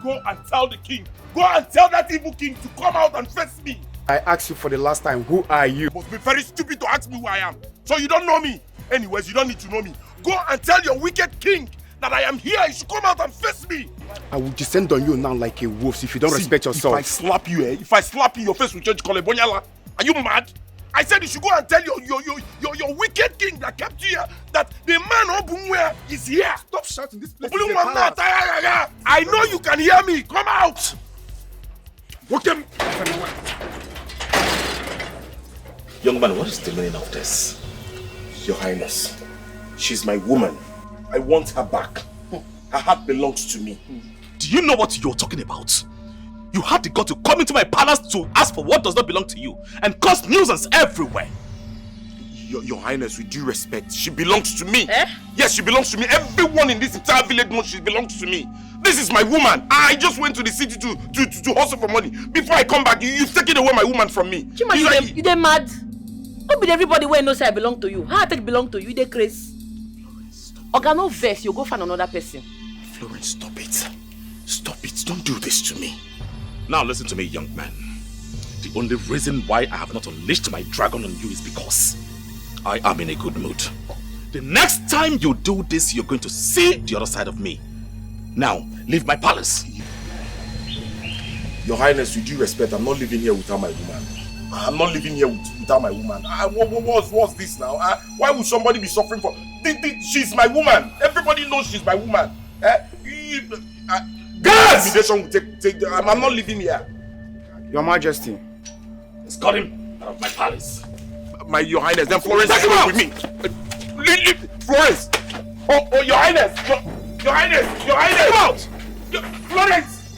Go and tell the king. Go and tell that evil king to come out and face me. I asked you for the last time, who are you? You must be very stupid to ask me who I am. So you don't know me. Anyways, you don't need to know me. Go and tell your wicked king that I am here. You should come out and face me. I will descend on you now like a wolf if you don't respect yourself. If I slap you, if I slap you, your face will change color. Bonyala. Are you mad? I said you should go and tell your wicked king that kept you here that the man Obumwe is here. Stop shouting, this place I know you can hear me. Come out. Walk them. Young man, what is the meaning of this? Your Highness, she's my woman. I want her back. Her heart belongs to me. Do you know what you're talking about? You had the gut to come into my palace to ask for what does not belong to you and cause nuisance everywhere. Your Highness, with due respect, she belongs to me. Eh? Yes, she belongs to me. Everyone in this entire village knows she belongs to me. This is my woman. I just went to the city to hustle for money. Before I come back, you've taken away my woman from me. Chima, you dey mad? Don't be everybody where knows I belong to you. How I take belong to you? They crazy. Oga, no vex, you go find another person. Florence, stop it. Stop it. Don't do this to me. Now listen to me, young man. The only reason why I have not unleashed my dragon on you is because I am in a good mood. The next time you do this, you're going to see the other side of me. Now, leave my palace. Your Highness, with due respect, I'm not living here without my woman. I'm not living here without my woman. What's this now? Why would somebody be suffering for... She's my woman. Everybody knows she's my woman. Guards! I'm not living here. Your Majesty. Escort him out of my palace. Your Highness, then Florence is going with me. Florence! Oh, Your Highness! Your Highness! Your Highness! Come out! Florence!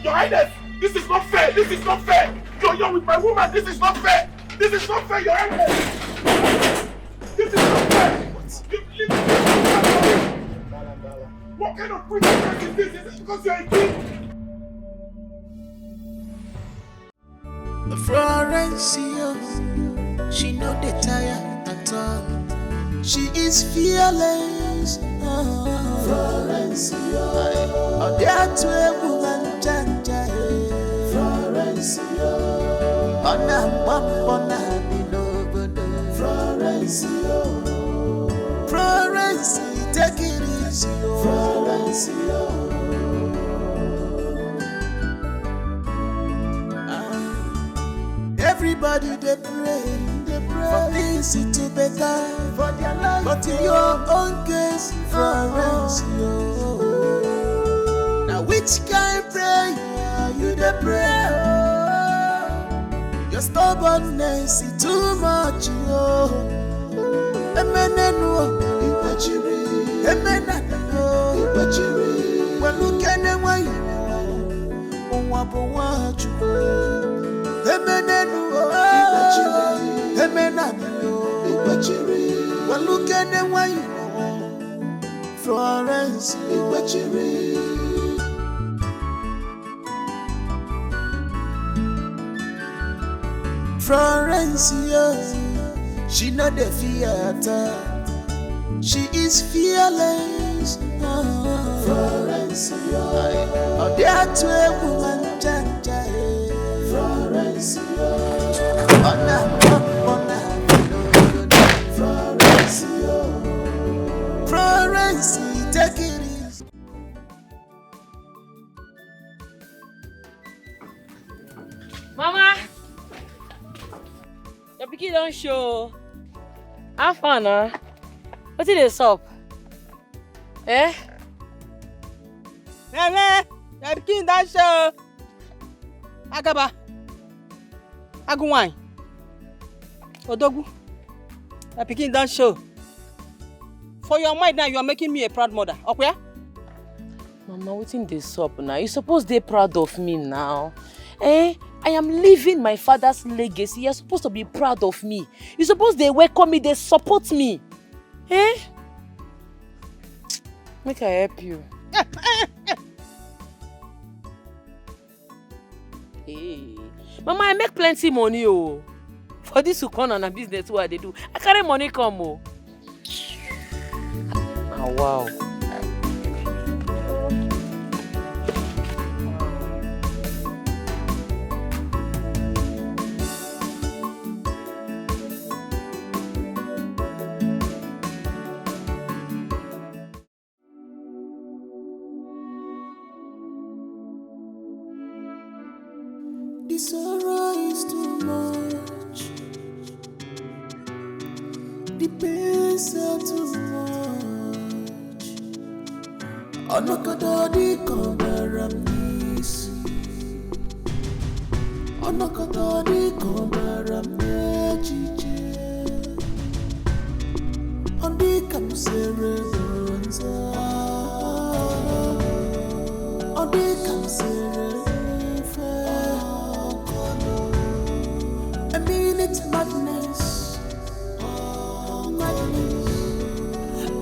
Your Highness! This is not fair! This is not fair! You're with my woman! This is not fair! This is not fair, Your Highness! This is not fair! What kind of privilege is this? Is it because you're a king? The Florence, she no dey tire at all. She is fearless. Florence, oh, there to a woman, Janja. Florence, ona mapona bilobodo. Florence, Florence, take it easy, Florence. Everybody they pray for things to better for their life, but in your own case, Florence, now which kind prayer you they pray? Your stubbornness is too much, Emenenu, Ipachiri, Emenanu, Ipachiri. Well, look at them, why you want to Emenenu, Emenanu, Ipachiri. Well, look at them, why you Florence, Ipachiri. Florence, she not the theater. She is fearless. Florence, oh, there to a woman, Janja. Florence, Florence, take it easy. Mama, your pikin don't show. Have fun, huh? What is this up? Eh? Nene, your pikin don't show. Agaba. Agunwai. Odogu. Your pikin don't show. For your mind now, you are making me a proud mother. Okay? Mama, what's in this up now? You supposed to be proud of me now. Eh? I am living my father's legacy. You're supposed to be proud of me. You're supposed to welcome me, they support me. Eh? Make I help you. Hey. Mama, I make plenty money, oh. For this to come on a business, what they do. I carry money come, oh. Oh, wow. The sorrow is too much. The pains are too much. Anakadadi kambaramnisi. Anakadadi kambaramnechiche. Andi kamsere bonza. Andi kamsere fe. I mean it's madness. Madness.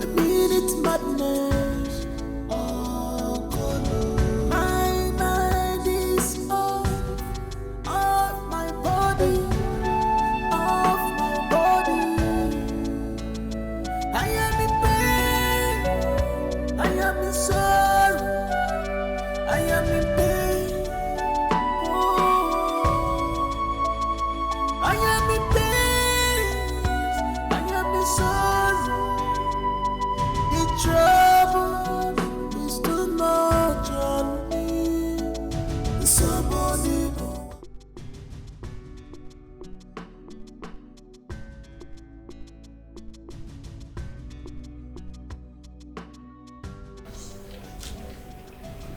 I mean it's madness. My mind is off my body, off my body. I am in pain, I am in sorrow, I am in pain. I am in pain, I am in sorrow. The trouble is too much on me. Somebody.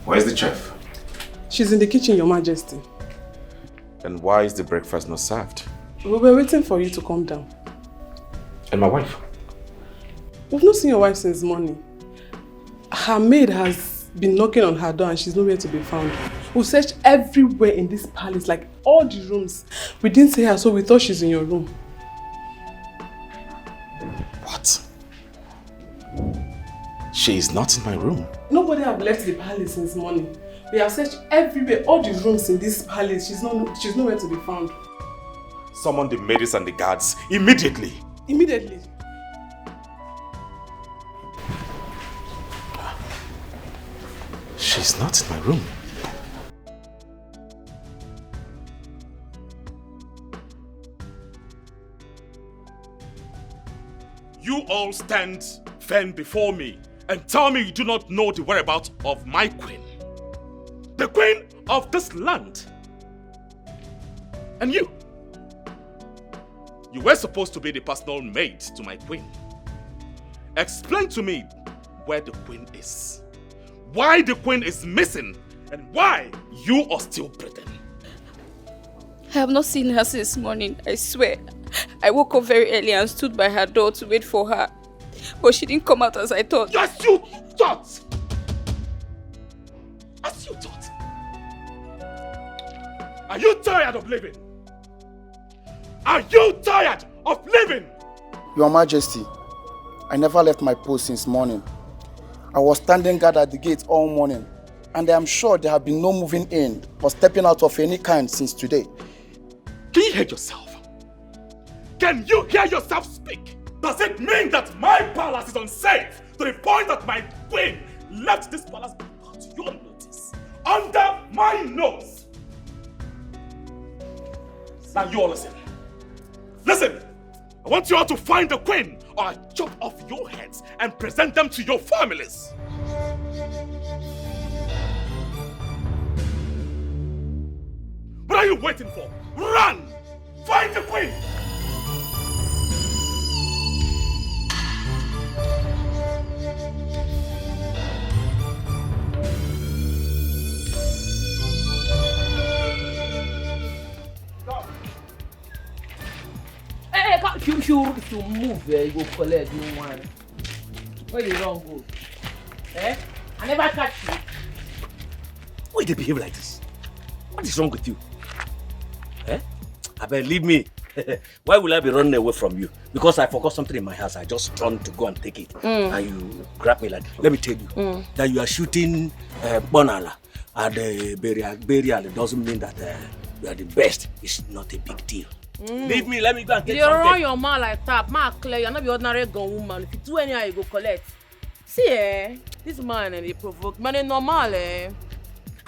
Where's the chef? She's in the kitchen, Your Majesty. And why is the breakfast not served? We were waiting for you to come down. And my wife? We've not seen your wife since morning. Her maid has been knocking on her door and she's nowhere to be found. We've searched everywhere in this palace, like all the rooms. We didn't see her, so we thought she's in your room. What? She is not in my room. Nobody have left the palace since morning. We have searched everywhere, all the rooms in this palace. She's nowhere to be found. Summon the maids and the guards immediately. Immediately. She's not in my room. You all stand firm before me and tell me you do not know the whereabouts of my queen. The queen of this land. And you were supposed to be the personal maid to my queen. Explain to me where the queen is. Why the queen is missing and why you are still breathing. I have not seen her since morning, I swear. I woke up very early and stood by her door to wait for her. But she didn't come out as I thought. As you thought! As you thought! Are you tired of living? Are you tired of living? Your Majesty, I never left my post since morning. I was standing guard at the gate all morning, and I am sure there have been no moving in or stepping out of any kind since today. Can you hear yourself? Can you hear yourself speak? Does it mean that my palace is unsafe to the point that my queen left this palace without your notice? Under my nose? Now you all listen. Listen! I want you all to find the queen or I chop off your heads and present them to your families. What are you waiting for? Run! Find the queen! If you move, you go collect no one. Where you wrong go? Eh? I never catch you. Why do you behave like this? What is wrong with you? Eh? I bet leave me. Why will I be running away from you? Because I forgot something in my house. I just turned to go and take it. And you grab me like, let me tell you, that you are shooting Bonala at the burial. It doesn't mean that you are the best. It's not a big deal. Leave me, let me go and get something. You run your mouth like that. Man, clear, you're not the ordinary gun woman. If you do anyhow, you go collect. See, this man, they provoke. Man, it's normal, I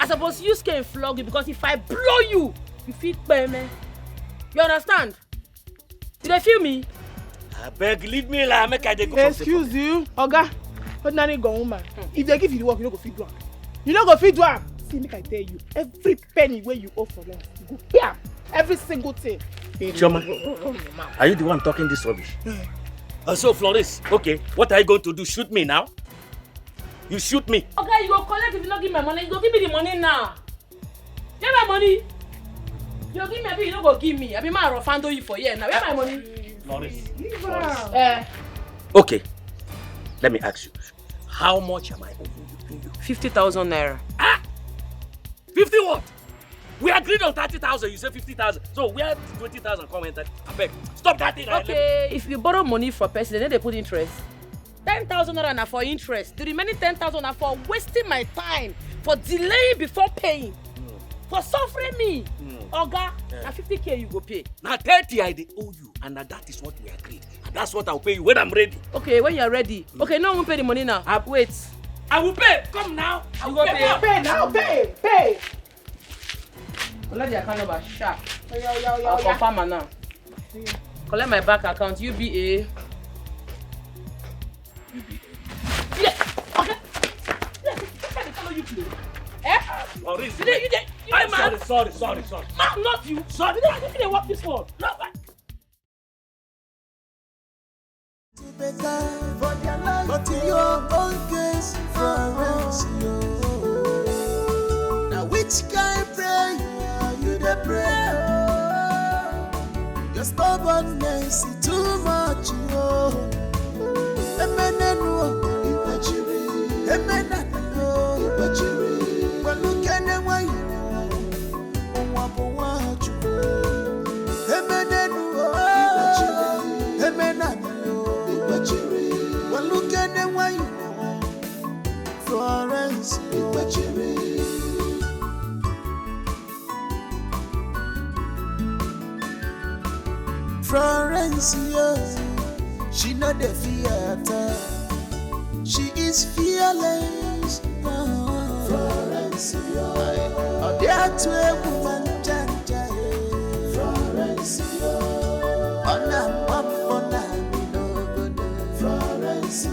suppose you can flog you because if I blow you, you feel pay me. You understand? Did they feel me? I beg, leave me like make I go. Excuse you, Oga. Ordinary gun woman. If they give you the work, you don't go feed one. You don't go feed one. See, make I tell you, every penny where you owe for them, go bam. Every single thing. Chima, are you the one talking this rubbish? So Florence, okay, what are you going to do? Shoot me now? You shoot me. Okay, you go collect if you not give me my money. You go give me the money now. Get my money. You go give me a bit, you don't go give me. I be my refund you for here now. Where my money? Florence. Okay. Okay, let me ask you. How much am I owing you? 50,000 naira. 50 what? We agreed on 30,000. You said 50,000. So where did 20,000 come in? I beg, stop that thing. Okay, if you borrow money from person, then they put interest. 10,000 naira na for interest. The remaining 10,000 na for wasting my time, for delaying before paying, for suffering me. Oga, na 50k you go pay. Now 30 I dey owe you, and that is what we agreed. And that's what I'll pay you when I'm ready. Okay, when you're ready. Okay, no one will pay the money now. Wait. I will pay. Come now. You go pay. Pay now, pay. Collect the account number, sharp. Yo. I'll confirm her now. Collect my bank account, UBA. Yeah, okay. Yeah, somebody follow you play. Sorry. I'm sorry. Man, not you. Sorry. I didn't work this one. No, Better for their life, but in your own case, Florence, now which kind pray you the pray? Your stubbornness is too much, well, look at them why you well, look at them why you Florence, Florence, she not the theater, she is fearless. Florence, oh, there to a woman, Florence,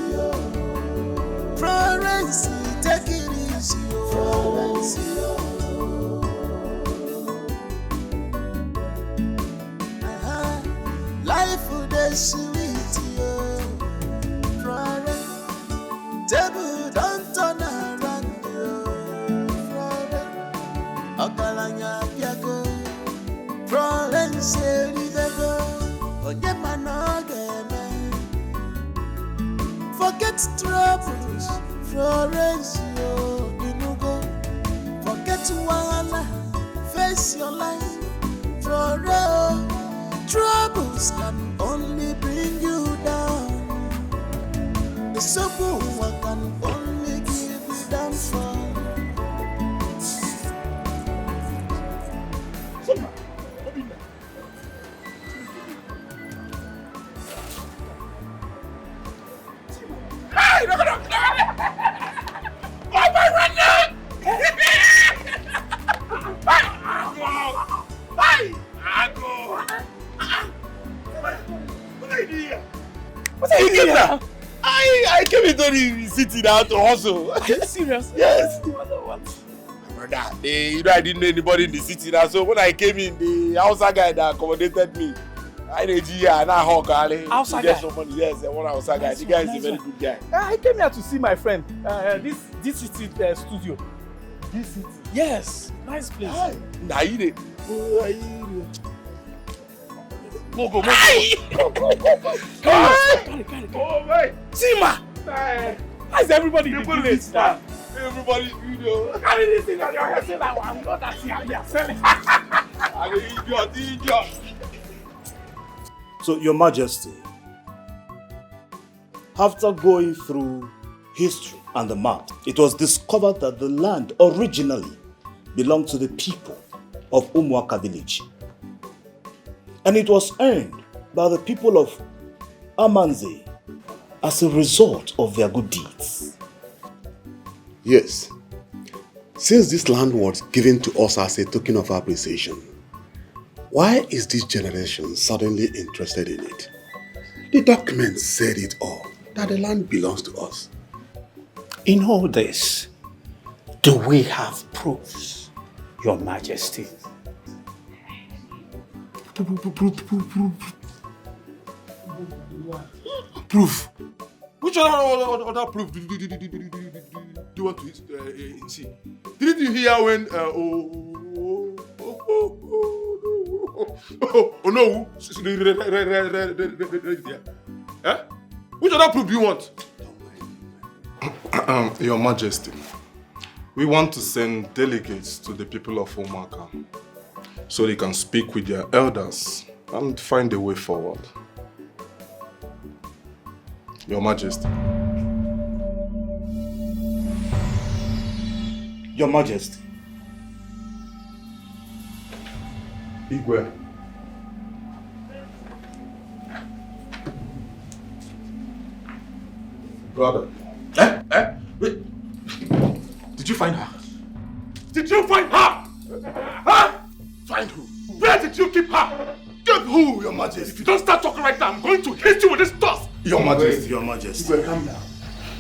Florence, take it easy, Florence. Life would be sweet, Florence. Table don't turn around, Florence. Okalanya Piago, Florence, Lidago, Onyemanoge. Forget troubles, Florence, Inugo. Forget wahala, face your life, Florence. Troubles can only bring you down. The simple one can only give you downfall. I came into the city now to hustle. Are you serious? Yes. What? Brother, you know I didn't know anybody in the city now, so when I came in, the outside guy that accommodated me, I need and I hawk outside guy? Money. Yes, one outside guy. The guy is a very good guy. I came here to see my friend. This city studio. This city. Yes, nice place. Nah, you did. Go. Carry. Oh, man. Chima! How's everybody in the village now? Everybody's video. Carry this thing on your head, say that I'm not that here, they are selling. I'm an idiot. So, Your Majesty, after going through history and the map, it was discovered that the land originally belonged to the people of Umuaka village. And it was earned by the people of Amanze as a result of their good deeds. Yes. Since this land was given to us as a token of appreciation, why is this generation suddenly interested in it? The documents said it all, that the land belongs to us. In all this, do we have proofs, Your Majesty? Proof. Which other proof do you want to see? Didn't you hear when no, eh? Which other proof do you want? Your Majesty, we want to send delegates to the people of Omaka so they can speak with their elders and find a way forward. Your Majesty. Your Majesty. Igwe. Brother. Wait. Did you find her? Did you find her? Huh? Find who? Where did you keep her? Keep who, Your Majesty? If you don't start talking right now, I'm going to hit you with this dust. Your Majesty. Your Majesty. Igwe, calm down.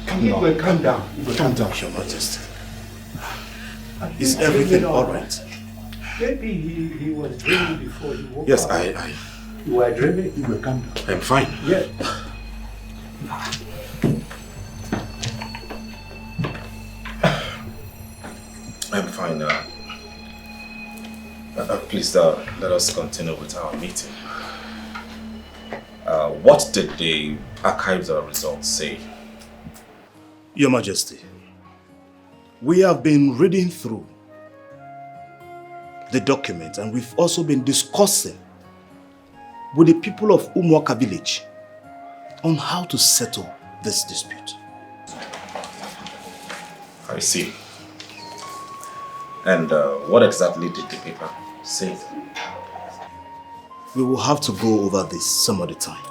Calm down. Calm down. Calm down, Your Majesty. Is everything alright? Maybe he was dreaming before he woke Yes, up. You were dreaming? You were calm down. I'm fine. Yeah. I'm fine. Please, let us continue with our meeting. What did the archives results say? Your Majesty, we have been reading through the document and we've also been discussing with the people of Umuaka village on how to settle this dispute. I see. And what exactly did the paper say? We will have to go over this some other time.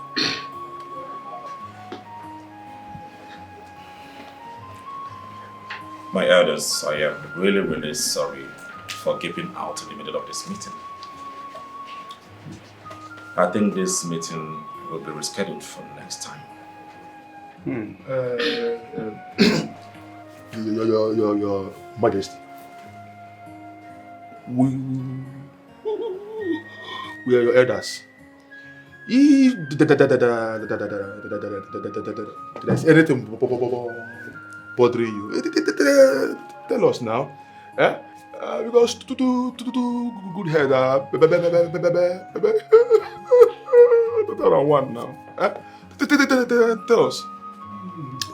My elders, I am really sorry for giving out in the middle of this meeting. I think this meeting will be rescheduled for next time. Your Majesty. We are your elders. If there's anything bothering you, tell us now. Eh? Because to good head, one now. Eh? Tell us.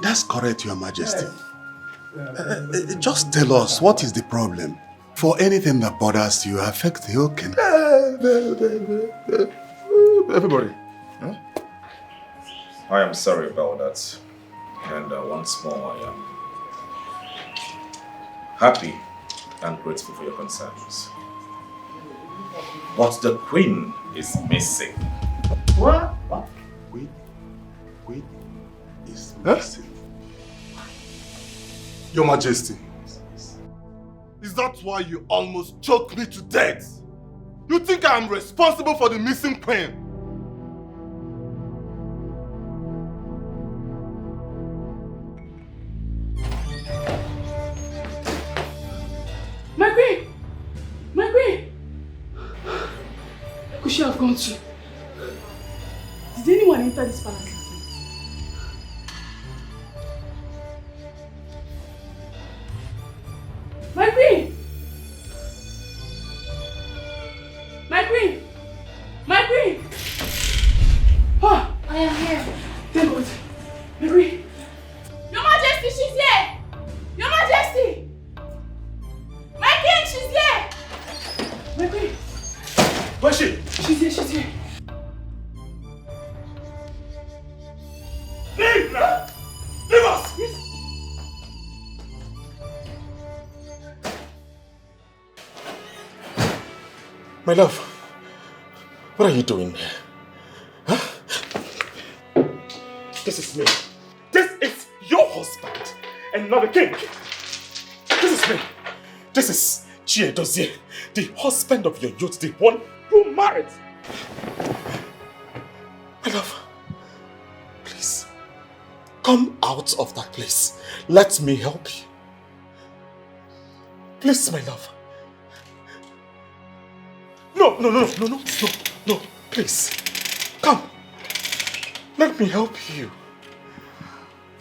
That's correct, Your Majesty. Just tell us, what is the problem? For anything that bothers you, affects the whole kingdom. Everybody. Huh? I am sorry about that. And once more, I am happy and grateful for your concerns. But the queen is missing. What? Queen is missing. Your Majesty. Is that why you almost choked me to death? You think I am responsible for the missing queen? My queen! My queen! Could she have gone to? Did anyone enter this palace last night? My queen! My queen! My queen! Oh, I am here. Thank God. My queen! Your Majesty, she's here! Your Majesty! My king, she's here! My queen! Where's she? She's here, she's here. Leave now! Leave us! Yes. My love, what are you doing here? Huh? This is me. This is your husband and not the king. This is me. This is Chiedozie, the husband of your youth, the one you married. My love, please, come out of that place. Let me help you. Please, my love. No, No, please. Come. Let me help you.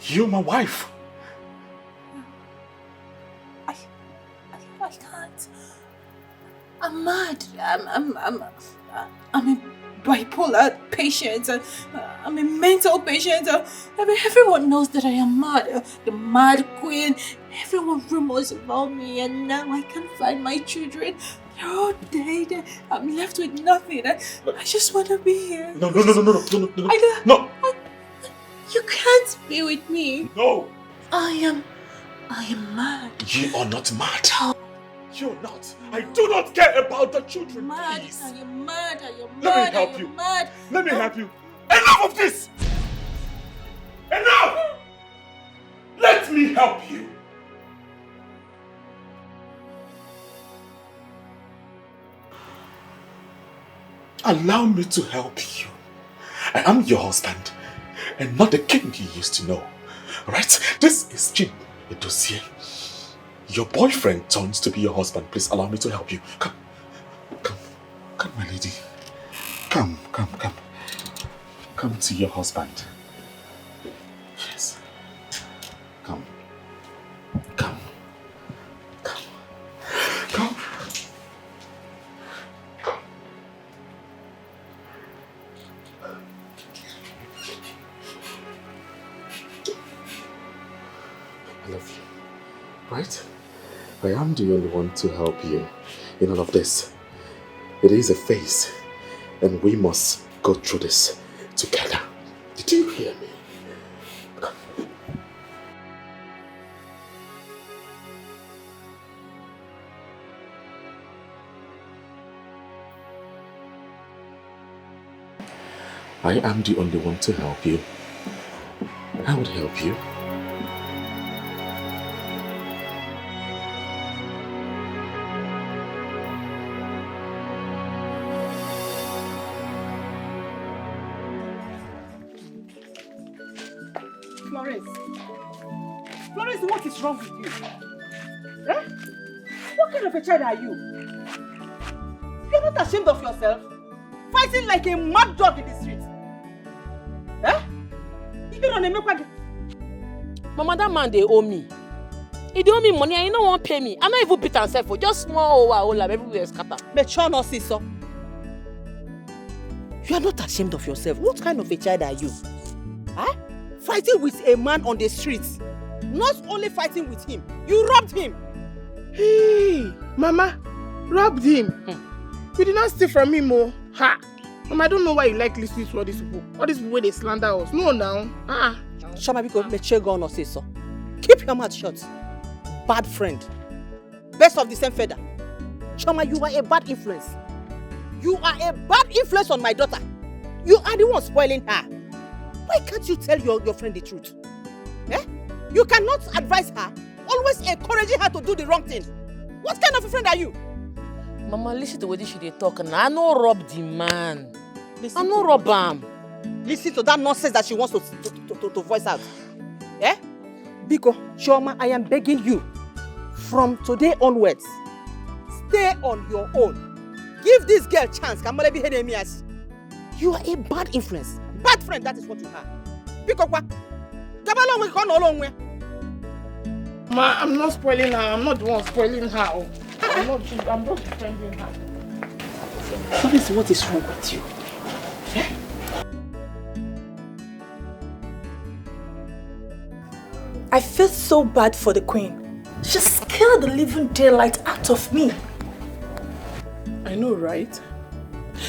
You're my wife. I can't. I'm mad. I'm a bipolar patient. I'm a mental patient. Everyone knows that I am mad. The mad queen. Everyone rumors about me, and now I can't find my children. They're all dead. I'm left with nothing. I just want to be here. No. You can't be with me. No. I am mad. You are not mad. You're not. I do not care about the children. Mad. Please. Are you mad? Are you mad? Let me help you. Mad? Let me help you. Enough of this! Enough! Let me help you. Allow me to help you. I am your husband and not the king you used to know. Right? This is Chima, a dossier. Your boyfriend turns to be your husband. Please allow me to help you. Come, my lady. Come. Come to your husband. Yes. Come. I love you. Right? I am the only one to help you in all of this. It is a phase, and we must go through this together. Did you hear me? Come. I am the only one to help you. I would help you. Florence, what is wrong with you? Eh? What kind of a child are you? You're not ashamed of yourself? Fighting like a mad dog in the street? Eh? You don't know. Mama, that man, they owe me. He don't owe me money and he don't want to pay me. I'm not even beat myself for just small over everywhere scatter. But you're not so. You are not ashamed of yourself. What kind of a child are you? Huh? Fighting with a man on the streets. Not only fighting with him, you robbed him. Hey, Mama, robbed him. You did not steal from him, oh. Ha! Mama, I don't know why you like listening to all these people. All these people where they slander us. No, now. Chima, because me go on say so. Keep your mouth shut. Bad friend. Best of the same feather. Chima, you are a bad influence. You are a bad influence on my daughter. You are the one spoiling her. Why can't you tell your friend the truth? Eh? You cannot advise her, always encouraging her to do the wrong thing. What kind of a friend are you? Mama, listen to the way she dey talk. I no rob the man. I no rob him. Listen to that nonsense that she wants to voice out. Eh? Biko, Chioma, I am begging you. From today onwards, stay on your own. Give this girl a chance. You are a bad influence. Bad friend, that is what you are. Biko, what? Ma, I'm not spoiling her. I'm not the one spoiling her. I'm just defending her. What is wrong with you? Eh? I feel so bad for the queen. She scared the living daylight out of me. I know, right?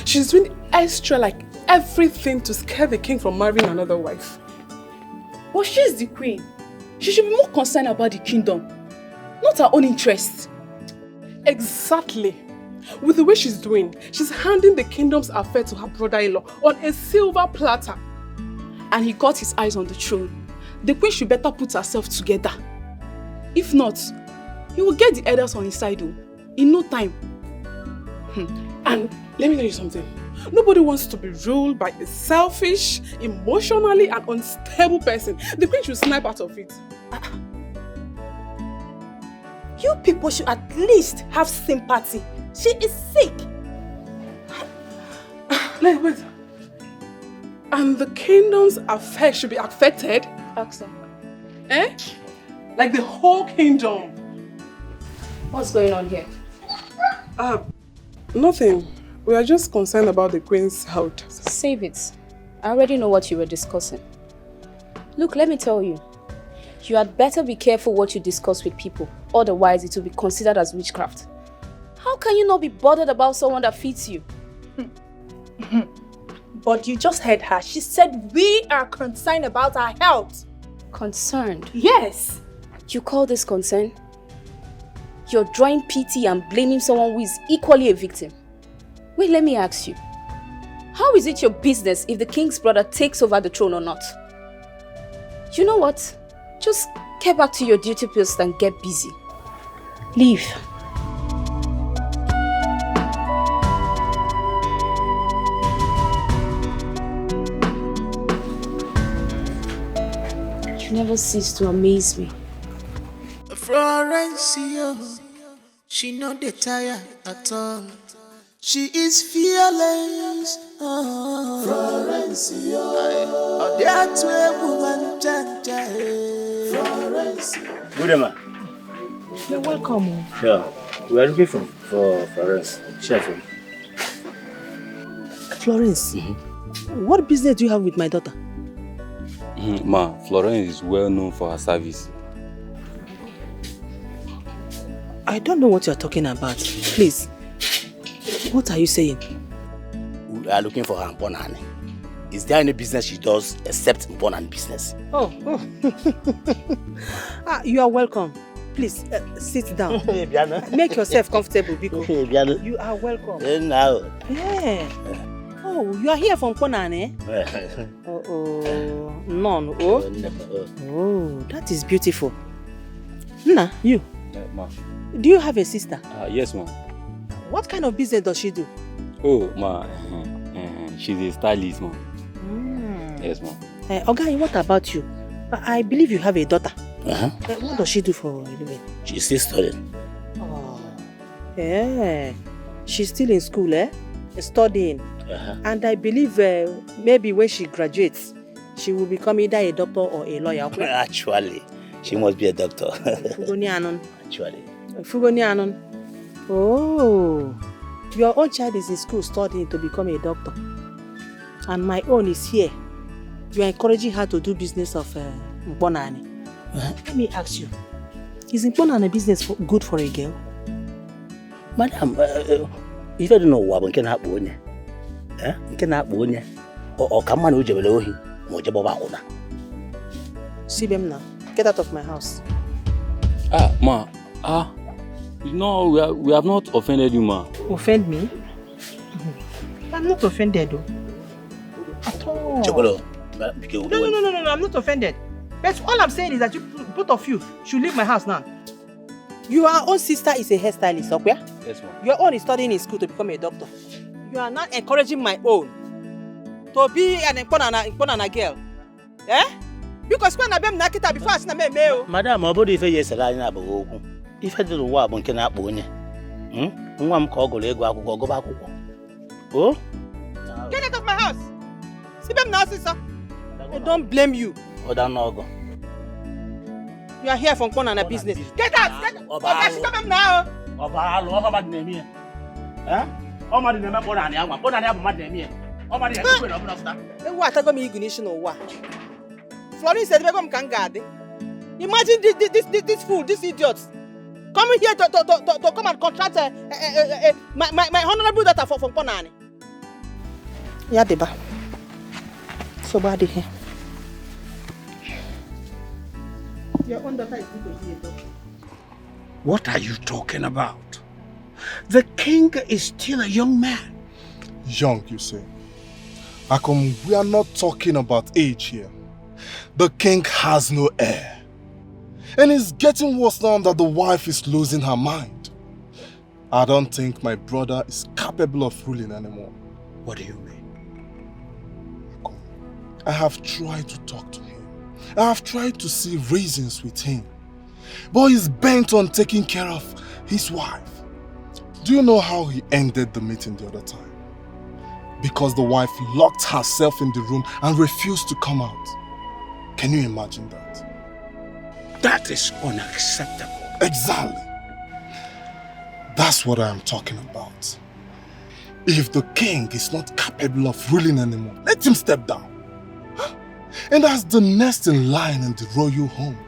She's doing extra like everything to scare the king from marrying another wife. But she's the queen. She should be more concerned about the kingdom, not her own interests. Exactly. With the way she's doing, she's handing the kingdom's affair to her brother-in-law on a silver platter. And he got his eyes on the throne. The queen should better put herself together. If not, he will get the elders on his side in no time. And let me tell you something. Nobody wants to be ruled by a selfish, emotionally and unstable person. The queen should snap out of it. You people should at least have sympathy. She is sick. Wait. And the kingdom's effect should be affected? Axa. Eh? Like the whole kingdom. What's going on here? Nothing. We are just concerned about the queen's health. Save it. I already know what you were discussing. Look, let me tell you. You had better be careful what you discuss with people. Otherwise, it will be considered as witchcraft. How can you not be bothered about someone that feeds you? But you just heard her. She said we are concerned about our health. Concerned? Yes. You call this concern? You're drawing pity and blaming someone who is equally a victim. Wait, let me ask you. How is it your business if the king's brother takes over the throne or not? You know what? Just get back to your duty post and get busy. Leave. You never cease to amaze me. Florence, she not the tired at all. She is fearless. Florence, that's where woman Florence. Good man. You're welcome. Yeah, we are looking for Florence. Chef. Florence, what business do you have with my daughter? Ma, Florence is well known for her service. I don't know what you're talking about. Please, what are you saying? We are looking for her Mponani. Is there any business she does except Mponani business? Oh. You are welcome. Please, sit down. Make yourself comfortable, Biko. You are welcome. Yeah. Oh, you are here from Ponani? None. Oh, that is beautiful. Nna, you. Ma. Do you have a sister? Yes, ma. What kind of business does she do? Oh, ma. She's a stylist, ma. Yes, ma. Oga, what about you? I believe you have a daughter. What does she do for a living? She's still studying. Oh, yeah. She's still in school, studying. And I believe maybe when she graduates, she will become either a doctor or a lawyer. Actually, she must be a doctor. Actually. Oh, your own child is in school studying to become a doctor. And my own is here. You are encouraging her to do business of Mbonani. Let me ask you, is Mbonani business good for a girl? Madam, if I don't know what can happen, or come on, see them now. Get out of my house. Ma. No, we have not offended you, ma. Offend me? I'm not offended, though. At all. No, I'm not offended. But all I'm saying is that you, both of you, should leave my house now. Your own sister is a hairstylist, okay? Yes, ma'am. Your own is studying in school to become a doctor. You are not encouraging my own to be an Imponana girl. Eh? Because when I am naked before I see my mail. Madam, my body is yes, if I don't want one can happen. One call go back. Oh? Get out of my house! See them now, sister. I don't blame you. Oh, don't know. You are here from Ponana business. Get out! Get out! Okay, she come now. What I got me ignition or what? Florence said, "Become Kangade." Imagine this fool, this idiot, coming here to come and contract my honorable daughter from Ponani. Yeah, Deba. So bad here. Your own daughter is good to hear, though. What are you talking about? The king is still a young man. Young, you say? Akom, we are not talking about age here. The king has no heir. And it's getting worse now that the wife is losing her mind. I don't think my brother is capable of ruling anymore. What do you mean? I have tried to talk to him. I have tried to see reasons with him. But he's bent on taking care of his wife. Do you know how he ended the meeting the other time? because the wife locked herself in the room and refused to come out. Can you imagine that? That is unacceptable. Exactly. That's what I am talking about. If the king is not capable of ruling anymore, let him step down. And as the next in line in the royal home,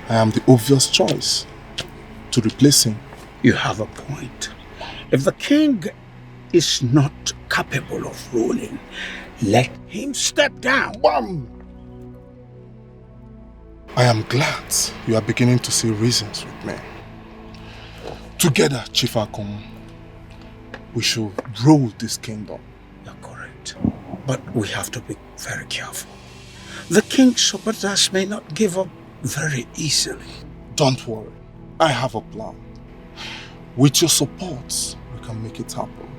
I am the obvious choice to replace him. You have a point. If the king is not capable of ruling, let him step down. Bam! I am glad you are beginning to see reasons with me. Together, Chief Akom, we should rule this kingdom. You're correct. But we have to be very careful. The king's supporters may not give up very easily. Don't worry. I have a plan. With your support, we can make it happen.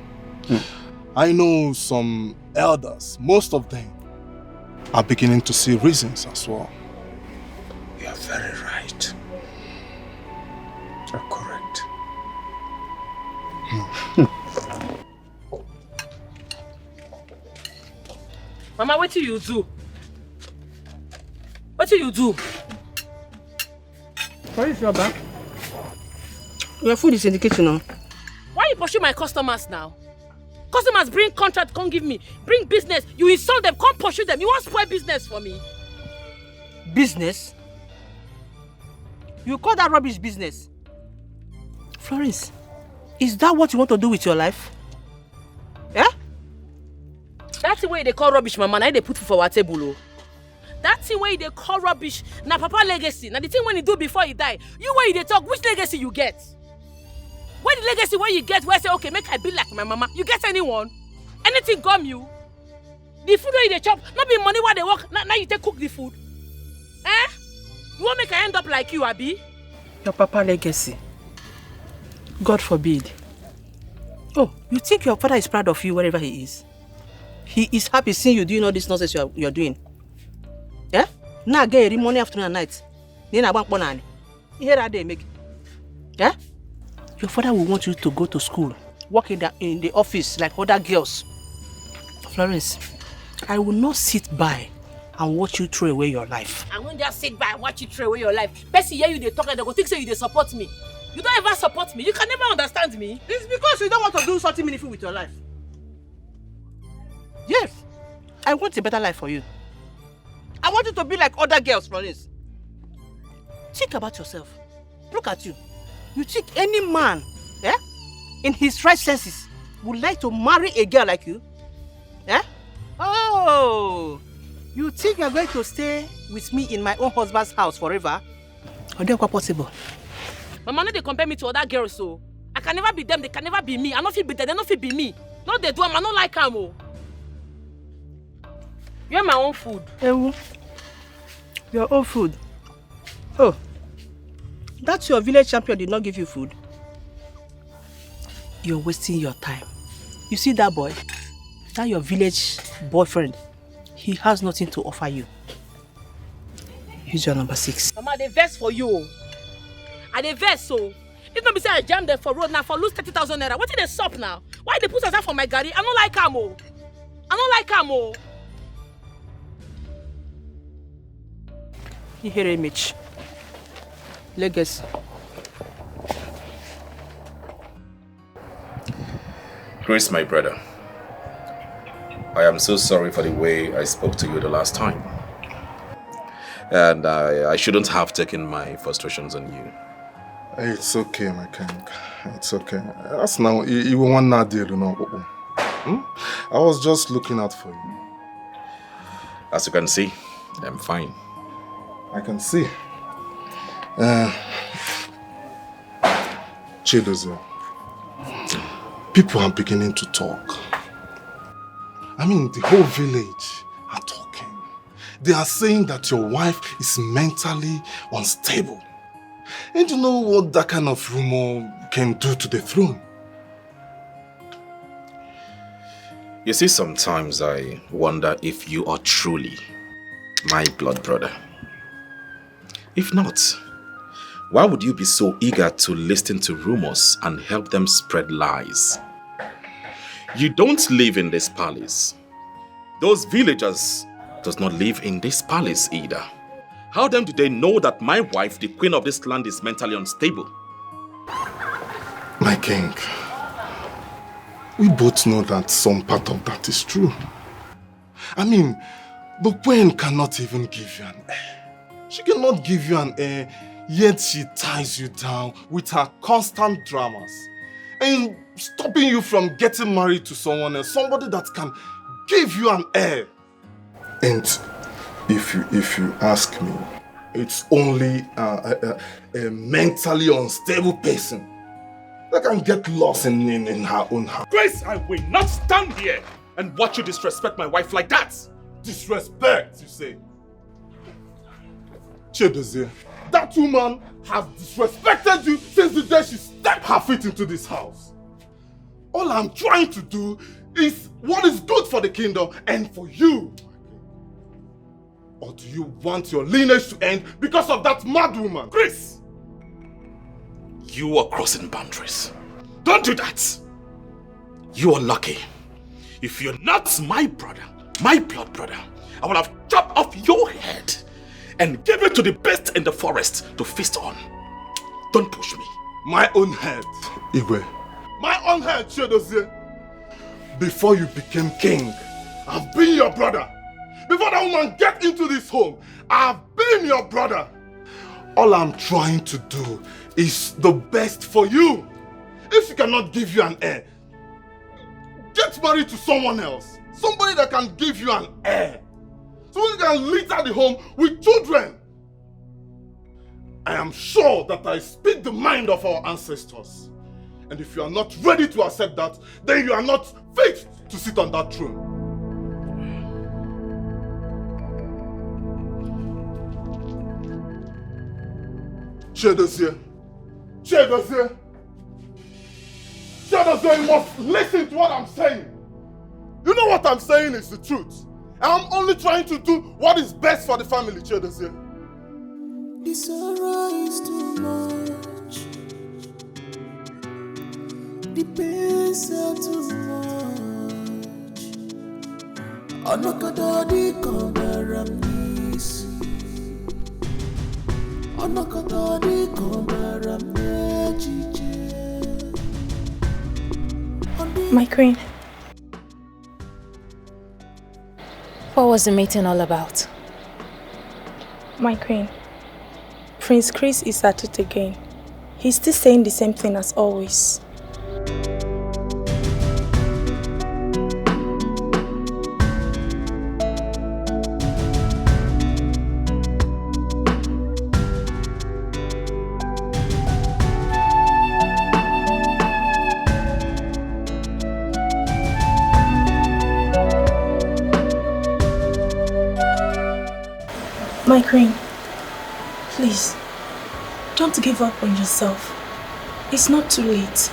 I know some elders, most of them are beginning to see reasons as well. You are very right. You're correct. Mama, what do you do? What do you do? Where is your bag? Your food is in the kitchen now. Why you pursue my customers now? Customers bring contract, come give me. Bring business, you insult them, come pursue them. You want to spoil business for me? Business? You call that rubbish business? Florence, is that what you want to do with your life? Yeah? That's the way they call rubbish, mama. Now they put food for our table. Oh. That's the way they call rubbish. Now papa legacy. Now the thing when he do before he die. You where they talk, which legacy you get? Where the legacy where you get where I say, okay, make I be like my mama. You get anyone? Anything come you? The food where they chop, not be money while they work. Now you take cook the food. Eh? You want make I end up like you, Abi? Your papa legacy. God forbid. Oh, you think your father is proud of you wherever he is? He is happy seeing you doing all this nonsense you're doing. Yeah? Now get money afternoon and night. Then I want money. Here are they make. Yeah? Your father will want you to go to school, work in the office like other girls. Florence, I will not sit by and watch you throw away your life. I won't just sit by and watch you throw away your life. Person hear you they talk and they go think say you they support me. You don't ever support me. You can never understand me. It's because you don't want to do something meaningful with your life. Yes, I want a better life for you. I want you to be like other girls, Florence. Think about yourself. Look at you. You think any man, in his right senses, would like to marry a girl like you? Yeah? Oh, you think you're going to stay with me in my own husband's house forever? Or that's quite possible. Mama, no, they compare me to other girls, so I can never be them. They can never be me. I don't feel be them. They don't feel be me. No, they do. I don't like them. Oh. You're my own food. Ewu, your own food. Oh, that's your village champion did not give you food. You're wasting your time. You see that boy? That your village boyfriend. He has nothing to offer you. Use your number 6. Mama, they vex for you. And they vex so. If not be say I jam them for road now for lose 30,000 naira. What did they stop now? Why they put us out for my garden? I don't like Amo. I don't like Amo. You hear image. Legacy. Grace, my brother, I am so sorry for the way I spoke to you the last time. And I shouldn't have taken my frustrations on you. It's okay, my king. It's okay. That's now, you want that deal, you know. I was just looking out for you. As you can see, I'm fine. I can see. Chidozie, people are beginning to talk. I mean, the whole village are talking. They are saying that your wife is mentally unstable. And you know what that kind of rumor can do to the throne? You see, sometimes I wonder if you are truly my blood brother. If not, why would you be so eager to listen to rumors and help them spread lies? You don't live in this palace. Those villagers does not live in this palace either. How then do they know that my wife, the queen of this land, is mentally unstable? My king, we both know that some part of that is true. I mean, the queen cannot even give you an heir. She cannot give you an heir, yet she ties you down with her constant dramas and stopping you from getting married to someone else, somebody that can give you an heir. And if you ask me, it's only a mentally unstable person that can get lost in her own heart. Grace, I will not stand here and watch you disrespect my wife like that. Disrespect, you say? Chidozie, that woman has disrespected you since the day she stepped her feet into this house. All I'm trying to do is what is good for the kingdom and for you. Or do you want your lineage to end because of that mad woman? Grace, you are crossing boundaries. Don't do that. You are lucky. If you're not my brother, my blood brother, I would have chopped off your head and give it to the beast in the forest to feast on. Don't push me. My own head, Igwe. My own head, Chidozie. Before you became king, I've been your brother. Before that woman get into this home, I've been your brother. All I'm trying to do is the best for you. If she cannot give you an heir, get married to someone else. Somebody that can give you an heir. Someone that can litter the home with children. I am sure that I speak the mind of our ancestors. And if you are not ready to accept that, then you are not fit to sit on that throne. Chidozie, you must listen to what I'm saying. You know what I'm saying is the truth. I'm only trying to do what is best for the family, Chidozie. The sorrow is too much. The pains are too much. Anakadadi kombaramnisi. Anakadadi kombaramnejije. My queen. What was the meeting all about? My queen. Prince Chris is at it again. He's still saying the same thing as always. My queen, please, don't give up on yourself. It's not too late.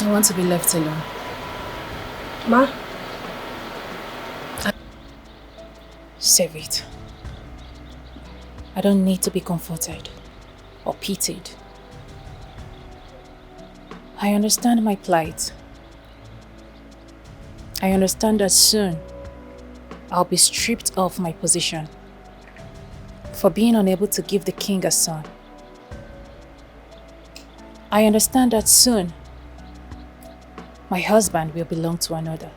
I want to be left alone. Ma? Save it. I don't need to be comforted or pitied. I understand my plight. I understand that soon I'll be stripped of my position for being unable to give the king a son. I understand that soon my husband will belong to another.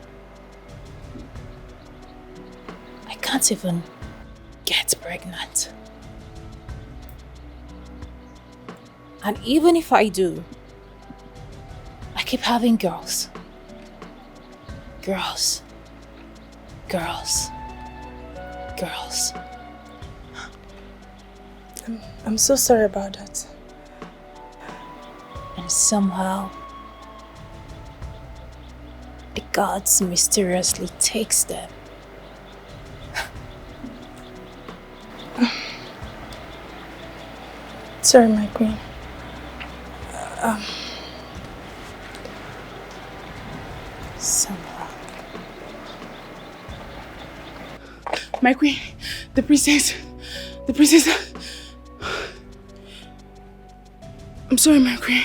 I can't even get pregnant. And even if I do, I keep having girls. Girls. I'm so sorry about that. And somehow, the gods mysteriously takes them. Sorry, my queen. Somehow. My queen, the princess. I'm sorry, my queen.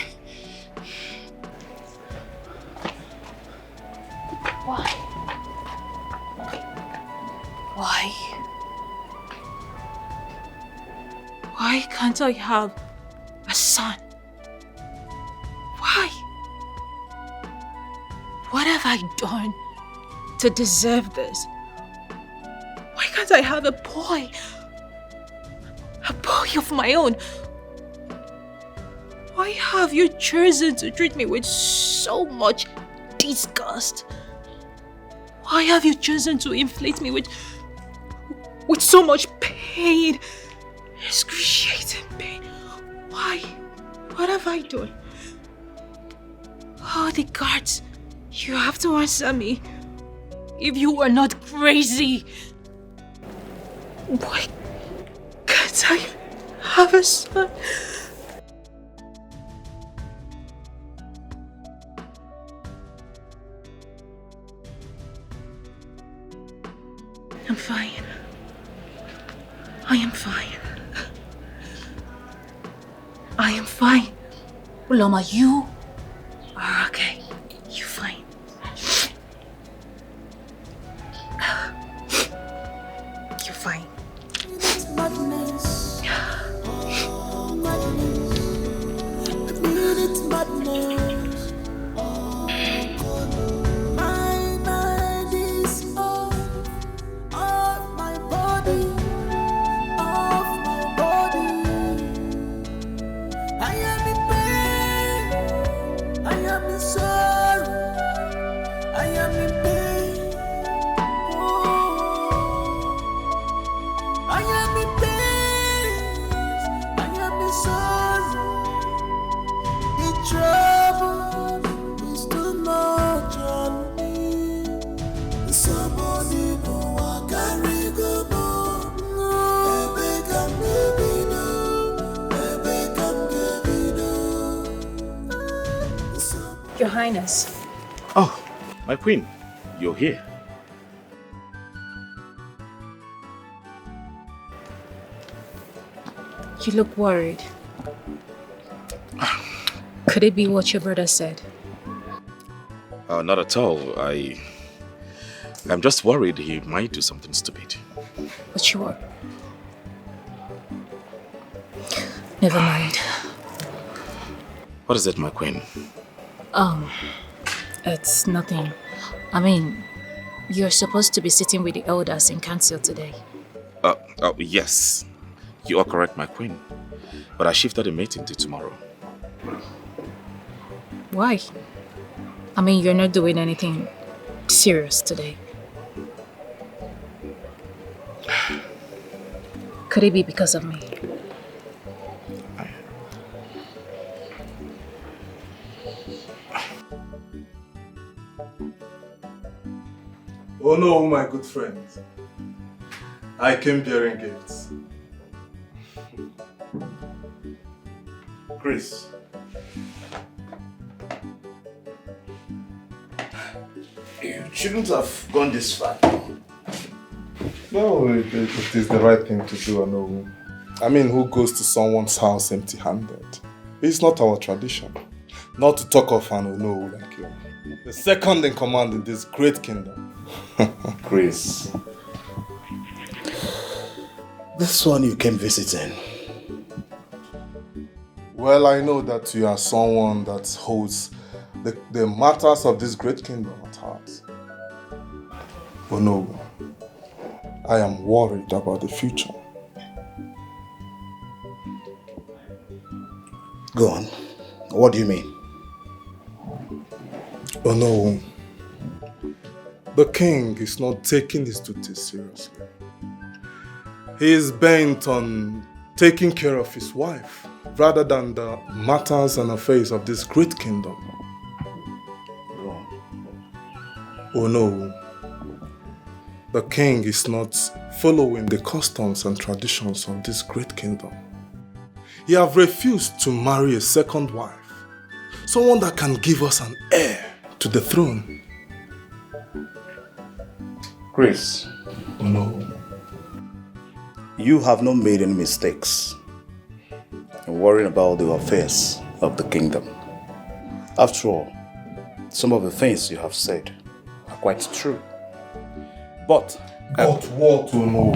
can't I have a son? Why? What have I done to deserve this? Why can't I have a boy? A boy of my own? Why have you chosen to treat me with so much disgust? Why have you chosen to inflict me with so much pain? Excruciating pain. Why? What have I done? Oh, the guards, you have to answer me. If you are not crazy, why can't I have a son? I'm fine. I am fine. I am fine. Uloma, you are okay. You're fine. You're fine. Madness. It's madness. My mind is off my body. I am in pain. I am in sorrow. I am in pain. I am in pain. I am in sorrow. The trouble is too much on me. Somebody know I carry go more. Baby, come, baby, no. Baby, come, baby, no. Your Highness. Oh, my queen, you're here. You look worried. Could it be what your brother said? Not at all. I'm just worried he might do something stupid. But you are. Never mind. What is it, my queen? It's nothing. I mean, you're supposed to be sitting with the elders in council today. Yes. You are correct, my queen. But I shifted the meeting to tomorrow. Why? I mean, you're not doing anything serious today. Could it be because of me? Oh no, my good friend. I came bearing gifts. Chris. You shouldn't have gone this far. No, it is the right thing to do, I know. I mean, who goes to someone's house empty-handed? It's not our tradition. Not to talk of an Ono like you. The second in command in this great kingdom. Chris. This one you came visiting. Well, I know that you are someone that holds the matters of this great kingdom at heart. Oh no, I am worried about the future. Go on. What do you mean? Oh no, the king is not taking his duties seriously. He is bent on taking care of his wife rather than the matters and affairs of this great kingdom. Oh no, the king is not following the customs and traditions of this great kingdom. He have refused to marry a second wife, someone that can give us an heir to the throne. Chris. Oh no. You have not made any mistakes in worrying about the affairs of the kingdom. After all, some of the things you have said are quite true. But what? Oh no.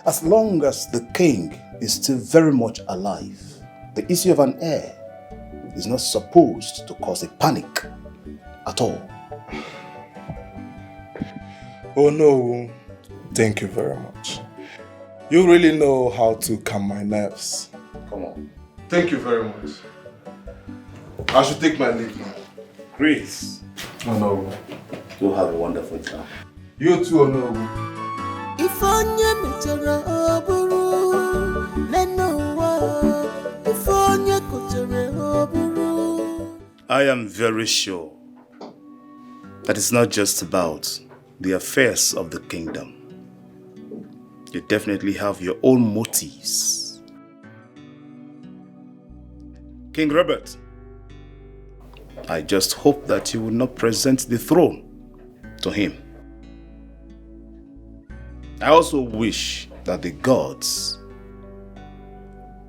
As long as the king is still very much alive. The issue of an heir is not supposed to cause a panic at all. Oh no, thank you very much. You really know how to calm my nerves. Come on. Thank you very much. I should take my leave now. Chris. Oh no. You have a wonderful time. You too, oh no. If onye mechara oburu, neno if onye kotere oburu. I am very sure that it's not just about the affairs of the kingdom. You definitely have your own motives. King Robert, I just hope that you will not present the throne to him. I also wish that the gods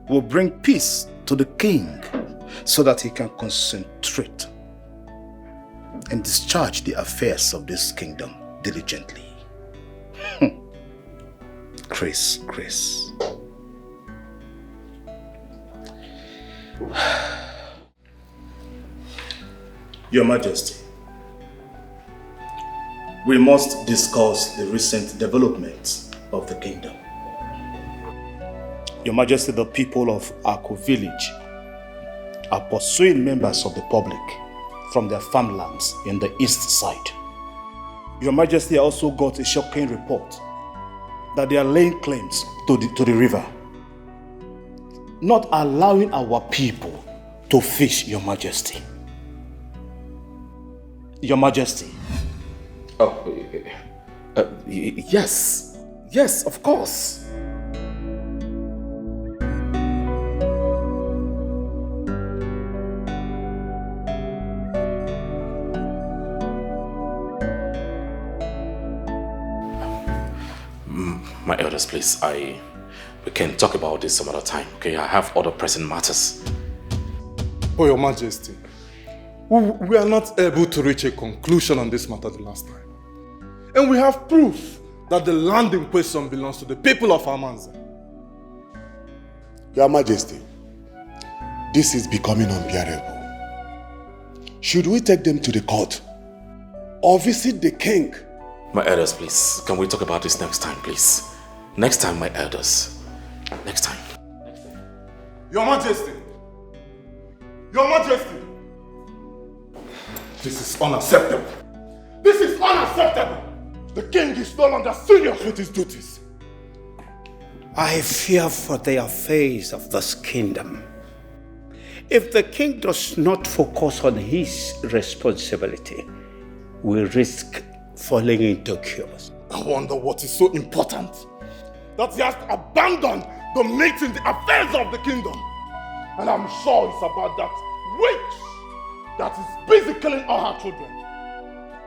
will bring peace to the king so that he can concentrate and discharge the affairs of this kingdom diligently. Chris. Your Majesty, we must discuss the recent developments of the kingdom. Your Majesty, the people of Ako village are pursuing members of the public from their farmlands in the east side. Your Majesty also got a shocking report that they are laying claims to the river, not allowing our people to fish, Your Majesty. Your Majesty. Oh, yes. Yes, of course. My elders, please, we can talk about this some other time, okay? I have other pressing matters. Oh, Your Majesty, we are not able to reach a conclusion on this matter the last time. And we have proof that the land in question belongs to the people of Amanza. Your Majesty, this is becoming unbearable. Should we take them to the court or visit the king? My elders, please, can we talk about this next time, please? Next time, my elders. Next time. Your Majesty! Your Majesty! This is unacceptable. This is unacceptable! The king is no longer serious with his duties. I fear for the affairs of this kingdom. If the king does not focus on his responsibility, we risk falling into chaos. I wonder what is so important that he has abandoned the mates in the affairs of the kingdom. And I'm sure it's about that witch that is busy killing all her children.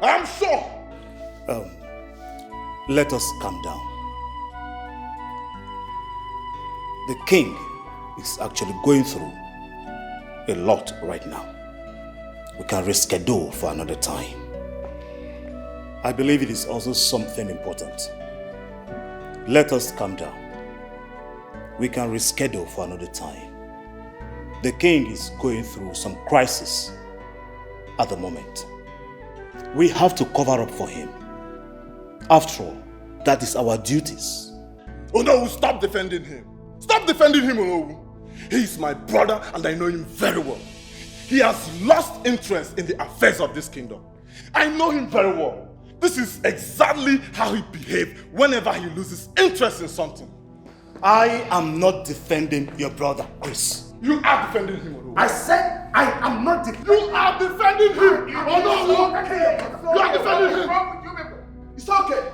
I am sure. Let us calm down. The king is actually going through a lot right now. We can reschedule for another time. I believe it is also something important. Let us calm down. We can reschedule for another time. The king is going through some crisis at the moment. We have to cover up for him. After all, that is our duties. Oh no, stop defending him. Stop defending him, Olowu. He is my brother and I know him very well. He has lost interest in the affairs of this kingdom. I know him very well. This is exactly how he behaves whenever he loses interest in something. I am not defending your brother, Chris. You are defending him, Olowu. I said I am not defending You are defending him! You are defending him! It's okay.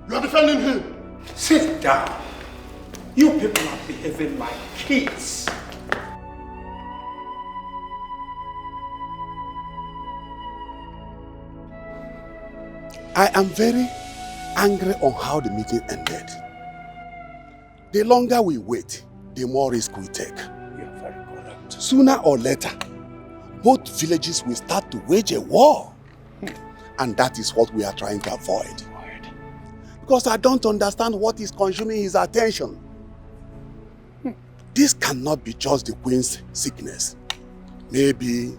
You are defending him. Sit down. You people are behaving like kids. I am very angry on how the meeting ended. The longer we wait, the more risk we take. You are very correct. Sooner or later, both villages will start to wage a war. And that is what we are trying to avoid. Because I don't understand what is consuming his attention. this cannot be just the queen's sickness. Maybe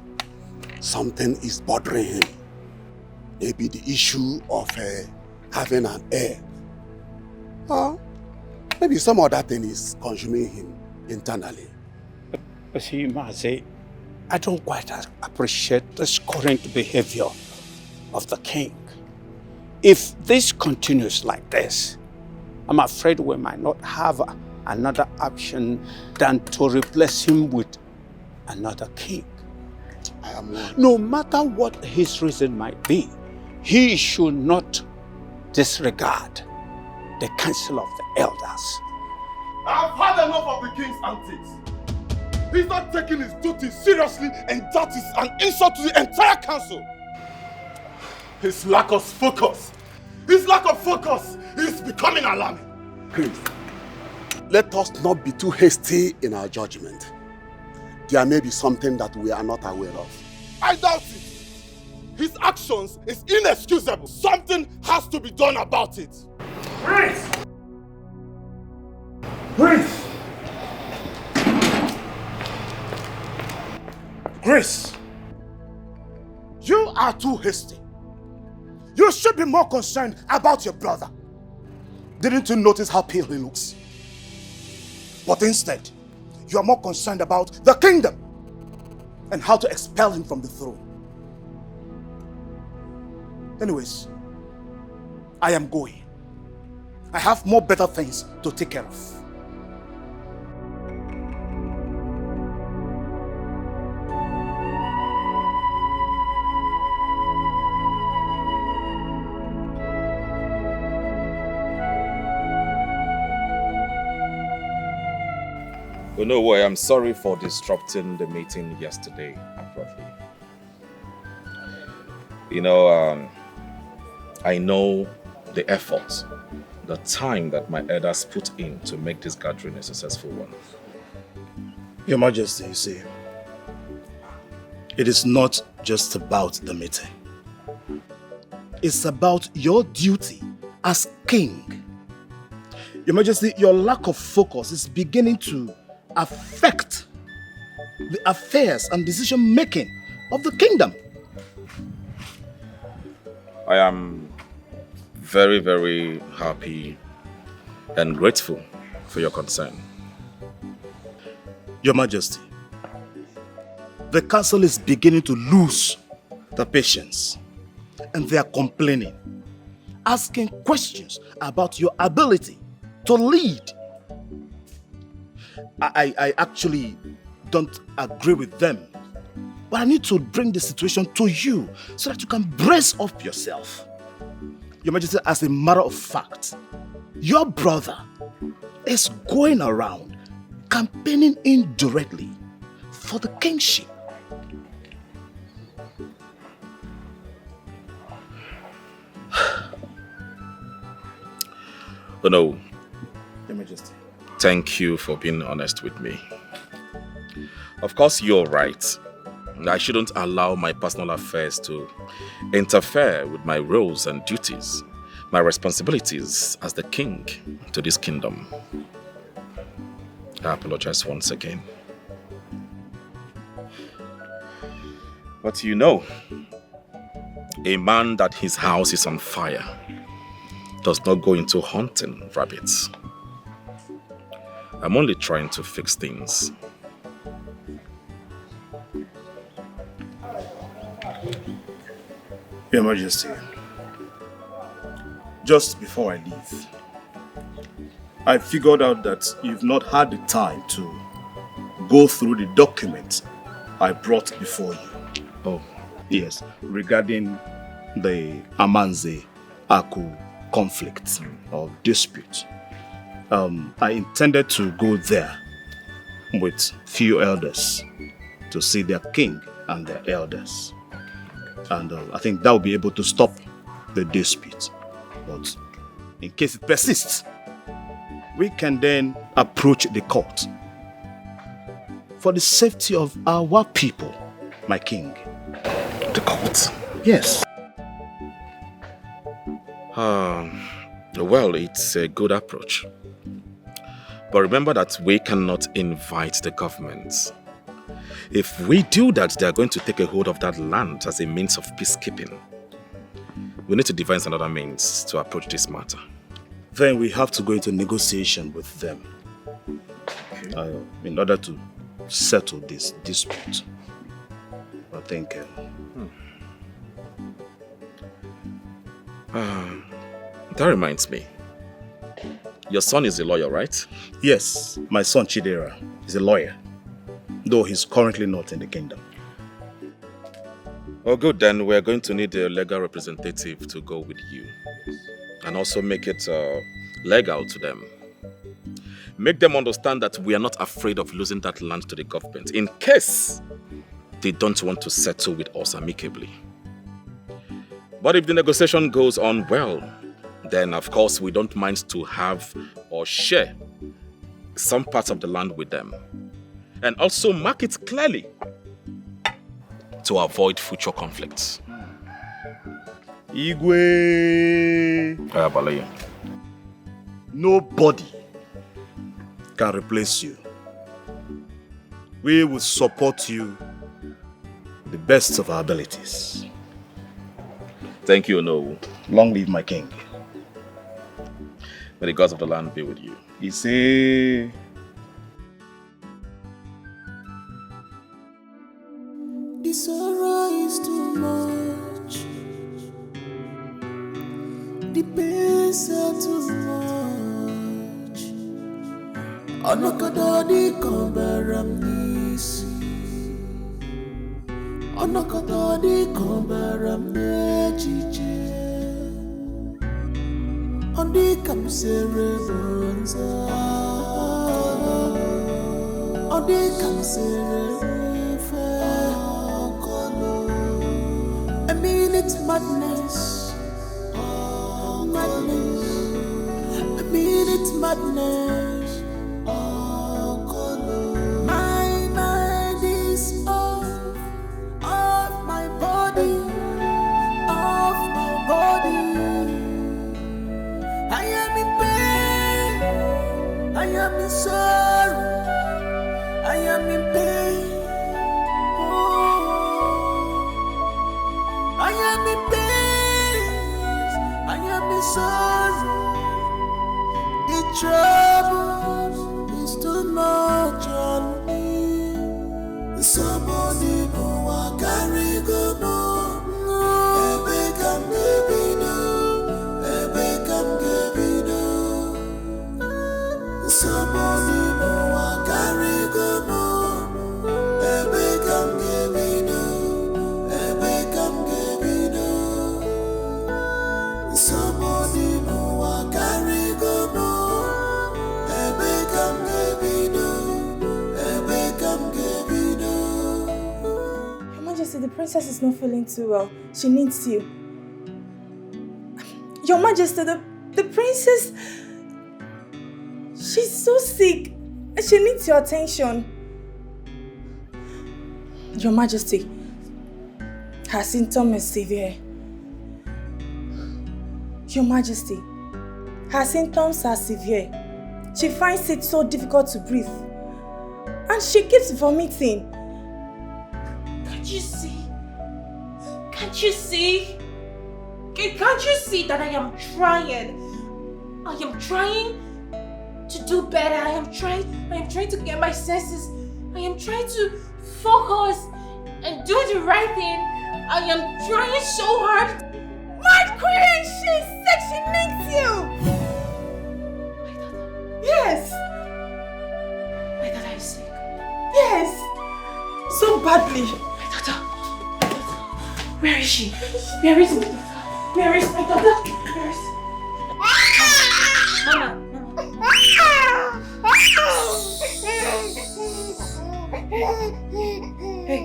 something is bothering him. Maybe the issue of having an heir. Or maybe some other thing is consuming him internally. But see, Mazi, I don't quite appreciate this current behavior of the king. If this continues like this, I'm afraid we might not have another option than to replace him with another king. No matter what his reason might be, he should not disregard the council of the elders. I've had enough of the king's antics. He's not taking his duty seriously, and that is an insult to the entire council. His lack of focus is becoming alarming. Please, let us not be too hasty in our judgment. There may be something that we are not aware of. I doubt it. His actions is inexcusable. Something has to be done about it. Prince! Prince! Grace, you are too hasty. You should be more concerned about your brother. Didn't you notice how pale he looks? But instead, you are more concerned about the kingdom and how to expel him from the throne. Anyways, I am going. I have more better things to take care of. You know what, I'm sorry for disrupting the meeting yesterday abruptly. You know, I know the effort, the time that my elders put in to make this gathering a successful one. Your Majesty, you see, it is not just about the meeting. It's about your duty as king. Your Majesty, your lack of focus is beginning to affect the affairs and decision-making of the kingdom. I am very, very happy and grateful for your concern. Your Majesty, the council is beginning to lose the patience, and they are complaining, asking questions about your ability to lead. I actually don't agree with them, but I need to bring the situation to you so that you can brace up yourself. Your Majesty, as a matter of fact, your brother is going around campaigning indirectly for the kingship. Oh no. Your Majesty. Thank you for being honest with me. Of course, you're right. I shouldn't allow my personal affairs to interfere with my roles and duties, my responsibilities as the king to this kingdom. I apologize once again. But you know, a man that his house is on fire does not go into hunting rabbits. I'm only trying to fix things. Your Majesty, just before I leave, I figured out that you've not had the time to go through the document I brought before you. Oh. Yes, regarding the Amanze-Aku conflict or dispute. I intended to go there with few elders to see their king and their elders. And I think that will be able to stop the dispute. But in case it persists, we can then approach the court for the safety of our people, my king. The court? Yes. Well, it's a good approach. But remember that we cannot invite the government. If we do that, they are going to take a hold of that land as a means of peacekeeping. We need to devise another means to approach this matter. Then we have to go into negotiation with them in order to settle this dispute. I think... that reminds me. Your son is a lawyer, right? Yes, my son Chidera is a lawyer, though he's currently not in the kingdom. Oh, good. Then we're going to need a legal representative to go with you. And also make it legal to them. Make them understand that we are not afraid of losing that land to the government in case they don't want to settle with us amicably. But if the negotiation goes on well, then of course we don't mind to have or share some parts of the land with them. And also mark it clearly to avoid future conflicts. Igwe! Nobody can replace you. We will support you to the best of our abilities. Thank you, No. Long live my king. May the gods of the land be with you. He say... The sorrow is too much. The pains are too much. Anakadadi kambaram nisi. Anakadadi kambaram nechiche. Andi kamsere bonza. Andi kamsere fe. I mean it's madness. Madness. I mean it's madness. My mind is off my body. Off my body. I am in pain. I am in sorrow. I am in pain. I am in pain, I am in sorrow. The trouble is too much on me. Somebody who I carry go no. Ebe kam gebi no. Ebe kam gebi no. Somebody who I carry go no. Ebe kam gebi no. Somebody who I carry go no. Ebe kam gebi no. Ebe kam gebi no. Your Majesty, the princess is not feeling too well. She needs you. Your Majesty, the princess, she's so sick. She needs your attention. Your Majesty, her symptom is severe. Your Majesty, her symptoms are severe. She finds it so difficult to breathe. And she keeps vomiting. Can't you see? Can't you see? Can't you see that I am trying? I am trying to do better. I am trying to get my senses. I am trying to focus and do the right thing. I am trying so hard. My queen, she's sick. She needs you. Yes. My daughter is sick. Yes. So badly. My daughter. Where is she? Where is my daughter? Where is my daughter? Where is... Mama. Hey.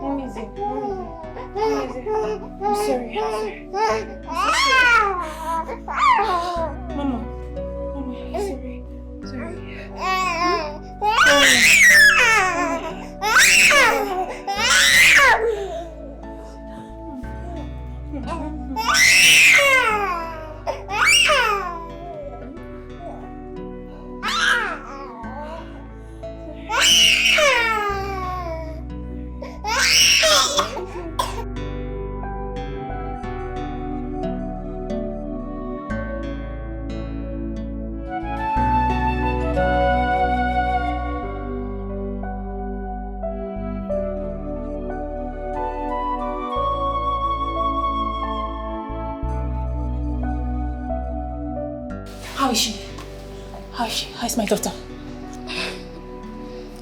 What is it? I'm sorry. Mama, I'm sorry. How is she? How is my daughter?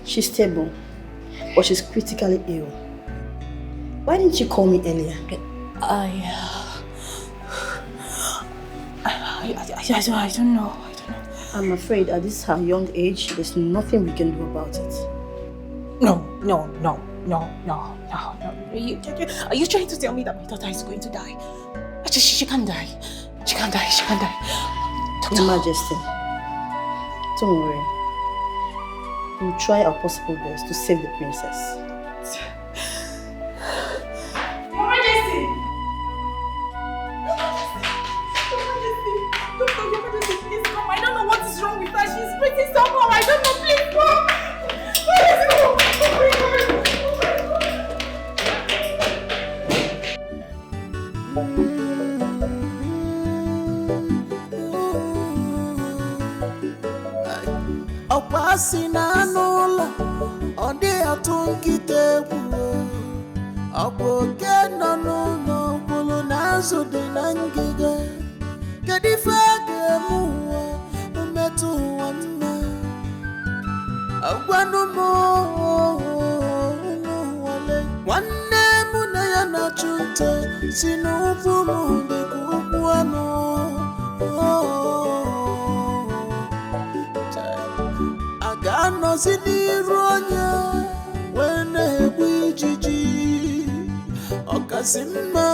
She's stable, but she's critically ill. Why didn't you call me earlier? I don't know. I'm afraid at this her young age, there's nothing we can do about it. No. Are you trying to tell me that my daughter is going to die? She can't die. She can't die. Your Majesty, don't worry. We'll try our possible best to save the princess. Your Majesty! Please come. I don't know what is wrong with her. She's breathing somehow. I don't know. Please come. Ọkwasị na n'ụlọ ọ dị atụ nkịta egwu ọkwa oke nọ n'ụlọ kwuru na azụ dị na ngịga kedu ife a ga-eme ụwa mmetụ ụwa mma agwanụ m ụmụnwale nwanne mụ na ya na-achụ nta si n'ụkwụ m dị ka ụkwụ anụ ga-anọzi n'iru onye wee na-egbu ijiji ọkasị mma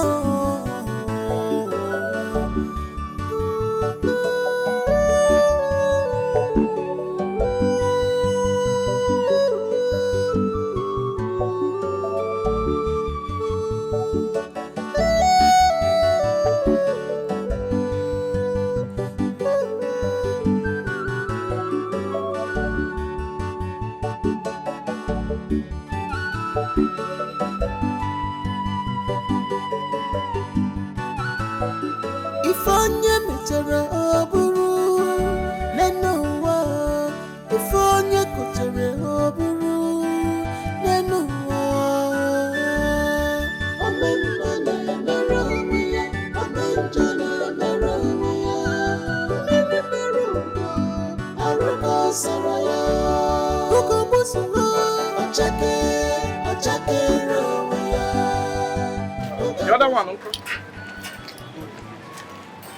The other one, Uncle.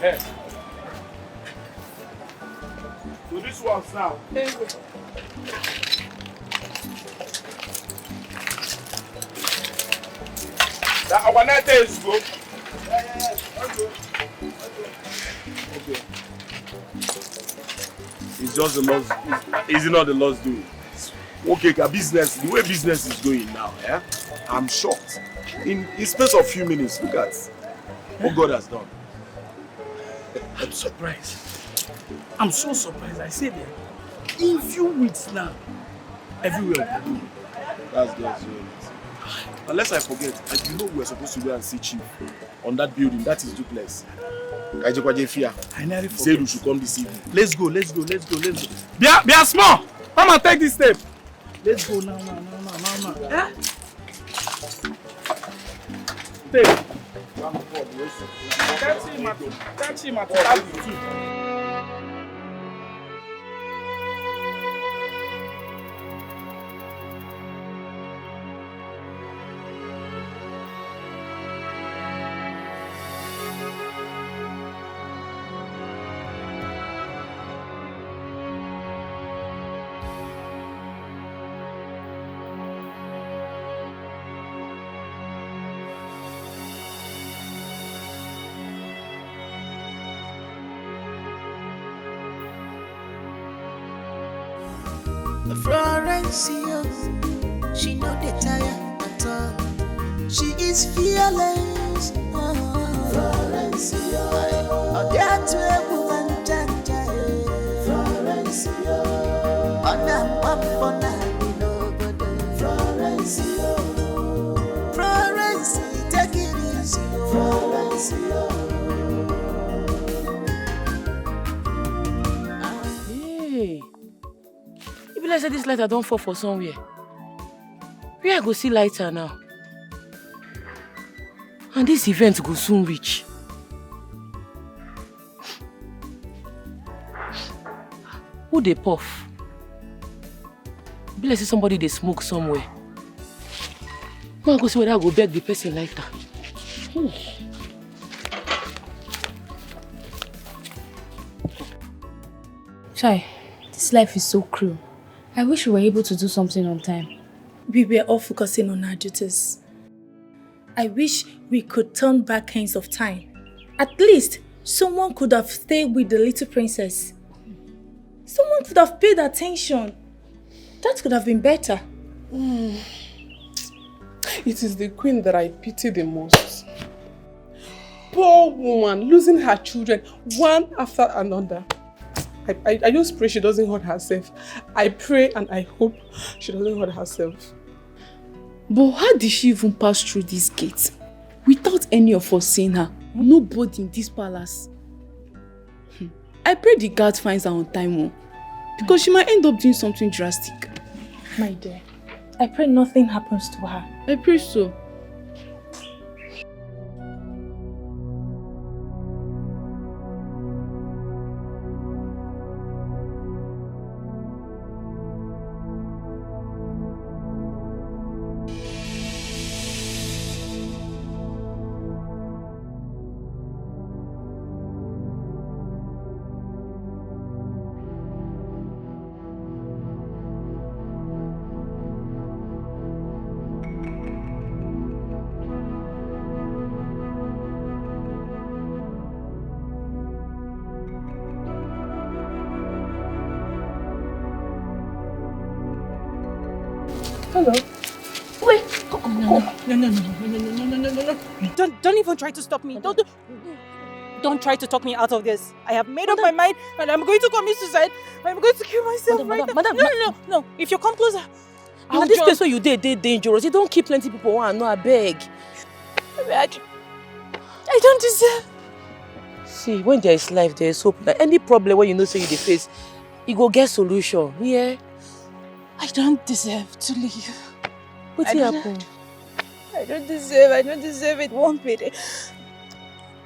Yes. So this one's now. That our net is good. Okay. It's just the lost. Is it not the lost due? Okay, business. The way business is going now, yeah, I'm shocked. In space of few minutes, look at what God has done. I'm surprised. I'm so surprised. I say that in few weeks now, everywhere will be. That's God's will. Unless I forget, and you know we were supposed to go and see Chief on that building. That is duplex. I nearly forget. Said we should come this evening. Let's go. Be small. Come and take this step. Let's go now. Eh? Take. Catch him at the Florence, she know the tire at all. She is fearless. Florence, oh, that way woman janja. Florence, Florence, take it easy. Florence, I said this lighter don't fall for somewhere. Where I go see lighter now? And this event go soon reach. Who they puff? Be like say somebody they smoke somewhere. Go and go see whether I go beg the person lighter. Chai, this life is so cruel. I wish we were able to do something on time. We were all focusing on our duties. I wish we could turn back hands of time. At least, someone could have stayed with the little princess. Someone could have paid attention. That could have been better. It is the queen that I pity the most. Poor woman, losing her children one after another. I just pray she doesn't hurt herself. I pray and I hope she doesn't hurt herself. But how did she even pass through this gate without any of us seeing her? Nobody in this palace. I pray the guard finds her on time, because she might end up doing something drastic. My dear, I pray nothing happens to her. I pray so. Hello. Wait. No. Don't even try to stop me. Don't try to talk me out of this. I have made up my mind and I'm going to commit suicide. I'm going to kill myself No. If you come closer, Now this place where you dey dangerous. You don't keep plenty people on. No, I beg. I don't deserve. See, when there is life, there is hope. Like any problem when you know say you dey face, you go get solution. Yeah. I don't deserve to leave. What happened? I don't deserve it one bit.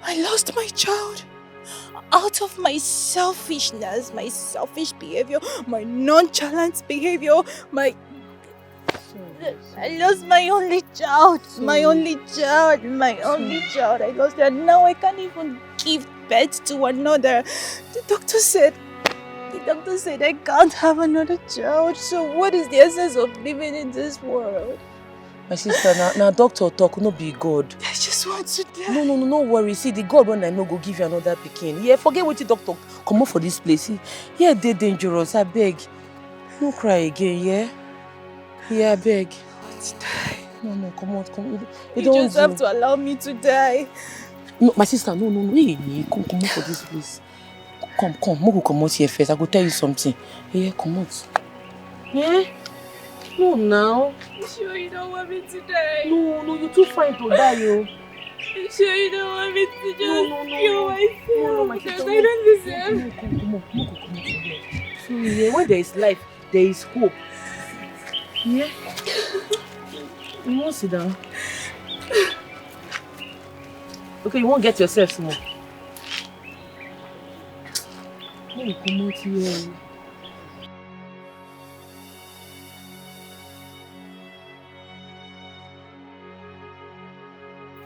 I lost my child. Out of my selfishness, my selfish behavior, my nonchalant behavior, I lost my only child. My only child. I lost her. Now I can't even give birth to another. The doctor said I can't have another child. So what is the essence of living in this world? My sister, now doctor talk, no be God. I just want to die. No worry. See, the God when I know go give you another pikin. Yeah, forget what the doctor come up for this place. Yeah, they dangerous. I beg. No cry again, yeah? Yeah, I beg. I want to die. No, come on. You just have to allow me to die. No, my sister, no. Hey, come up for this place. Come, Mogo come out here first. I go tell you something. Yeah, come out. Yeah? No, now. You sure you don't want me to die? No, you're too fine to die, yo. You sure you don't want me to just kill myself? No, my sister. I don't deserve. No, come out here. So, yeah, when there is life, there is hope. Yeah? You won't sit down. Okay, you won't get yourself small. No, come out here.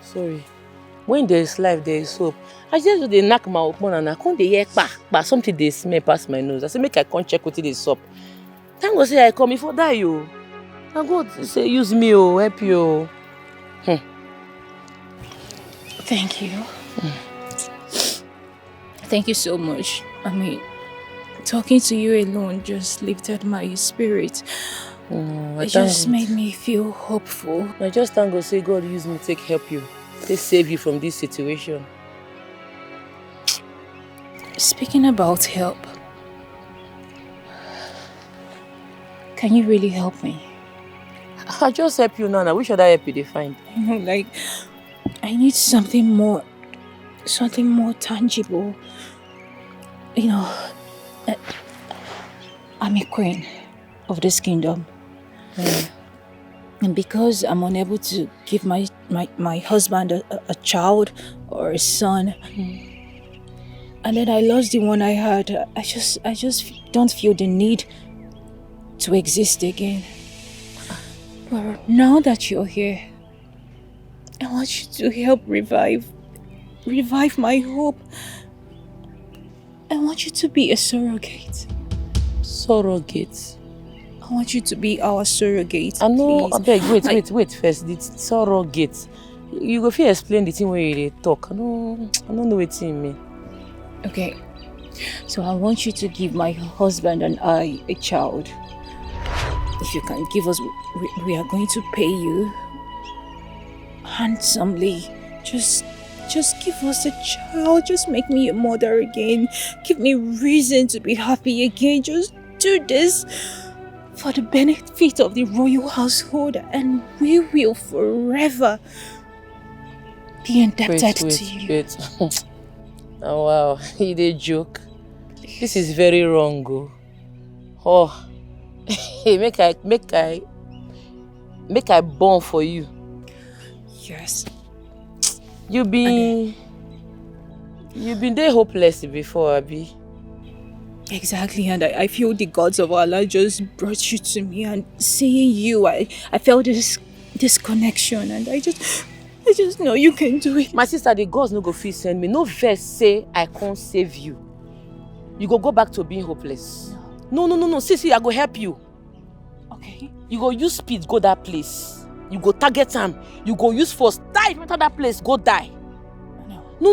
Sorry. When there is life, there is hope. I just dey knock my open and I can't hear something they smell past my nose. I say make I come check what it is up. Thank God say I come before die you. And God say use me help you. Thank you. Thank you so much. I mean, talking to you alone just lifted my spirit. It just made me feel hopeful. I just thank God say God use me to help you. To save you from this situation. Speaking about help, can you really help me? I just help you now. Which other help you they find? Like, I need something more tangible. You know, I'm a queen of this kingdom. And because I'm unable to give my husband a child or a son, And then I lost the one I had. I just don't feel the need to exist again. But now that you're here, I want you to help revive my hope. I want you to be a surrogate. Surrogate? I want you to be our surrogate. I know, please. I beg, wait first. The surrogate. You go fit explain the thing where you dey talk. I don't know what you mean. Okay, so I want you to give my husband and I a child. If you can give us, we are going to pay you handsomely. Just give us a child. Just make me a mother again. Give me reason to be happy again. Just do this for the benefit of the royal household, and we will forever be indebted to you. Wait. Oh wow, you dey joke. This is very wrong. Oh, hey, make I born for you. Yes. You been there hopeless before, Abi. Exactly, and I feel the gods of Allah just brought you to me, and seeing you, I felt this connection, and I just know you can do it. My sister, the gods no go fit send me. No verse say I can't save you. You go back to being hopeless. No. See, I go help you. Okay. You go use speed, go that place. You go target time. You go use force. Die, enter that place, go die. No.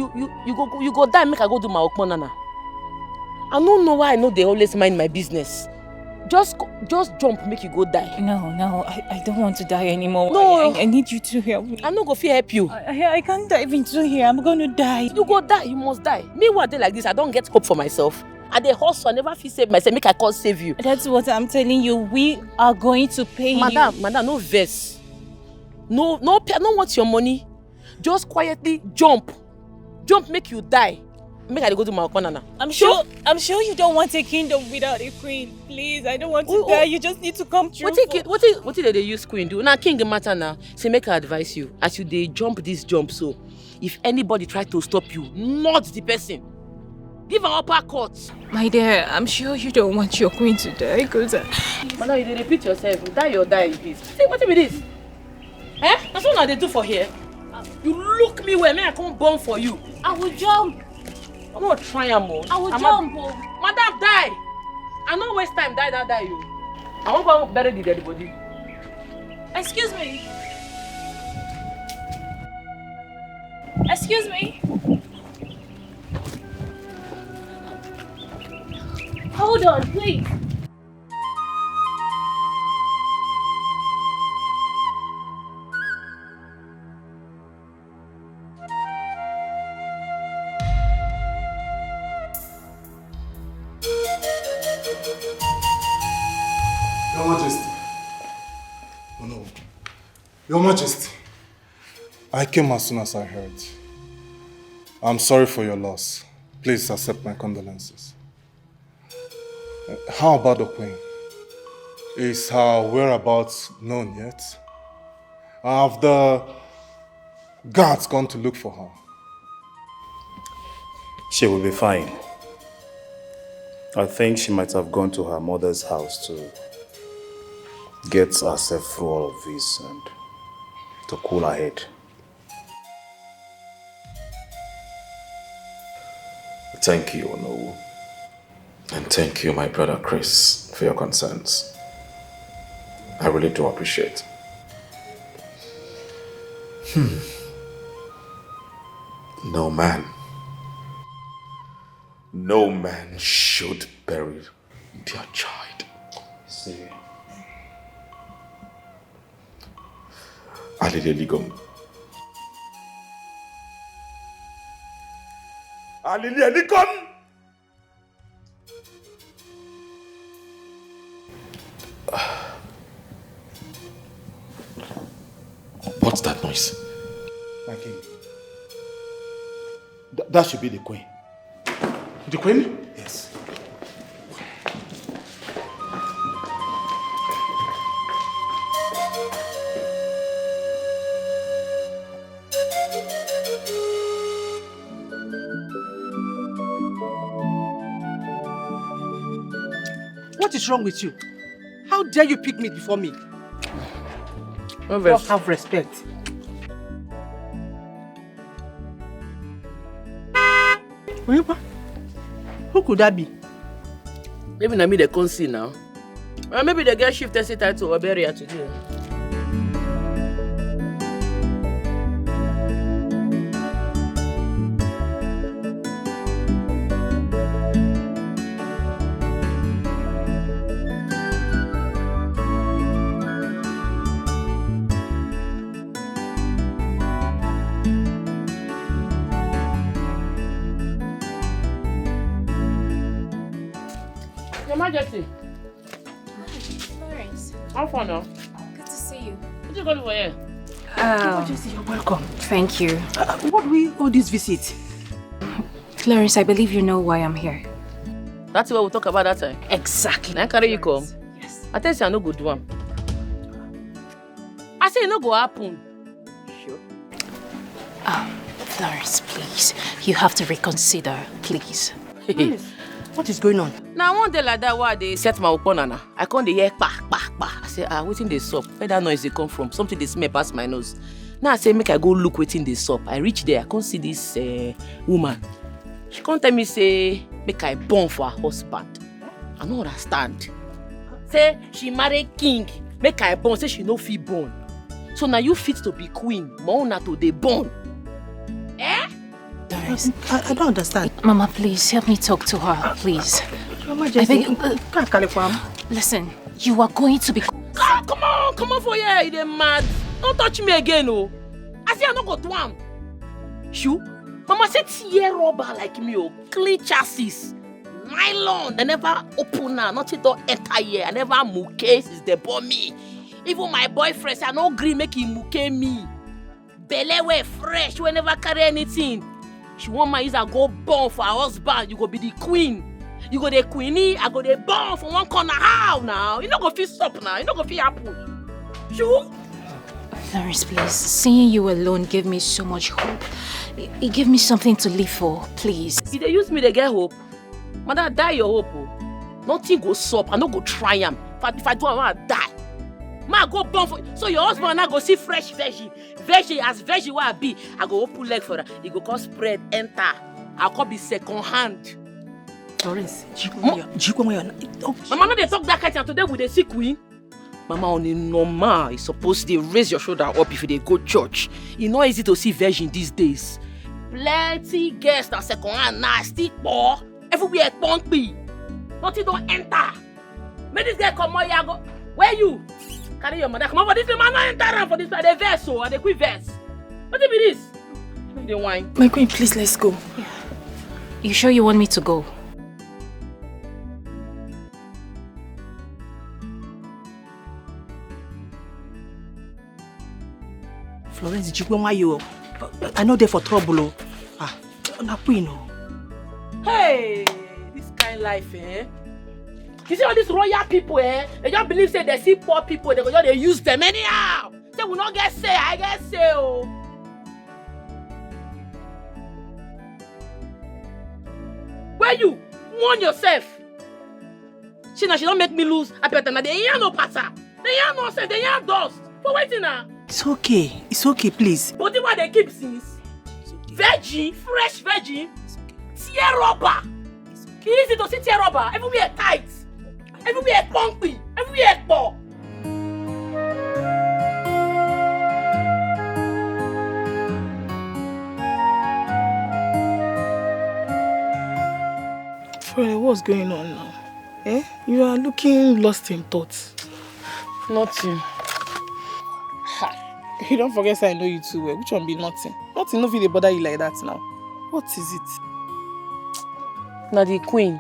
You go die, make I go do my okmonana. I don't know why I know they always mind my business. Just jump, make you go die. No, I don't want to die anymore. No. I need you to help me. I'm not going to help you. I can't dive into here. I'm going to die. You go die, you must die. Meanwhile, day like this, I don't get hope for myself. At the hustle, I never feel save myself, make I can't save you. That's what I'm telling you. We are going to pay you. Madam, no verse. No, I don't want your money. Just quietly jump. Jump, make you die. Make I go to my banana. I'm sure you don't want a kingdom without a queen. Please, I don't want to die. You just need to come true. What did they use queen do? Now king matter now. Say make I advise you. As you they jump this jump, so if anybody try to stop you, not the person. Give an uppercut. My dear, I'm sure you don't want your queen to die, because Madam, you repeat yourself. Die or die, please. See what be this? That's what they do for here. You look me where I can't born for you. I will jump. I'm not trying more. I will jump. Madam, die! I don't waste time. Die you. I won't go bury the dead body. Excuse me. Excuse me. Hold on, please. Your Majesty. Oh no. Your Majesty. I came as soon as I heard. I'm sorry for your loss. Please accept my condolences. How about the Queen? Is her whereabouts known yet? Have the guards gone to look for her? She will be fine. I think she might have gone to her mother's house to get herself through all of this and to cool her head. Thank you, Ono. And thank you, my brother Chris, for your concerns. I really do appreciate. No man should bury their child. See. Alileligom. Alileligom. What's that noise? My king. That should be the Queen. The Queen? Yes. What is wrong with you? How dare you pick meat before me? Just have respect. Who could that be? Maybe na me they can't see now. Or maybe they get shifted title or barrier today. Your Majesty. Florence. How far now? Good to see you. What you going for here? Oh, you're welcome. Thank you. What do we owe this visit? Florence, I believe you know why I'm here. That's what we talk about that time. Exactly. Now carry you come. Yes. I tell you I no good one. I say it no go happen. Sure. Florence, please. You have to reconsider, please. What is going on? Now one day like that, why they set my upon I can't hear pa. I say, waiting the sup. Where that noise they come from? Something they smell past my nose. Now I say, make I go look waiting the sup. I reach there, I can't see this woman. She can't tell me say, make I born for her husband. I don't understand. Say she married king, make I born. Say she no fit born. So now you fit to be queen, more not to the born. Eh? I don't understand. Mama, please help me talk to her, please. Your Majesty, listen, you are going to be... Come on for here, you mad. Don't touch me again, oh. I say I no go to am. Shoo, Mama said tear rubber like me, oh. Clean chassis, nylon. They never open her, nothing don't enter here. I never muke since they bought me. Even my boyfriend say I no agree make him muke me. Belle way fresh, we never carry anything. She want my use a go born for her husband. You go be the queen. You go the queenie. I go the born for one corner. How now? You not go feel stop now. You not go feel happen. Sure. Florence, please. Seeing you alone gave me so much hope. It gave me something to live for, please. If they use me, they get hope. Mother, die your hope. Oh. Nothing go stop. I no go try am. If I do, I want to die. Ma go born for. So your husband now go see fresh veggie. Veggie as veggie what I be. I go open leg for her. He go call spread enter. I go be second hand. Florence, Mama no dey talk that kind of today with the sick queen. Mama on a normal is supposed to raise your shoulder up if you dey go church. It's not easy to see virgin these days. Plenty guests na second hand now still poor. Everywhere pumpy. Nothing don't enter. Make this guy come out here go. Where you? Carry your mother. Come over this man not enter for this by the verse so and the quick verse. What be this? The wine. My queen, please let's go. Yeah. You sure you want me to go? Florence, I know they're for trouble. Na queen. Hey, this kind of life, eh? You see all these royal people, eh? They just believe say they see poor people, they use them anyhow. They will not get say, I get say, oh. Where you? Warn yourself. She don't make me lose. I better now. They ain't no patter. They ain't no sense. They ain't dust. For waiting now. It's okay, please. But what they keep since? Veggie, fresh veggie, tear rubber. It's easy to see tear rubber. Everywhere tight. Everywhere pumpy. Everywhere poor. What's going on now? Eh? You are looking lost in thoughts. Nothing. You don't forget say I know you too well. Which one be nothing? Nothing no fit dey bother you like that now. What is it? Now the queen.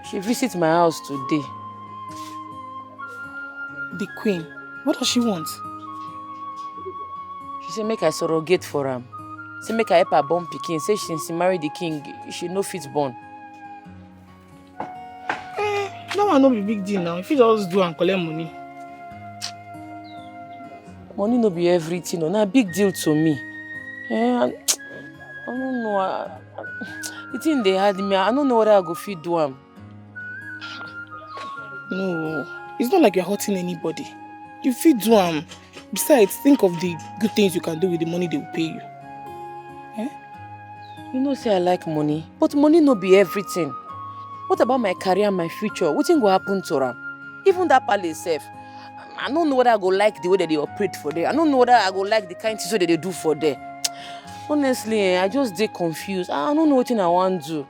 She visits my house today. The queen? What does she want? She said make I surrogate for him. Say make I help her born pikin. Say since she married the king, she no fit born. That one no be big deal now. If you just do and collect money. Money no be everything. No, na big deal to me. I don't know. The thing they had me, I don't know what I go fit do am. No, it's not like you're hurting anybody. You fit do am. Besides, think of the good things you can do with the money they will pay you. Eh? You know, say I like money, but money no be everything. What about my career and my future? What thing will happen to them? Even that palace self, I don't know whether I go like the way that they operate for there. I don't know whether I go like the kind of things that they do for there. Honestly, I just dey confused. I don't know what I want to do.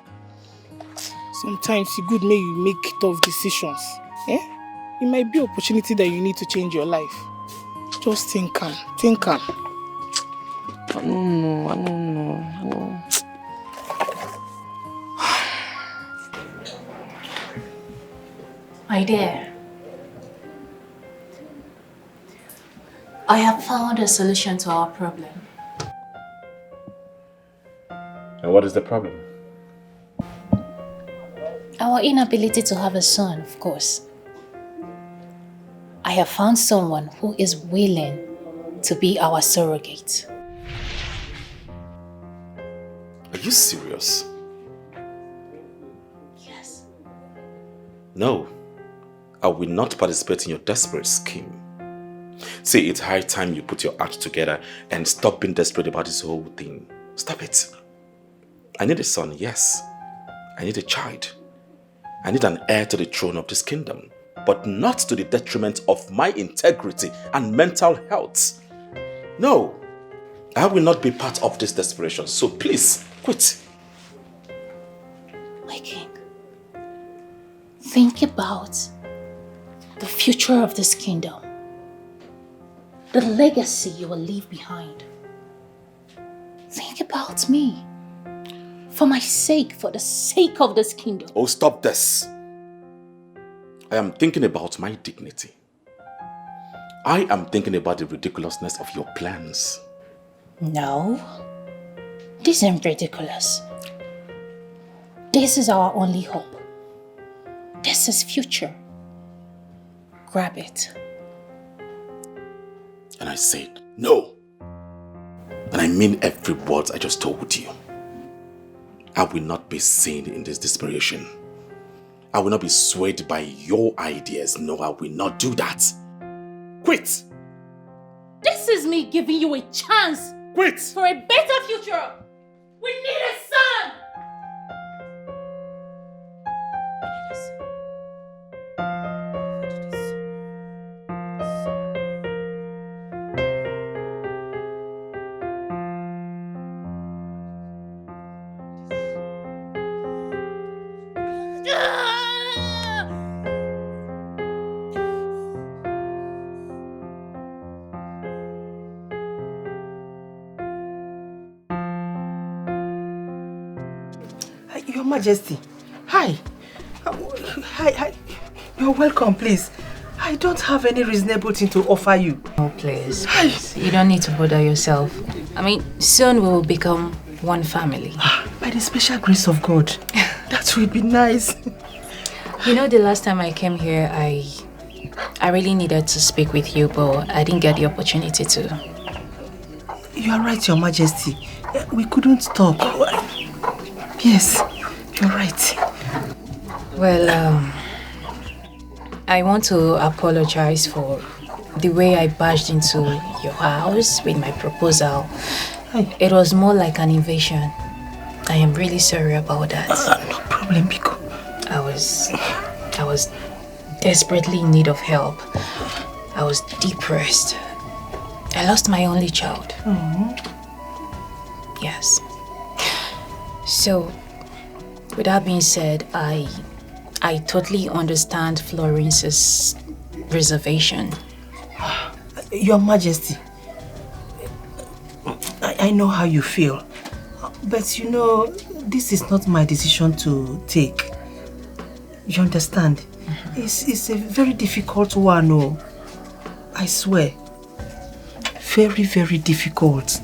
Sometimes it's good make you make tough decisions. Eh? It might be an opportunity that you need to change your life. Just think calm. Think calm. I don't know. My dear, I have found a solution to our problem. And what is the problem? Our inability to have a son, of course. I have found someone who is willing to be our surrogate. Are you serious? Yes. No, I will not participate in your desperate scheme. See, it's high time you put your act together and stop being desperate about this whole thing. Stop it. I need a son, yes. I need a child. I need an heir to the throne of this kingdom, but not to the detriment of my integrity and mental health. No, I will not be part of this desperation, so please, quit. My king, think about the future of this kingdom, the legacy you will leave behind. Think about me. For my sake, for the sake of this kingdom. Oh, stop this. I am thinking about my dignity. I am thinking about the ridiculousness of your plans. No, this isn't ridiculous. This is our only hope. This is future. Grab it. And I said, no. And I mean every word I just told you. I will not be seen in this desperation. I will not be swayed by your ideas. No, I will not do that. Quit! This is me giving you a chance. Quit! For a better future. We need a son. Your Majesty, hi. Hi. You're welcome, please. I don't have any reasonable thing to offer you. Oh, please. You don't need to bother yourself. I mean, soon we will become one family. By the special grace of God. That will be nice. You know, the last time I came here, I really needed to speak with you, but I didn't get the opportunity to. You are right, Your Majesty. We couldn't talk. Yes, you're right. Well, I want to apologize for the way I barged into your house with my proposal. It was more like an invasion. I am really sorry about that. No problem, Biko. I was desperately in need of help. I was depressed. I lost my only child. Yes. So, with that being said, I totally understand Florence's reservation. Your Majesty, I know how you feel. But you know, this is not my decision to take. You understand? It's a very difficult one, oh. I swear. Very, very difficult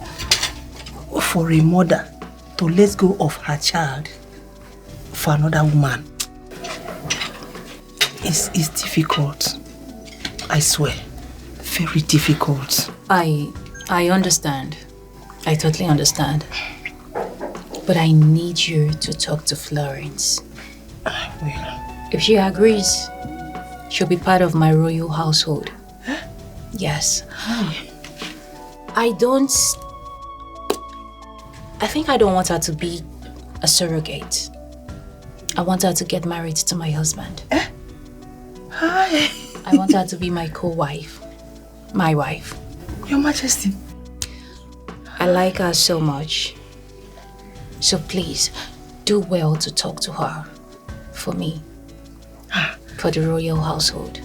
for a mother to let go of her child for another woman. It's difficult. I swear. Very difficult. I understand. I totally understand. But I need you to talk to Florence. I will. If she agrees, She'll be part of my royal household. Yes. I think I don't want her to be a surrogate. I want her to get married to my husband. Hi. I want her to be my co-wife. My wife. Your Majesty. I like her so much. So please, do well to talk to her. For me. For the royal household.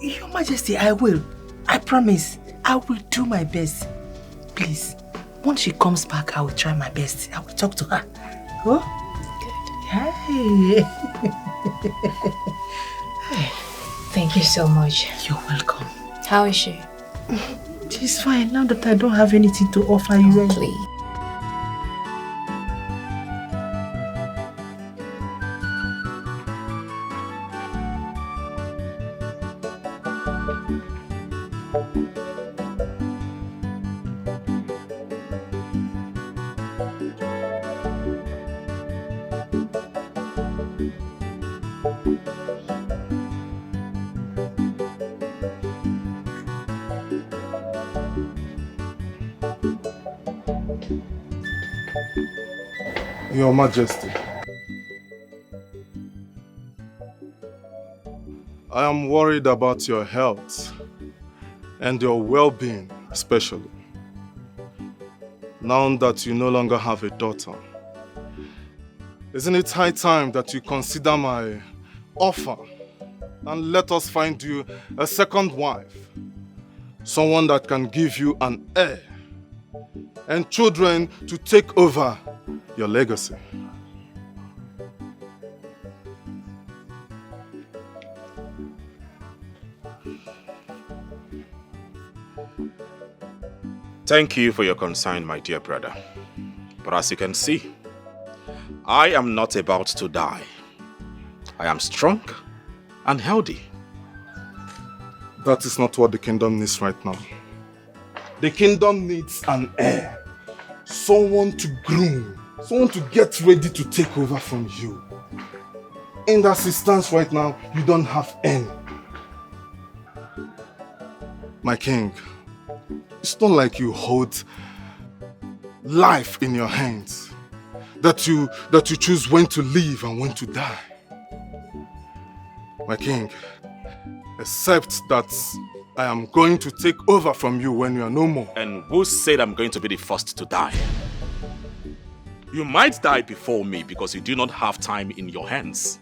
Your Majesty, I will. I promise. I will do my best. Please. Once she comes back, I will try my best. I will talk to her. Oh? Good. Hey. Thank you so much. You're welcome. How is she? She's fine now that I don't have anything to offer you. Please. Your Majesty, I am worried about your health and your well-being, especially. Now that you no longer have a daughter, isn't it high time that you consider my offer and let us find you a second wife? Someone that can give you an heir and children to take over your legacy. Thank you for your concern, my dear brother. But as you can see, I am not about to die. I am strong and healthy. That is not what the kingdom needs right now. The kingdom needs an heir. Someone to groom. Someone to get ready to take over from you. In that stance right now, you don't have any. My king, it's not like you hold life in your hands. That you choose when to live and when to die. My king, except that I am going to take over from you when you are no more. And who said I'm going to be the first to die? You might die before me because you do not have time in your hands.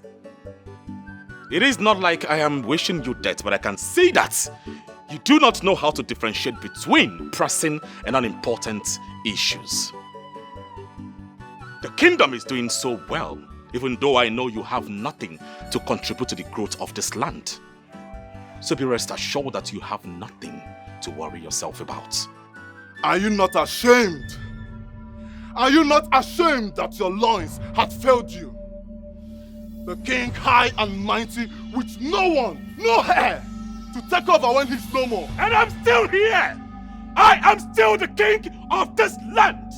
It is not like I am wishing you death, but I can see that you do not know how to differentiate between pressing and unimportant issues. The kingdom is doing so well, even though I know you have nothing to contribute to the growth of this land. So be rest assured that you have nothing to worry yourself about. Are you not ashamed? Are you not ashamed that your loins had failed you? The king high and mighty with no one, no heir, to take over when he's no more. And I'm still here! I am still the king of this land!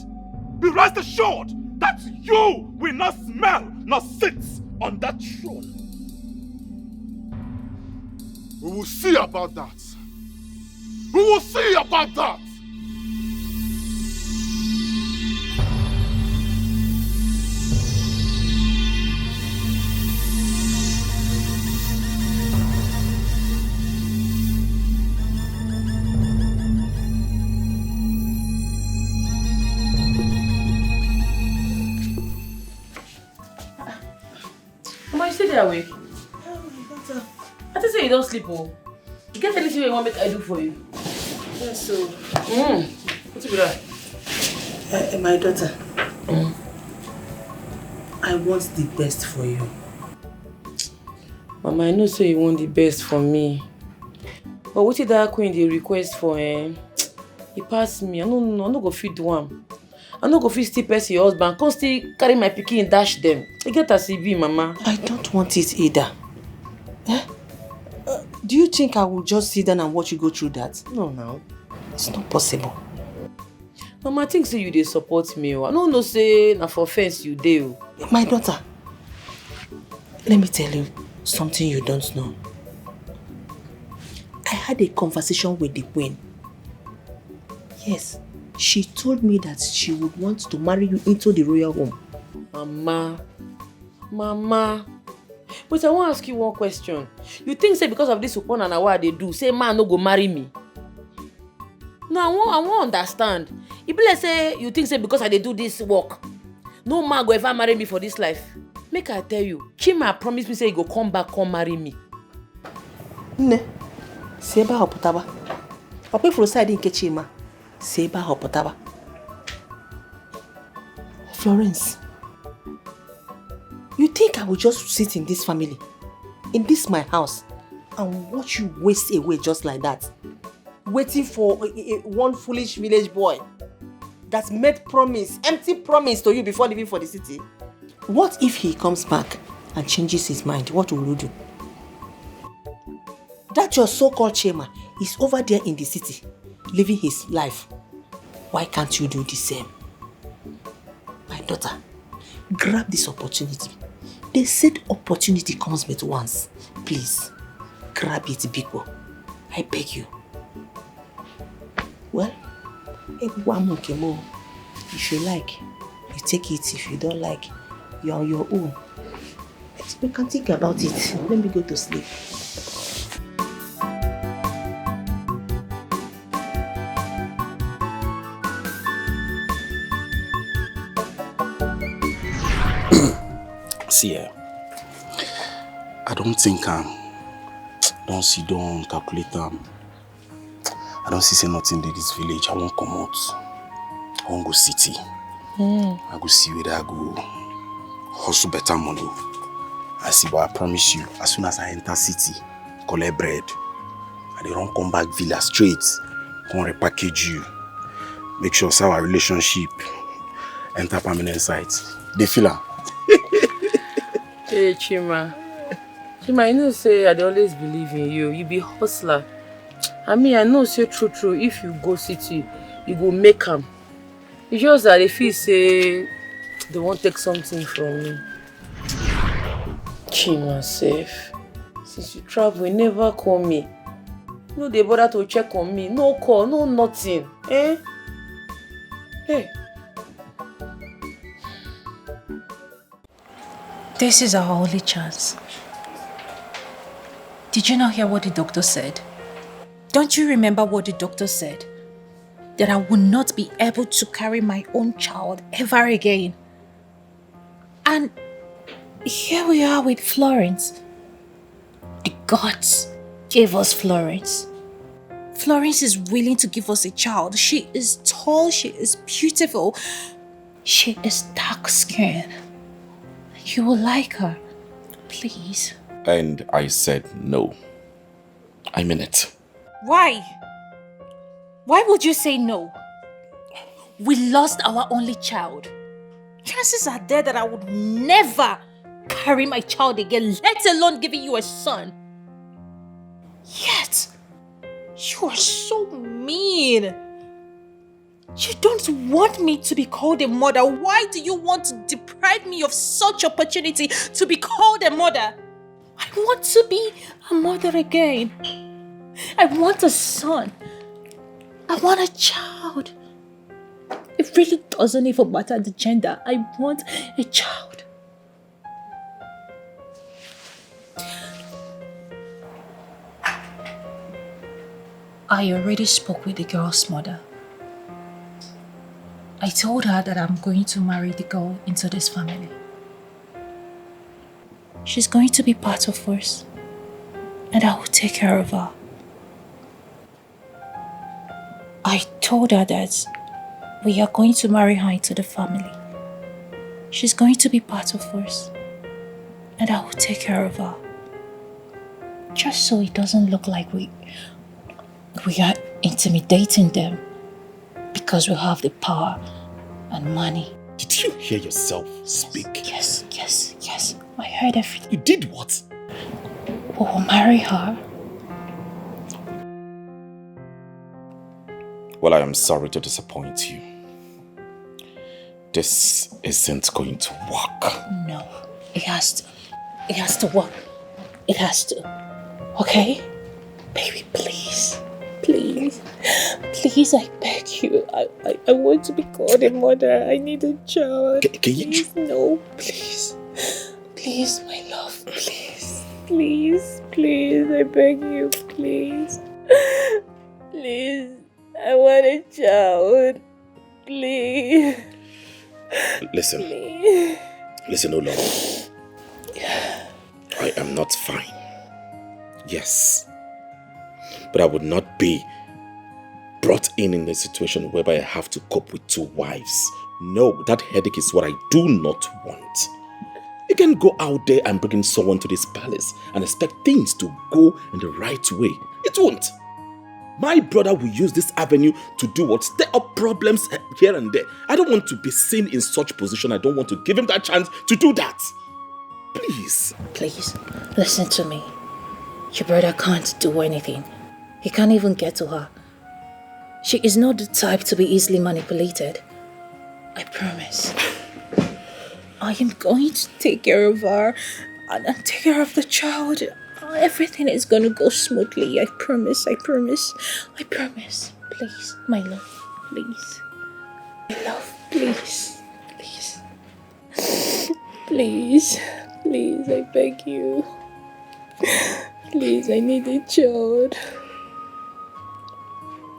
Be rest assured that you will not smell nor sit on that throne. We will see about that. We will see about that. Mama, you stay awake. I just say you don't sleep, oh. You get anything you want me to do for you? Yes, so. What's with that? My daughter. I want the best for you. Mama, I know say you want the best for me. But what did that queen the request for? He passed me. I no go fit do am. I no go fit still person your husband. Come still carry my pikin and dash them. You get as it be, Mama. I don't want it either. Do you think I will just sit down and watch you go through that? No. It's not possible. Mama, I think say you dey support me. I no know say na for offense you dey. My daughter, let me tell you something you don't know. had a conversation with the queen. Yes, she told me that she would want to marry you into the royal home. Mama. But I want to ask you one question. You think say because of this upon and what they do, say man no go marry me? No, I won't understand. If let's say you think say because I they do this work, no man go ever marry me for this life. Make I tell you, Chima promised me say he go come back, come marry me. Ne, seba hopotaba. Papa for side in Chima. Seba hopotaba. Florence, you think I will just sit in this family, in this my house, and watch you waste away just like that? Waiting for one foolish village boy that made promise, empty promise to you before leaving for the city? What if he comes back and changes his mind? What will you do? That your so-called Chima is over there in the city, living his life. Why can't you do the same? My daughter, grab this opportunity. They said opportunity comes but once. Please, grab it, Biko. I beg you. Well, if you like, you take it. If you don't like, you're on your own. We can think about it. Let me go to sleep. See, I don't think don't see, don't calculate I don't see nothing in this village. I won't come out. I won't go city. I go see whether I go hustle better money. I see, but I promise you, as soon as I enter city, collect bread, and they don't come back villa straight, come repackage you. Make sure our relationship enter permanent site. They feel her. Hey Chima, you know say I always believe in you. You be hustler. I mean, I know say true. If you go city, you go make them. It's just that if you say they won't take something from me. Chima safe. Since you travel, you never call me. No, they bother to check on me. No call, no nothing. Eh? Hey. This is our only chance. Did you not hear what the doctor said? Don't you remember what the doctor said? That I would not be able to carry my own child ever again. And here we are with Florence. The gods gave us Florence. Florence is willing to give us a child. She is tall, she is beautiful. She is dark-skinned. You will like her. Please. And I said no. I mean it. Why? Why would you say no? We lost our only child. Chances are there that I would never carry my child again, let alone giving you a son. Yet, you are so mean. You don't want me to be called a mother. Why do you want to deprive me of such opportunity to be called a mother? I want to be a mother again. I want a son. I want a child. It really doesn't even matter the gender. I want a child. I already spoke with the girl's mother. I told her that I'm going to marry the girl into this family. She's going to be part of us, and I will take care of her. I told her that we are going to marry her into the family. She's going to be part of us, and I will take care of her. Just so it doesn't look like we are intimidating them because we have the power and money. Did you hear yourself speak? Yes. I heard everything. You did what? We will marry her. Well, I am sorry to disappoint you. This isn't going to work. No, it has to. It has to work. It has to. Okay? Baby, please. Please. Please, I beg you. I want to be called a mother. I need a child. Can you... Please, no, please. Please, my love, please. Please, please, I beg you, please. Please, I want a child. Please. Listen. Please. Listen, Olo. I am not fine. Yes. But I would not be brought in a situation whereby I have to cope with 2 wives. No, that headache is what I do not want. You can go out there and bring in someone to this palace and expect things to go in the right way. It won't. My brother will use this avenue to do what? Stir up problems here and there. I don't want to be seen in such position. I don't want to give him that chance to do that. Please. Please, listen to me. Your brother can't do anything. He can't even get to her. She is not the type to be easily manipulated. I promise. I am going to take care of her and take care of the child. Everything is going to go smoothly. I promise. I promise. I promise. Please, my love. Please. My love, please. Please. Please. Please, I beg you. Please, I need a child.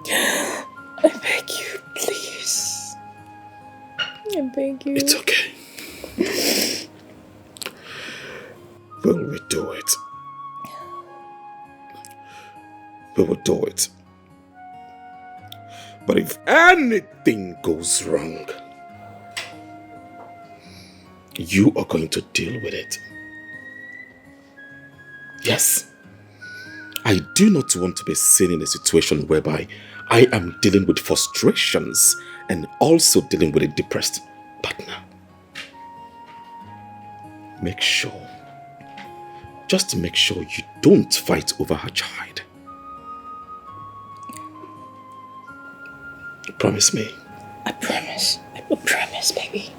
I beg you, please. I beg you. It's okay. Will we do it? We will do it. But if anything goes wrong, you are going to deal with it. Yes. I do not want to be seen in a situation whereby I am dealing with frustrations and also dealing with a depressed partner. Make sure, just make sure you don't fight over her child. Promise me. I promise. I will promise, baby.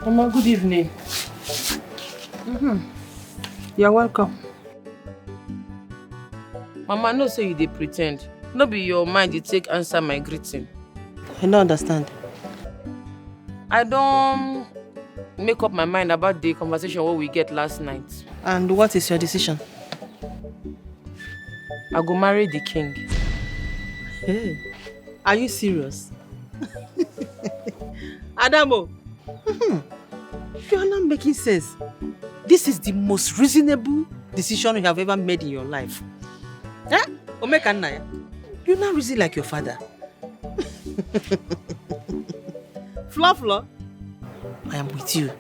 Mama, good evening. You're welcome. Mama, no say you dey pretend. No be your mind you take answer my greeting. I don't understand. I don't make up my mind about the conversation what we get last night. And what is your decision? I go marry the king. Hey, are you serious? Adamo, you are not making sense. This is the most reasonable decision you have ever made in your life. Eh? Omekanaya, you're not reason like your father. Flo, I am with you.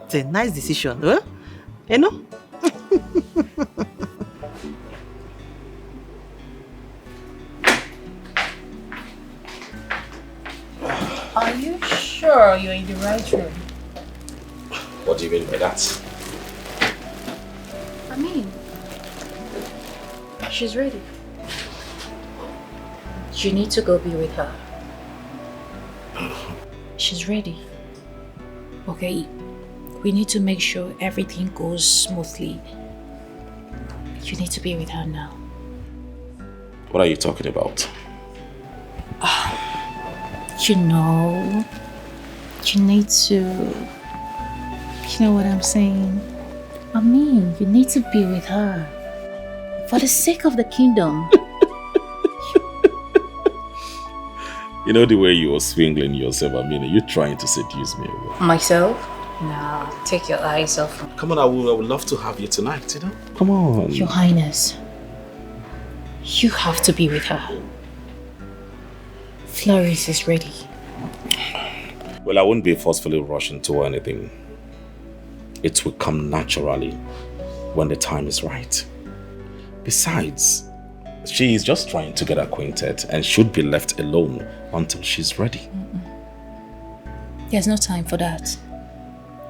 It's a nice decision, huh? You know? Are you sure you're in the right room? What do you mean by that? I mean, she's ready. You need to go be with her. She's ready. Okay, we need to make sure everything goes smoothly. You need to be with her now. What are you talking about? You know, you need to... You know what I'm saying? I mean, you need to be with her. For the sake of the kingdom. You know the way you were swingling yourself, I mean, are you trying to seduce me? Myself? No, take your eyes off me. Come on, I would love to have you tonight, you know? Come on. Your Highness, you have to be with her. Florence is ready. Well, I won't be forcefully rushing to anything. It will come naturally when the time is right. Besides, she is just trying to get acquainted and should be left alone until she's ready. There's no time for that.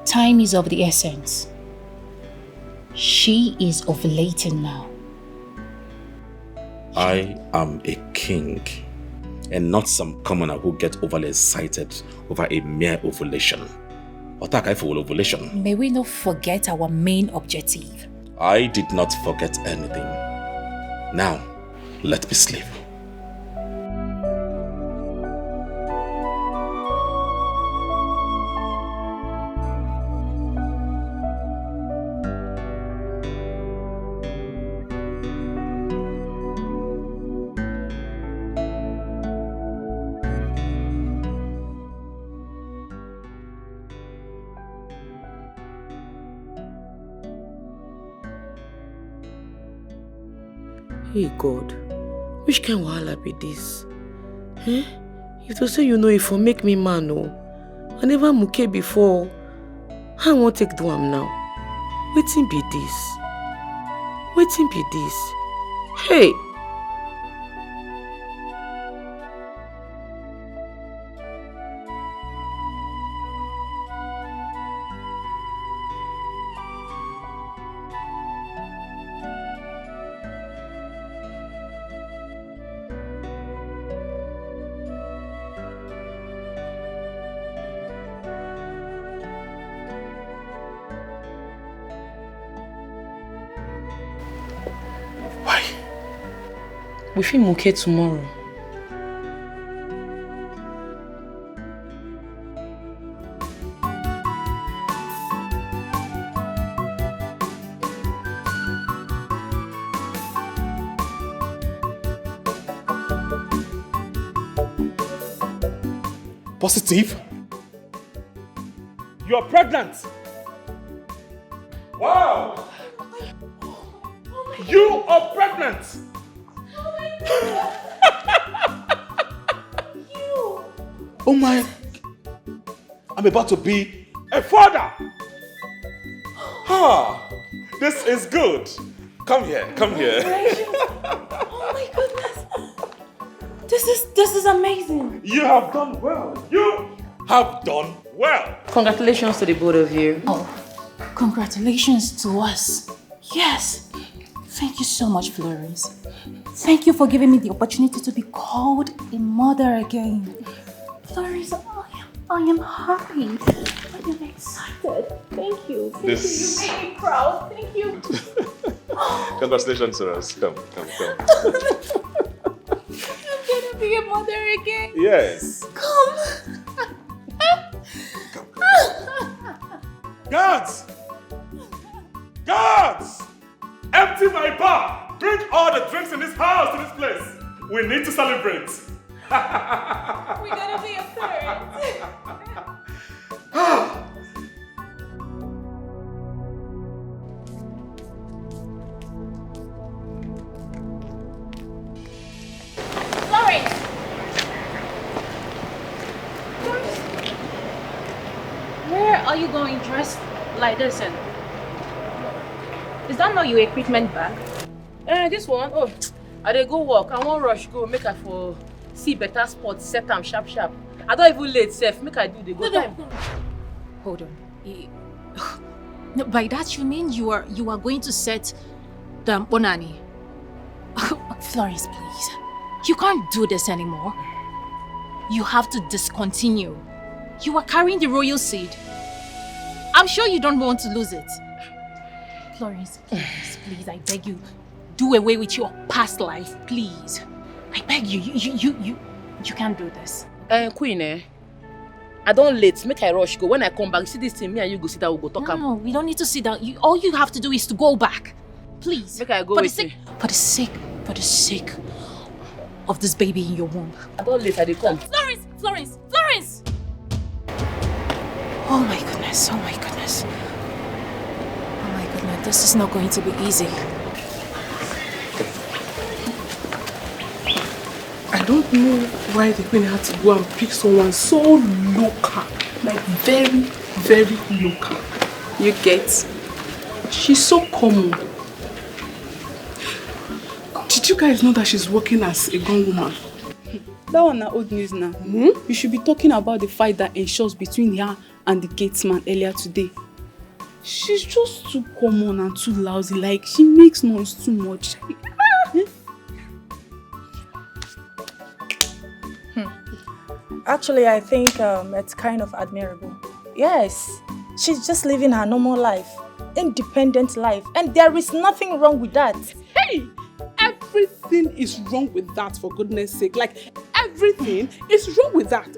Time is of the essence. She is ovulating now. I am a king and not some commoner who get overly excited over a mere ovulation. Otaka for ovulation. May we not forget our main objective. I did not forget anything. Now, let me sleep. Hey God, which kind of wahala be this? Eh? If you say you know if you make me man, oh, I never muke before. How I won't take do am now? Wetin be this? Wetin be this? Hey! We fit muke tomorrow. Positive? You're pregnant! Wow! You are pregnant! Oh my! I'm about to be a father! Ah, this is good. Come here, come here. Oh my goodness. This is amazing. You have done well. You have done well. Congratulations to the both of you. Oh, congratulations to us. Yes. Thank you so much, Florence. Thank you for giving me the opportunity to be called a mother again. Florence, I am happy. I am excited. Thank you. Thank you. You made me proud. Thank you. Congratulations to us. Come. I'm gonna be a mother again. Yes. Come. Guards! Guards! Empty my bar! Bring all the drinks in this house to this place! We need to celebrate! We're gonna be a third! Florence! Where are you going dressed like this? And is that not your equipment bag? This one? Oh, I dey go work. I won't rush go. Make I for see better spots, set them sharp. I don't even late self. Make I do the go time. Hold on. No, by that you mean you are going to set the Bonani? Florence, please. You can't do this anymore. You have to discontinue. You are carrying the royal seed. I'm sure you don't want to lose it. Florence, please, I beg you. Do away with your past life, please. I beg you. You can't do this. Queen, I don't late. Make I rush go. When I come back, see this thing, me and you go sit down, we'll go talk. No, we don't need to sit down. All you have to do is to go back. Please. Make I go for with the sake of this baby in your womb. I don't late, I dey come. Florence! Oh my goodness. This is not going to be easy. I don't know why the queen had to go and pick someone so local. Like very, very local. You get? She's so common. Did you guys know that she's working as a gun woman? That one na old news now. You should be talking about the fight that ensures between her and the gatesman earlier today. She's just too common and too lousy. Like, she makes noise too much. Actually, I think it's kind of admirable. Yes, she's just living her normal life, independent life, and there is nothing wrong with that. Hey, everything is wrong with that, for goodness sake. Like, everything is wrong with that.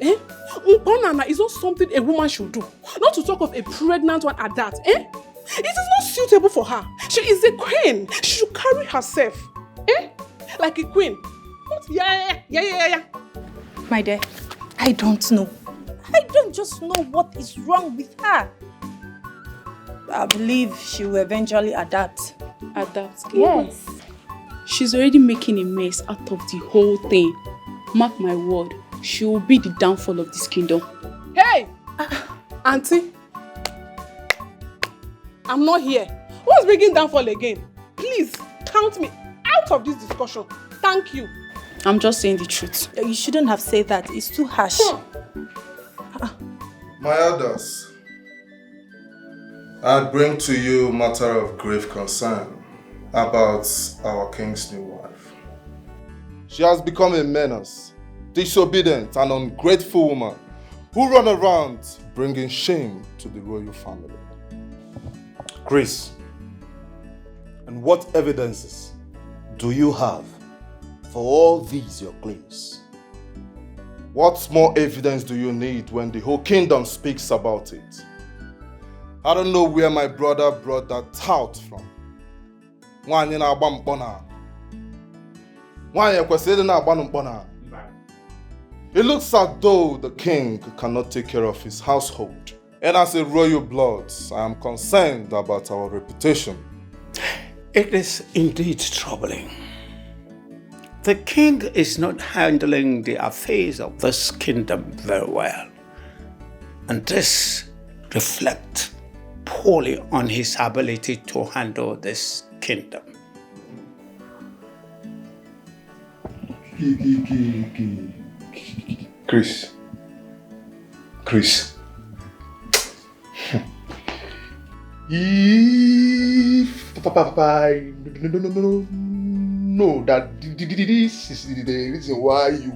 Banana is not something a woman should do. Not to talk of a pregnant one at that. It is not suitable for her. She is a queen. She should carry herself. Like a queen. Not, yeah. My dear, I don't know. I don't just know what is wrong with her. I believe she will eventually adapt. Adapt? Yes. She's already making a mess out of the whole thing. Mark my word, she will be the downfall of this kingdom. Hey! Auntie, I'm not here. Who's bringing downfall again? Please, count me out of this discussion. Thank you. I'm just saying the truth. You shouldn't have said that. It's too harsh. My elders, I bring to you matter of grave concern about our king's new wife. She has become a menace, disobedient and ungrateful woman who run around bringing shame to the royal family. Chris, and what evidences do you have for all these your claims? What more evidence do you need when the whole kingdom speaks about it? I don't know where my brother brought that tout from. It looks as though the king cannot take care of his household. And as a royal blood, I am concerned about our reputation. It is indeed troubling. The king is not handling the affairs of this kingdom very well. And this reflects poorly on his ability to handle this kingdom. Chris. No, that this is the reason why you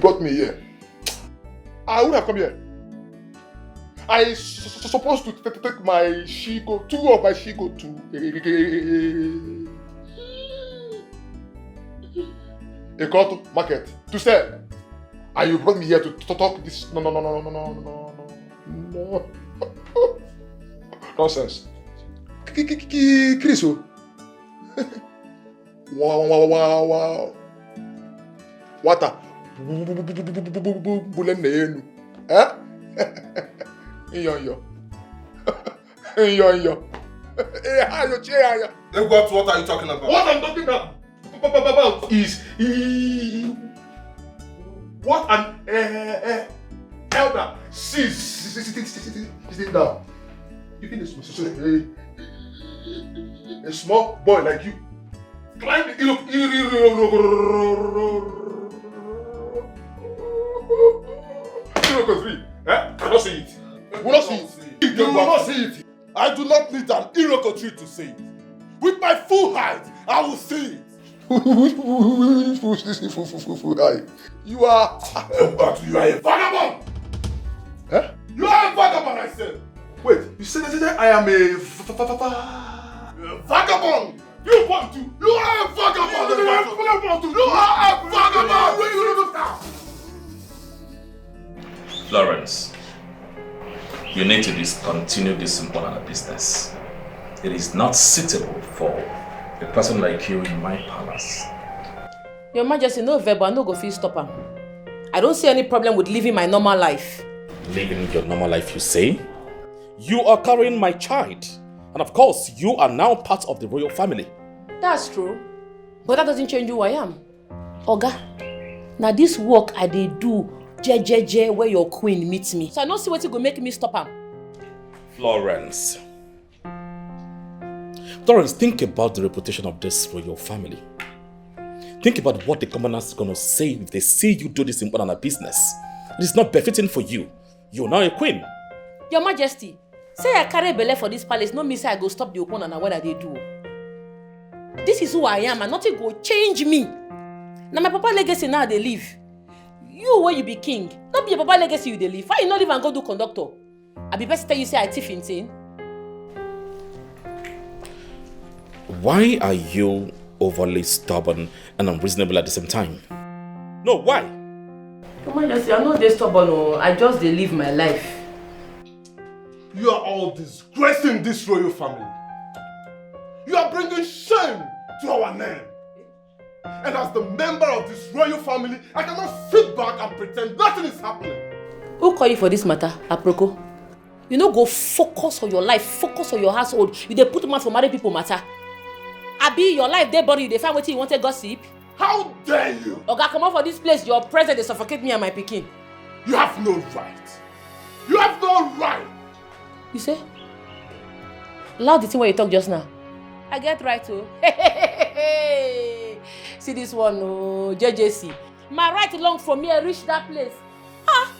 brought me here. I would have come here. I supposed to take my shigo, two of my shigo to a cotton market to sell. And you brought me here to talk this. No. Nonsense. Chris. Wow. Water. Bulen. Eh? Yo. What are you talking about? What I'm talking about is what an elder sees sitting down. Even a small boy like you climb the tree. I don't see it. You will not see it. I do not need an Iroko tree to see it. With my full height, I will see it. Full height. You are a vagabond. Huh? You are a vagabond, I said. Wait, you said that I am a vagabond. You want to? You are a vagabond. You are a vagabond. Florence, you need to discontinue this important business. It is not suitable for a person like you in my palace. Your Majesty, no verbal, I no go feel stop am. I don't see any problem with living my normal life. Living your normal life, you say? You are carrying my child. And of course, you are now part of the royal family. That's true. But that doesn't change who I am. Oga, now this work I dey do, jejeje, where your queen meets me. So I don't see what it go make me stop am. Florence, think about the reputation of this royal family. Think about what the commoners are going to say if they see you do this important business. It is not befitting for you. You are now a queen. Your Majesty, say I carry belle for this palace, no mean say I go stop the opponent and what I dey do. This is who I am and nothing go change me. Now my papa legacy now they live. You where you be king, not be your papa legacy you they live. Why you not live and go do conductor? I be best tell you say I thief in thing. Why are you overly stubborn and unreasonable at the same time? No, why? Come on, just I'm not this stubborn. No. I just they live my life. You are all disgracing this royal family. You are bringing shame to our name. And as the member of this royal family, I cannot sit back and pretend nothing is happening. Who call you for this matter, Aproko? You know, go focus on your life, focus on your household. You dey put man for married people matter. Abi, your life dey boring, you dey find wetin you want to gossip. How dare you? Oga, come on for this place. Your presence dey suffocate me and my pikin. You have no right. You have no right. You say? Loud the thing where you talk just now. I get right too. See this one, oh, JJC. My right long from here reach that place. Ah,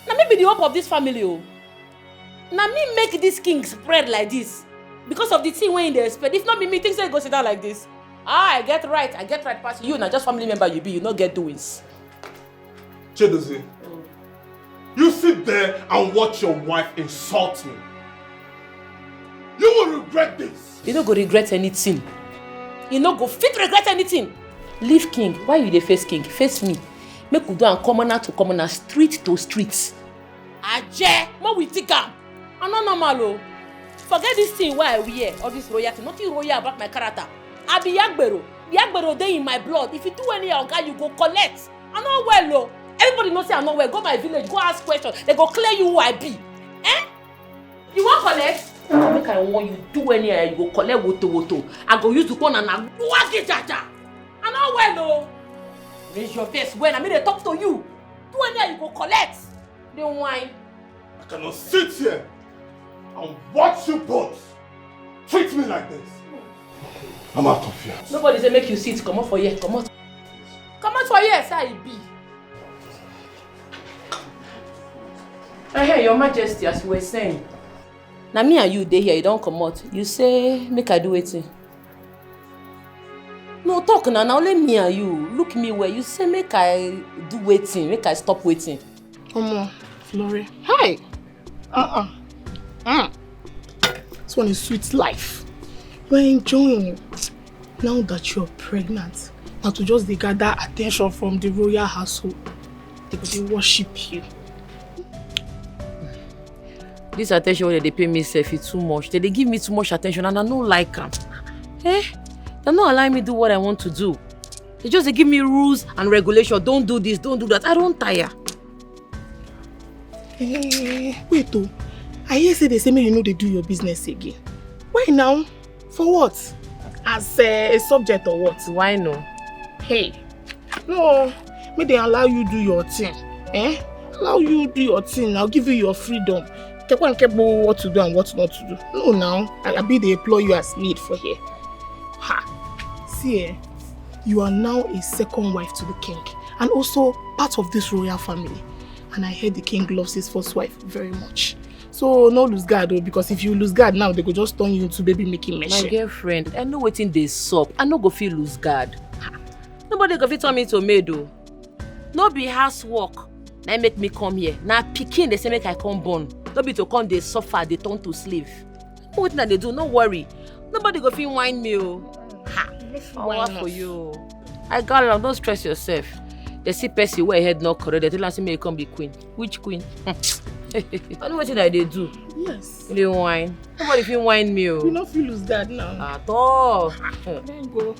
now me be the hope of this family, oh. Now me make this king spread like this because of the thing when they expect. If not me things go sit down like this. Ah, I get right past you. Now just family member you be, you not get doings. Chidozie, you sit there and watch your wife insult me. You will regret this. You don't go regret anything. You no go fit regret anything. Leave king. Why you dey face king? Face me. Make we do and commoner to commoner, street to street. Aje, what we think am? I no normal o. Forget this thing where I wear, all this royalty. Nothing royal about my character. I be Yagbero. Yagbero dey in my blood. If you do any oga, you go collect. I no well o. Everybody know say I no well. Go my village, go ask questions. They go clear you who I be. Eh? You want collect? Make I warn you, do any you go collect woto. I go use the corner and whack it, jaja. I know well, no. Raise your face when I mean they talk to you. Do any you go collect. Don't whine. I cannot sit here and watch you both treat me like this. I'm out of here. Nobody say make you sit. Come out for here. Come out. Come out for here, say it be. I hear your majesty as you were saying. Now me and you dey here, you don't come out. You say make I do wetin? No talk now, only me and you. Look me where you say make I do wetin, make I stop waiting. Come on, Flore. Hi. This one is sweet life. We're enjoying. Now that you're pregnant, now to just they gather attention from the royal household, they worship you. This attention where they pay me self is too much. They give me too much attention and I don't like them. Eh? They're not allowing me to do what I want to do. They give me rules and regulations. Don't do this, don't do that. I don't tire. Wait though. I hear say they say you know they do your business again. Why now? For what? As a subject or what? Why no? Hey. No. May they allow you do your thing. Eh? Allow you do your thing. I'll give you your freedom. What to do and what not to do. No, now I'll be the employ you as maid for here. Ha! See, you are now a second wife to the king and also part of this royal family. And I heard the king loves his first wife very much. So no lose guard though, because if you lose guard now, they go just turn you into baby making machine. My girlfriend, I know wetin dey sup. I no go feel lose guard. Nobody go fit turn me into maid though. No be housework. They make me come here. Now pikin they say make I come born. No be to come they suffer, they turn to slave. What that they do? No worry. Nobody go fit whine me. Ha! I for you. I got along. Don't stress yourself. They see Percy where head not correct. They tell us me come be queen. Which queen? I know what they do. Yes. They whine. Nobody fit whine me. You not feel lose that now. At all. Then go.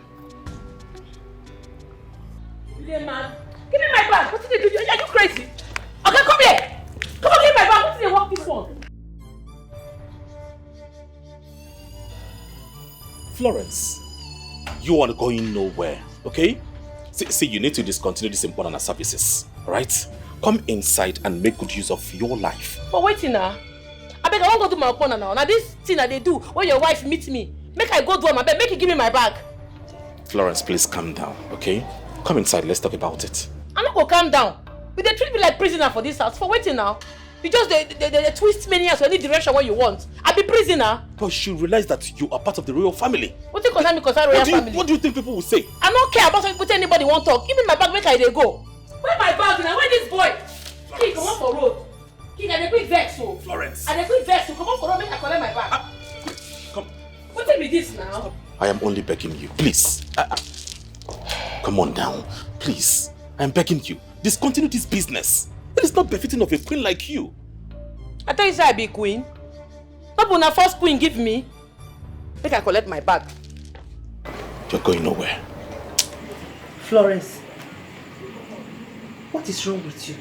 Yeah, man. Give me my bag. What did they do? Are you crazy? Okay, come here. Come on, give me my bag. What did they walk this one? Florence, you are going nowhere, okay? See, you need to discontinue this important services, right? Come inside and make good use of your life. But waiting now. I beg, I won't go to my corner now. Now this thing that they do when your wife meets me, make I go do my bed, make you give me my bag. Florence, please calm down, okay? Come inside, let's talk about it. I'm not gonna calm down. But they treat me like prisoner for this house. For waiting now. You just they twist many years to any direction what you want. I be prisoner. But you should realize that you are part of the royal family. What do you concern me concern royal family? What do you think people will say? I don't care about what anybody want talk. Give me my bag, make I dey go. Where my bag now? Where this boy? King, come on for road. King, I dey quick vex so. Florence. I dey quick vex so. Come on for road, make I collect my bag. Come. What be this now? I am only begging you, please. Come on down, please. I am begging you. Discontinue this business. It is not befitting of a queen like you. I tell you say I be queen. Not when first queen give me. Make I collect my bag. You're going nowhere. Florence, what is wrong with you?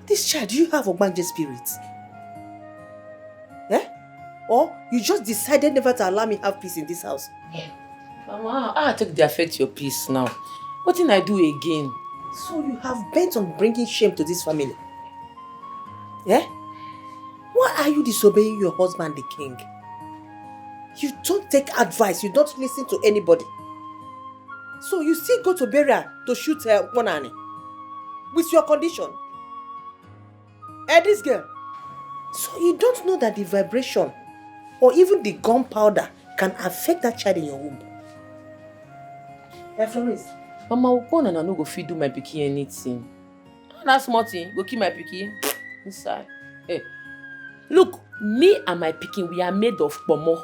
This child, do you have Ogbanje spirit? Eh? Or you just decided never to allow me have peace in this house? Mama, how I take the affect your peace now? What did I do again? So you have bent on bringing shame to this family? Yeah? Why are you disobeying your husband, the king? You don't take advice, you don't listen to anybody. So you still go to burial to shoot one Annie? With your condition? This girl. So you don't know that the vibration or even the gunpowder can affect that child in your womb? Florence. Mama, upon and I no go fit do my pikin anything. That's small thing. Go keep my pikin inside. Hey. Look, me and my pikin, we are made of pomo.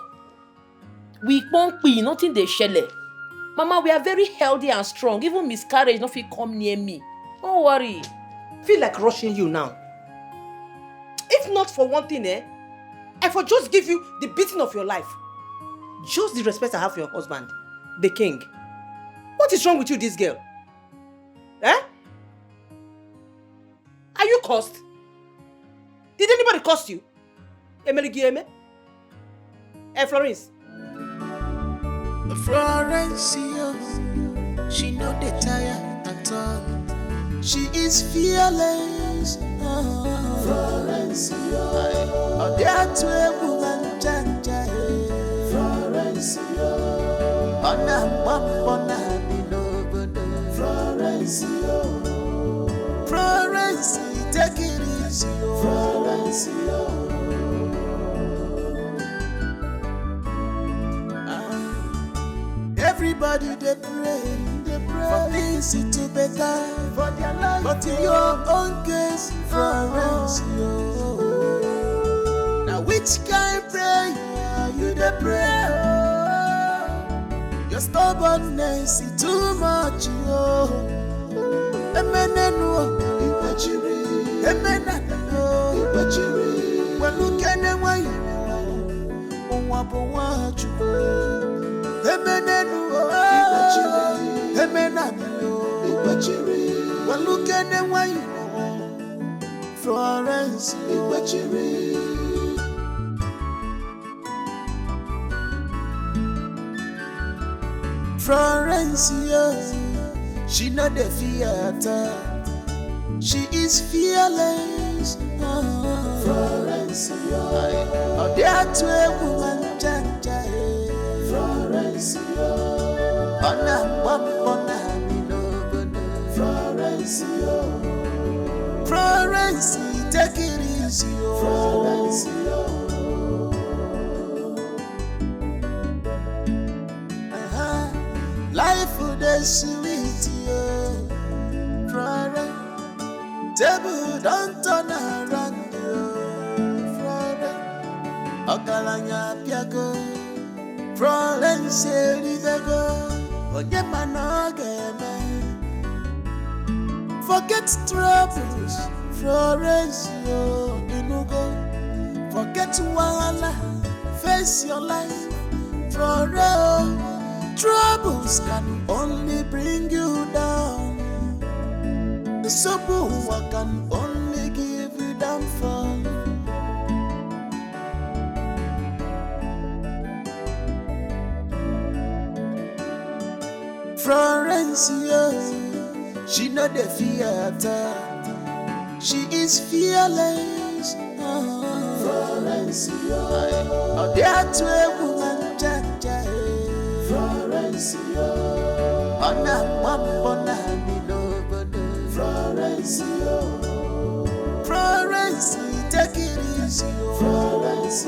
We won't be nothing they shelle. Mama, we are very healthy and strong. Even miscarriage no fit come near me. Don't worry. Feel like rushing you now. If not for one thing, I for just give you the beating of your life. Just the respect I have for your husband, the king. What is wrong with you, this girl? Eh? Are you cursed? Did anybody curse you? Emeligieme? Florence? Florence, she no dey tire at all. She is fearless. Florence, oh, that's where woman janja. Florence, on a bump on a below. Florence, Florence, take it easy. Florence, everybody they pray for things to better for their life, but in your own case, Florence, now which kind prayer you they pray? Your stubbornness is too much, Emenenu, Ipachiri, Emenanu, Ipachiri. Well, look at them, why you want to Emenenu, Emenanu, Ipachiri. Well, look at them, why you Florence, Ipachiri. Florence, she not the theater. She is fearless. Florence, oh, there to a woman, janja. Florence, on a bump on a Florence, Florence, take it easy. Florence, life would be sweet, Florence. Table don't turn around, Florence. Okalanya piago, Florence, Elidago, Onyemanogeme. Forget troubles, Florence, Inugo. Forget wahala, face your life, Florence. Troubles can only bring you down. The trouble can only give you downfall. Florence, she not the theater. She is fearless. Florence, oh, there to a woman, janja. Florence, on a bump on a below. Florence, Florence, take it easy, Florence.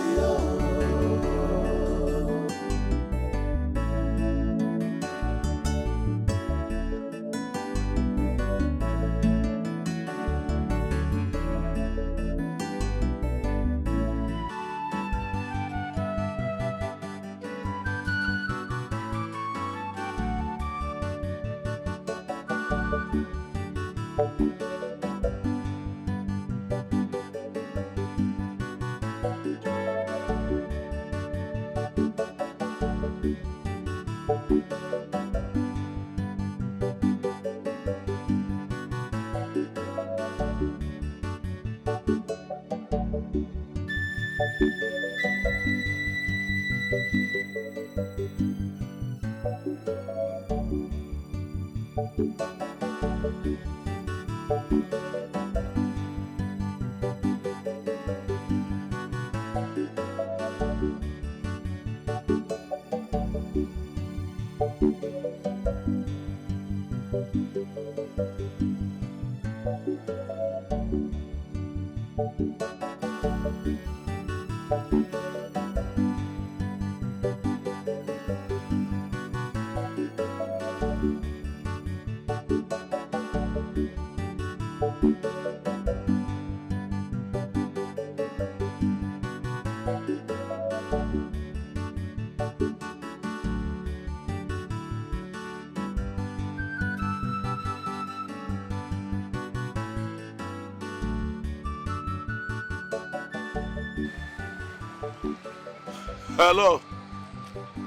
Hello,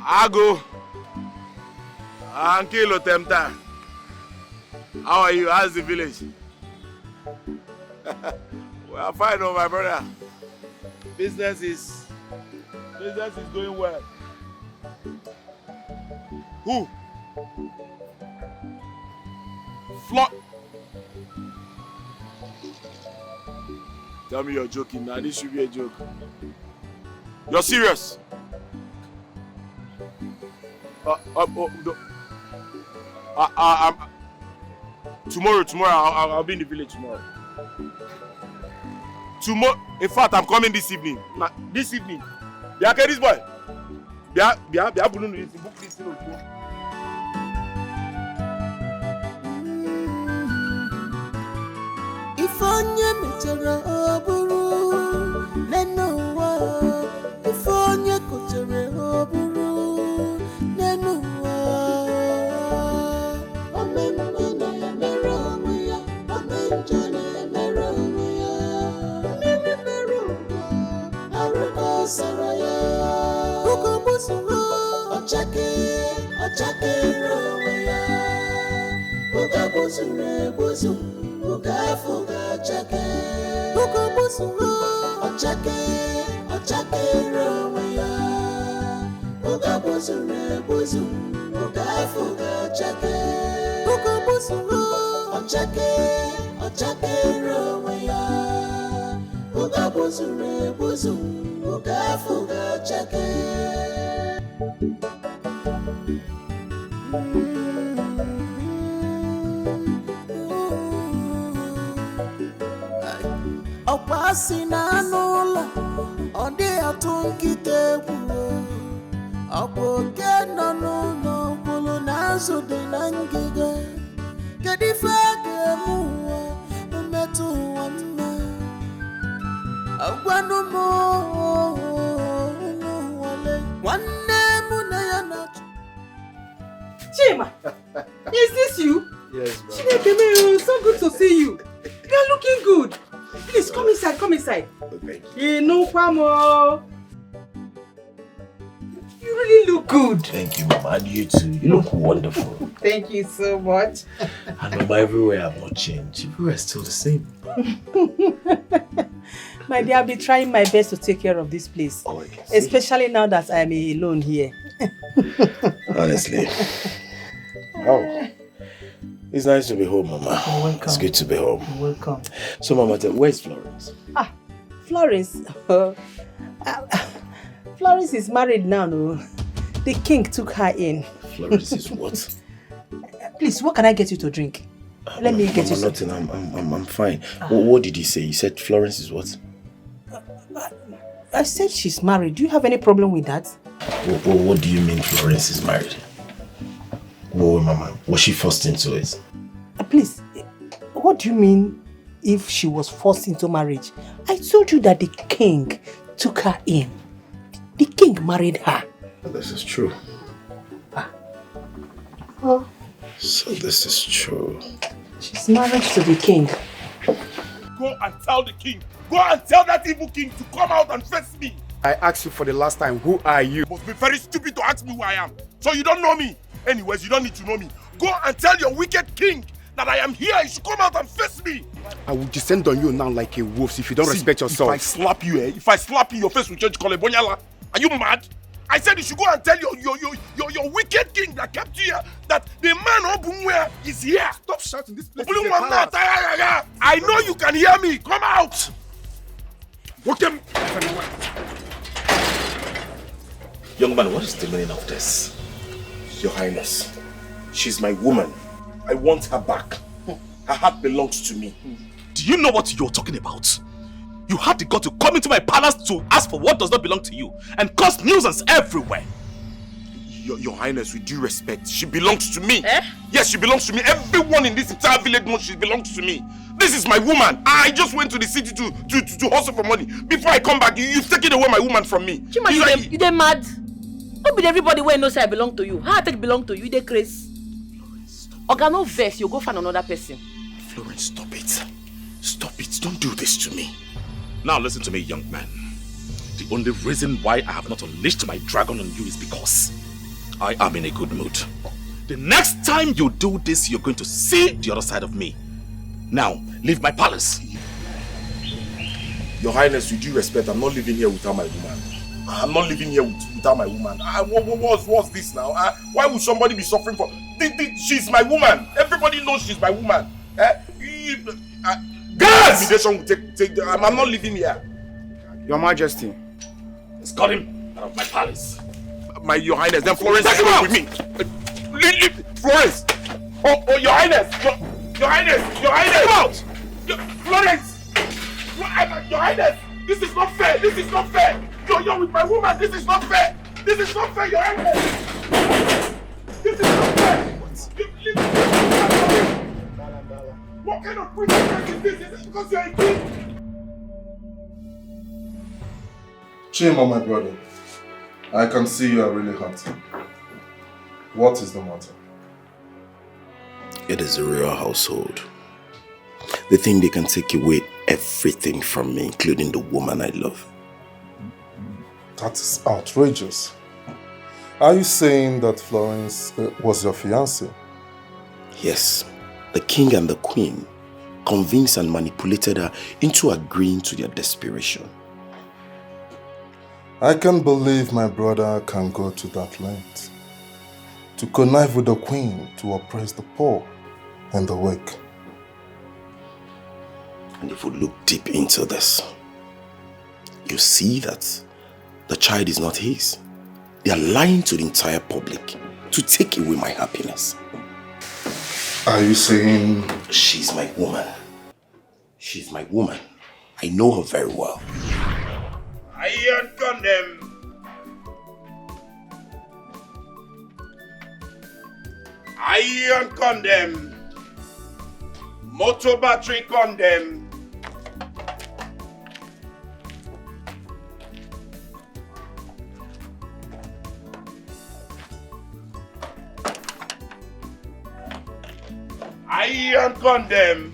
Ago, Ankilo Temta. How are you? How's the village? We are fine, oh my brother. Business is going well. Who? Tell me you're joking now. This should be a joke. You're serious? Tomorrow, I'll be in the village tomorrow. In fact, I'm coming this evening. This evening. Be okay, this boy. Be balloon this book this thing. If onye mechara oburu nenuwa, if onye kotere oburu nenuwa, omemme na emere onwe ya, omenjo na emere onwe ya, mmiri mere ụwa, arụkọ sara ya, ụkọ gbusoro ọchake onwe ya, ụkọ gbusoro egbusu. Ugafuga chake, ukabusuro, ochake rawaya. Ugabusure buzu, ugafuga chake, ukabusuro, ochake rawaya. Ugabusure buzu, ugafuga chake. Ọkwasị na n'ụlọ ọ dị atụ nkịta egwu ọkwa oke nọ n'ụlọ kwuru na azụ dị na ngịga kedu ife a ga-eme ụwa mmetụ ụwa mma agwanụ m nwale nwanne mụ na ya na Chima, is this you? Yes, bro. Chineke, so good to see you. You're looking good. Please come inside, come inside. Oh, thank you. No kwamo. You really look good. Thank you, Mama. And you too. You look wonderful. Thank you so much. And Mama, everywhere I've not changed. Everywhere is still the same. My dear, I'll be trying my best to take care of this place. Oh, I can see. Especially now that I'm alone here. Honestly. Oh. It's nice to be home, Mama. You're welcome. It's good to be home. You're welcome. So, Mama, where's Florence? Florence. Florence is married now, no? The king took her in. Florence is what? Please, what can I get you to drink? Let me get you something. I'm fine. What did he say? He said Florence is what? I said she's married. Do you have any problem with that? What do you mean Florence is married? Whoa, Mama. Was she forced into it? Please, what do you mean if she was forced into marriage? I told you that the king took her in. The king married her. This is true. Oh. So this is true. She's married to the king. Go and tell the king. Go and tell that evil king to come out and face me. I asked you for the last time, who are you? You must be very stupid to ask me who I am. So you don't know me. Anyways, you don't need to know me. Go and tell your wicked king that I am here. You should come out and face me. I will descend on you now like a wolf if you don't respect yourself. If I slap you, if I slap you, your face will change color. Bonyala, are you mad? I said you should go and tell your wicked king that kept you here that the man Obumwe is here. Stop shouting, this place is I know you can hear me. Come out. Walk him. Young man, what is the meaning of this? Your Highness, she's my woman. I want her back. Her heart belongs to me. Do you know what you're talking about? You had the gut to come into my palace to ask for what does not belong to you and cause nuisance everywhere. Your Highness, with due respect, she belongs to me. Eh? Yes, she belongs to me. Everyone in this entire village knows she belongs to me. This is my woman. I just went to the city to hustle for money. Before I come back, you've taken away my woman from me. Chima, you dey mad? Don't be everybody where knows I belong to you. How I take belong to you? They crazy. Oga no vex, you go find another person. Florence, stop it. Stop it. Don't do this to me. Now listen to me, young man. The only reason why I have not unleashed my dragon on you is because I am in a good mood. The next time you do this, you're going to see the other side of me. Now, leave my palace. Your Highness, with due respect, I'm not living here without my woman. I'm not living here without my woman. What's this now? Why would somebody be suffering for... She's my woman. Everybody knows she's my woman. Guards! I'm not living here. Your Majesty. Escort him out of my palace. Your Highness, then Florence take him out with me. Florence! Oh, Your Highness! Your Highness! Your Highness! Come out! Florence! Your Highness! This is not fair! This is not fair! You're with my woman! This is not fair! This is not fair, Your Highness! This is not fair! What kind of wickedness is this? Is it because you're a king? Chima, my brother, I can see you are really hurt. What is the matter? It is a real household. They think they can take away everything from me, including the woman I love. That is outrageous. Are you saying that Florence was your fiancée? Yes. The king and the queen convinced and manipulated her into agreeing to their desperation. I can't believe my brother can go to that length. To connive with the queen to oppress the poor and the weak. And if we look deep into this, you see that the child is not his. They are lying to the entire public to take away my happiness. Are you saying... She's my woman. She's my woman. I know her very well. Iron condemn. Iron condemn. Motor battery condemn. Iron condemn.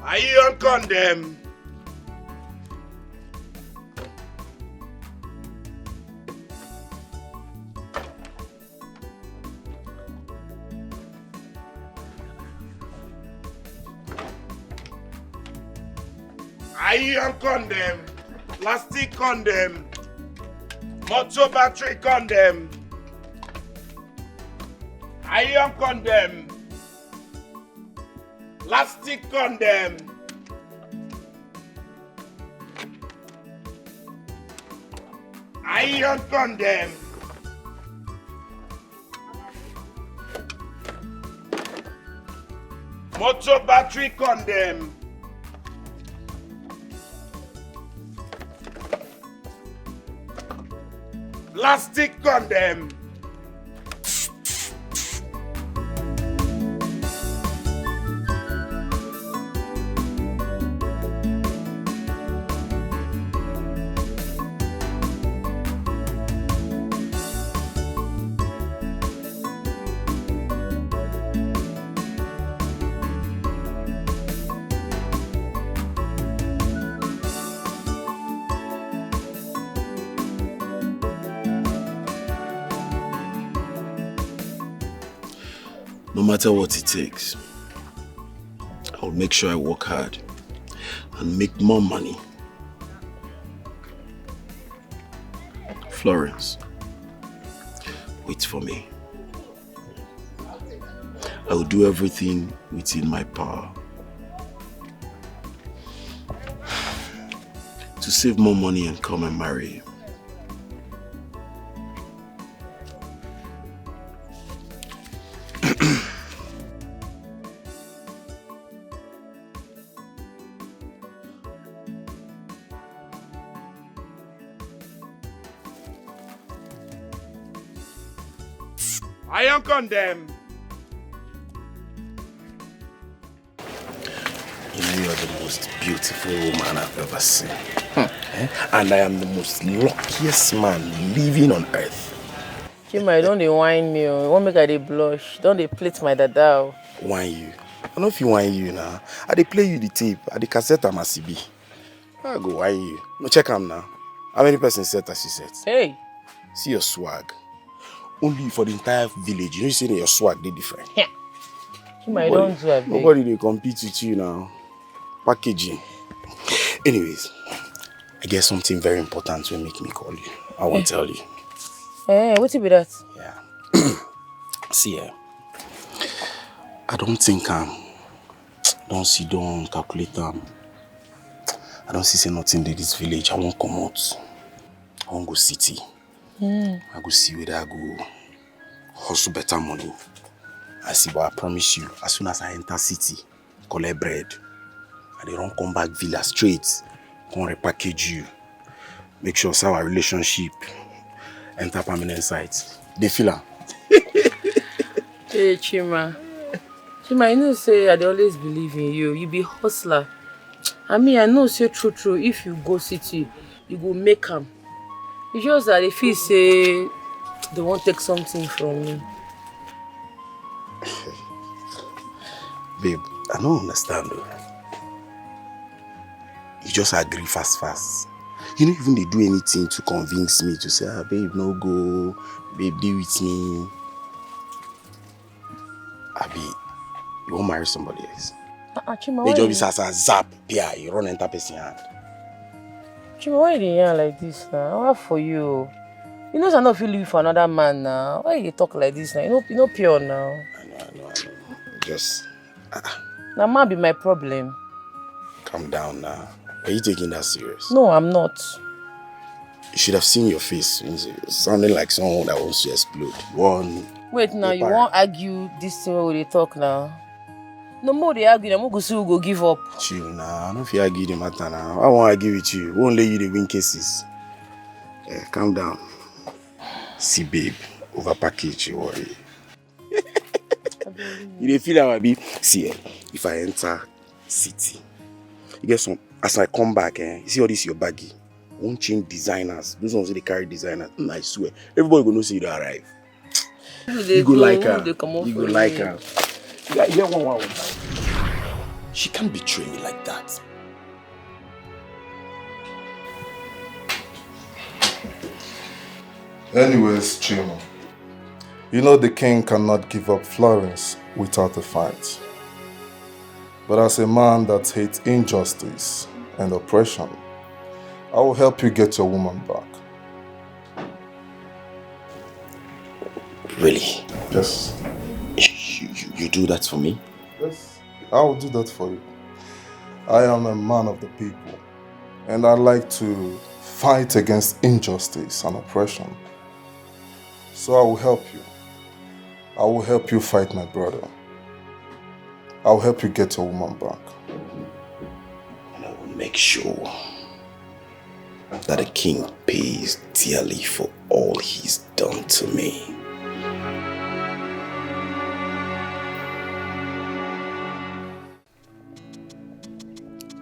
Iron condemn. Iron condemn, plastic condemn, motor battery condemn, iron condemn, Plastic condom. Iron condom. Motor battery condom. Plastic condom. No matter what it takes, I'll make sure I work hard and make more money. Florence, wait for me. I will do everything within my power to save more money and come and marry you. Iron condom. You know you are the most beautiful woman I've ever seen. And I am the most luckiest man living on earth. Chima, don't they whine me. You won't make I blush. Don't they plate my dada. Whine you? I don't know if you whine you now. I dey play you the tape. I dey cassette am as be. I go whine you. No, check am now. How many persons set as you set? Hey. See your swag. Only for the entire village. You know you say that your swag they different. Yeah. Chima, I don't do a big. Nobody they compete with you now. Packaging. Anyways, I guess something very important will make me call you. I won't tell you. What's it be that? See, I don't think don't sit down, calculate them. I don't see nothing in this village. I won't come out. I won't go city. I go see whether I go hustle better money. I see, but I promise you, as soon as I enter city, collect bread, and they don't come back villa straight, come repackage you. Make sure our relationship enter permanent sites. They feel am. Hey Chima. Chima, you know say I dey always believe in you. You be hustler. I mean, I know say true. If you go city, you go make am. It's just that if you say they won't take something from me. Babe, I don't understand though. You just agree fast. You don't even they do anything to convince me to say, babe, no go, babe, deal with me. Abi, you won't marry somebody else. Chima, they just be as a zap, yeah, you run enter person hand. Chima, why you yarn like this now? What for you? You know, I know if you live for another man now. Why you talk like this now? You know pure now. I know. Just. Now, man be my problem. Calm down now. Are you taking that serious? No, I'm not. You should have seen your face. Sounding like someone that wants to explode. Wait now, you won't argue this thing where they talk now? No more they argue, I'm going to go give up. Chill now, I don't feel argue the matter now. I won't argue with you. Won't let you the win cases. Calm down. See babe, over package, you worry. You dey feel how I be? See, if I enter city, you get some, as I come back, you see all this your baggy. Won't change designers. Those ones they carry designers. I swear. Everybody gonna see you to arrive. You go like her. You go like her. Yeah, one. She can't betray me like that. Anyways, Chima, you know the king cannot give up Florence without a fight. But as a man that hates injustice and oppression, I will help you get your woman back. Really? Yes. You do that for me? Yes. I will do that for you. I am a man of the people, and I like to fight against injustice and oppression. So I will help you. I will help you fight my brother. I will help you get your woman back. And I will make sure that the king pays dearly for all he's done to me.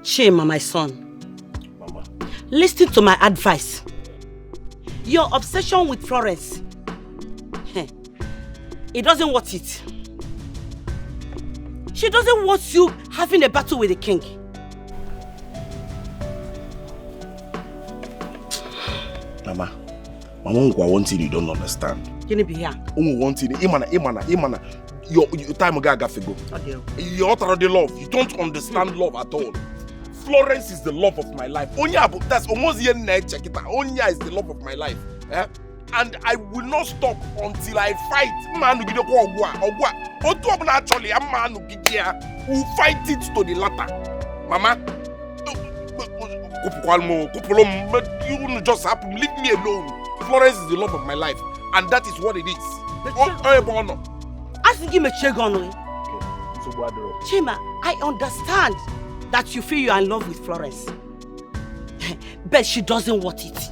Chima, my son. Mama. Listen to my advice. Your obsession with Florence, it doesn't want it. She doesn't want you having a battle with the king. Mama, one thing you don't understand. Can you be here? One thing, Imana. Your time go. You're out the love. You don't understand love at all. Florence is the love of my life. Onya, that's almost the end. Onya is the love of my life. Eh? And I will not stop until I fight. Man, actually, a man who fight it to the latter. Mama, you just happen. Leave me alone. Florence is the love of my life, and that is what it is. I think you check on me. Chima, I understand that you feel you are in love with Florence, but she doesn't want it.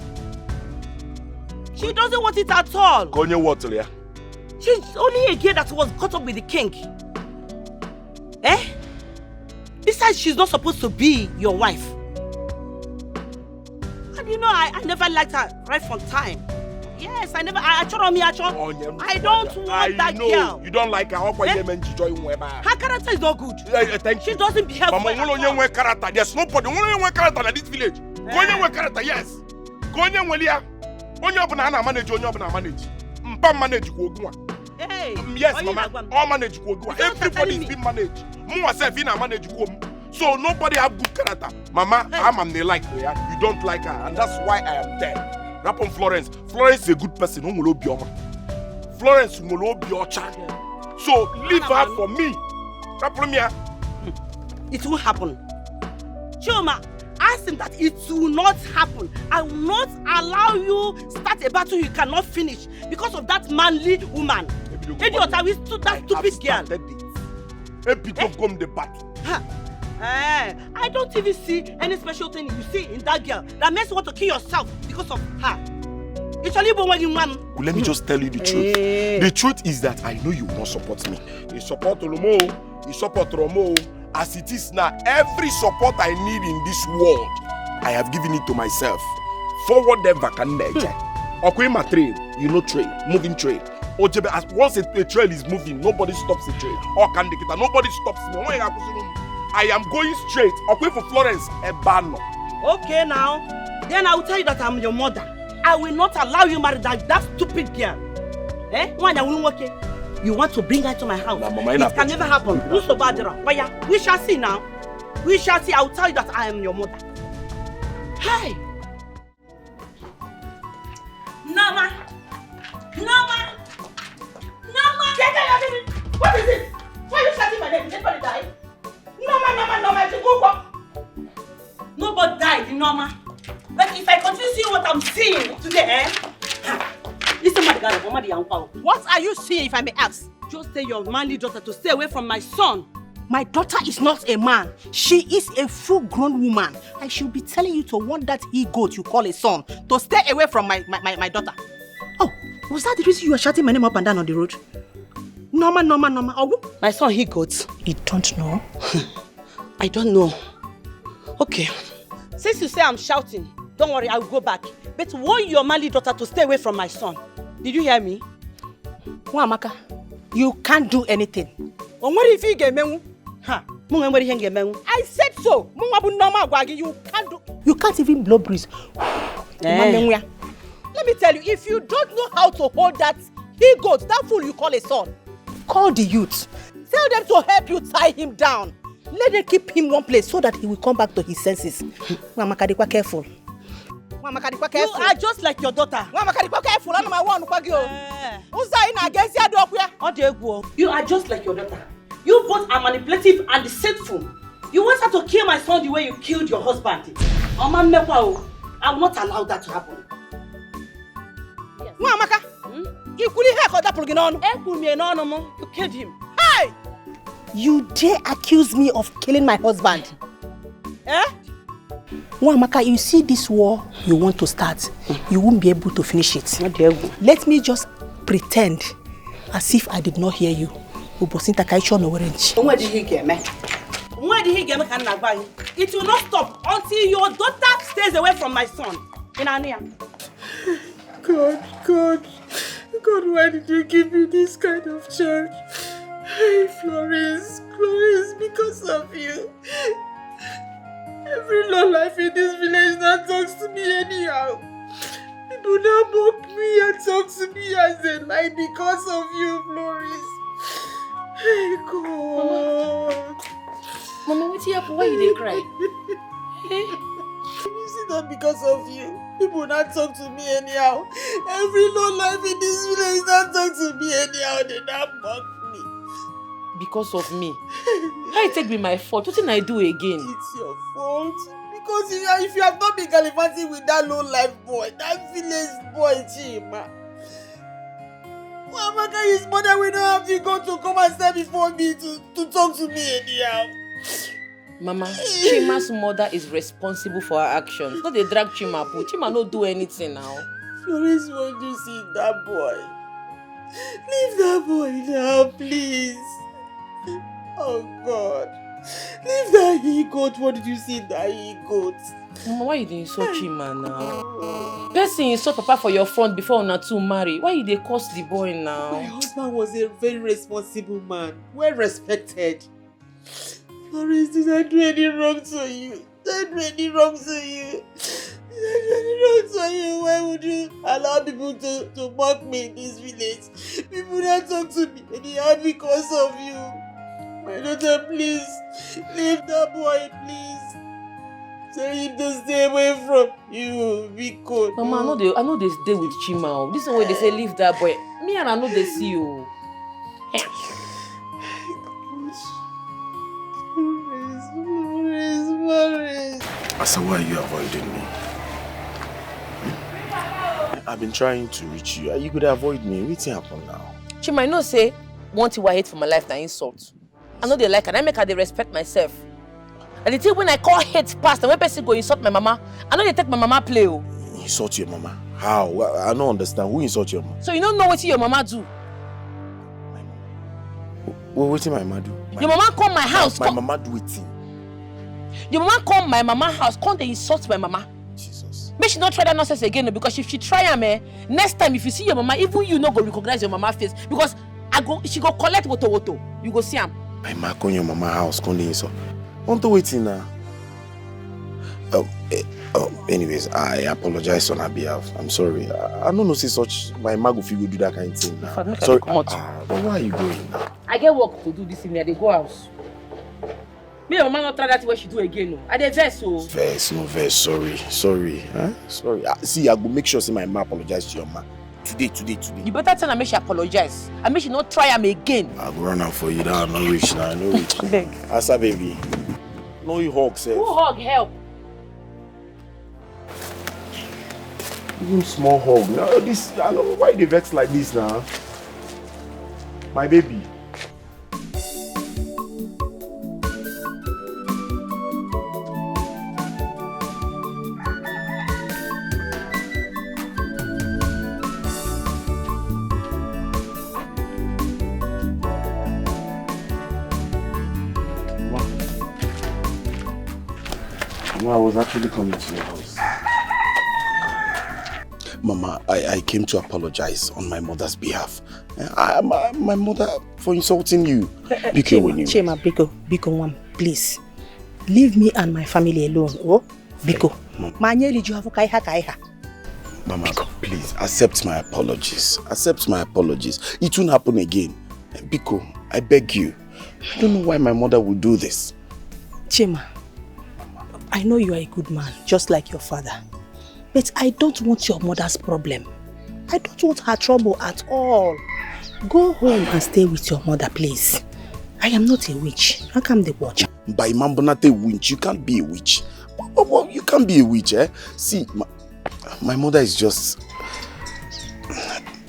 She doesn't want it at all. She's only a girl that was caught up with the king. Eh? Besides, she's not supposed to be your wife. And you know, I never liked her right from time. Yes, I don't want that girl. You don't like her. Her character is not good. She doesn't behave well. Character. There's nobody. Only character in this village. Character, yes. Manage. Yes, Mama. All manage. Everybody is being managed. So nobody have good character. Mama, I'm the like her. You don't like her, and that's why I am there. Rap on Florence. Florence is a good person. Florence will be your child. So leave her for me. It will happen. Chima, ask him that it will not happen. I will not allow you start a battle you cannot finish because of that manly woman. Idiot, I will stood that stupid girl. Come the battle. I don't even see any special thing you see in that girl that makes you want to kill yourself because of her. Let me just tell you the truth. The truth is that I know you will not support me. You support Olomo, you support Romo. As it is now, every support I need in this world, I have given it to myself. Forward them back and my trail, you know trail, moving trail. Once a trail is moving, nobody stops the trail. Nobody stops me. I am going straight. For Florence, okay now, then I will tell you that I'm your mother. I will not allow you marry that stupid girl. You want to bring her to my house? It can never happen. We shall see now. We shall see. I will tell you that I am your mother. Hi. Nama. What is it? Why are you shouting my name? Did anybody die? Nama. Nobody died, Nama. But if I continue seeing what I'm seeing today, what are you seeing, if I may ask? Just tell your manly daughter to stay away from my son. My daughter is not a man. She is a full-grown woman. I should be telling you to want that he-goat you call a son to stay away from my daughter. Oh, was that the reason you were shouting my name up and down on the road? Norma. Oh, my son he-goat. You don't know? I don't know. Okay. Since you say I'm shouting, don't worry, I will go back. But warn your manly daughter to stay away from my son. Did you hear me? Amaka, you can't do anything. I said so. You can't even blow breeze. Let me tell you, if you don't know how to hold that he-goat, that fool you call a son, call the youth. Tell them to help you tie him down. Let them keep him one place so that he will come back to his senses. Careful. You are just like your daughter. Careful. You are just like your daughter. You both are manipulative and deceitful. You want her to kill my son the way you killed your husband. I will not allow that to happen. Amaka, you couldn't have that program. You killed him. Hey! You dare accuse me of killing my husband? Eh? Amaka, you see this war you want to start, you won't be able to finish it. Let me just pretend as if I did not hear you. Where did he get me? Where did he get me? It will not stop until your daughter stays away from my son. God, why did you give me this kind of charge? Hey, Florence, because of you. Every low life in this village now talks to me anyhow. People now mock me and talk to me as they like because of you, Florence. Hey, God. Mama, what's happening? Why you cry? You see that because of you, people not talk to me anyhow. Every low life in this village not talk to me anyhow. They not mock me. Because of me? How it take be my fault? What did I do again? It's your fault. Because if you have not been gallivanting with that low life boy, that village boy, Chima. Amaka, his mother will not have the gun to come and stand before me to talk to me anyhow. Mama, Chima's mother is responsible for her actions. Not they drag Chima. Chima don't do anything now. Florence, won't you see that boy? Leave that boy now, please. Oh God. Leave that he-goat. What did you see in that he-goat? Mama, why you didn't insult Chima now? Person insult Papa for your front before una two marry. Why you dey curse the boy now? My husband was a very responsible man. Well respected. Florence, did I do any wrong to you? Did I do any wrong to you? Why would you allow people to mock me in this village? People that talk to me anyhow because of you. My daughter, please, leave that boy, please. Tell him to stay away from you, because Mama, I know they stay with Chima. This is why they say leave that boy. Me and I know they see you. Asa, why are you avoiding me? I've been trying to reach you. You could avoid me. What's happened now? Chima, I know say one thing I hate for my life na insult. I know they like and I make her they respect myself. And the thing when I call hate past and when person go insult my mama, I know they take my mama play. Oh. Insult your mama? How? I don't understand. Who insult your mama? So you don't know what your mama do? What did my mama do? Your mama come my house. My mama do it. Your mama come my mama house, come they insult my mama. Jesus. Make she not try that nonsense again because if she try next time if you see your mama, even you not go recognize your mama face because she go collect woto. You go see him. My mama come your mama house, come they insult. Want to wait in now? Anyways, I apologize on her behalf. I'm sorry. I don't know say such my mama go do that kind of thing now. Sorry. But where are you going now? I get work to do this in there. They go house. Me and mama not try that way she do again. No. I dey vex so. Vex. Sorry. Huh? Sorry. See, I go make sure say my mama apologize to your mama. Today. You better tell her make she apologize. And make she not try am again. I go run out for you now. No reach. Beg. Asa baby. No you hug, sir. Who hug help? Even small hug. No, this I know why they vex like this now. My baby. No, I was actually coming to your house. Mama, I came to apologize on my mother's behalf. My mother for insulting you. Chima, Biko, please. Leave me and my family alone. Oh, Biko. Mama, please accept my apologies. It won't happen again. Biko, I beg you. I don't know why my mother would do this. Chima, I know you are a good man, just like your father. But I don't want your mother's problem. I don't want her trouble at all. Go home and stay with your mother, please. I am not a witch. How come the watch? By Mambonate witch, you can't be a witch. Well, you can't be a witch, eh? See, my mother is just...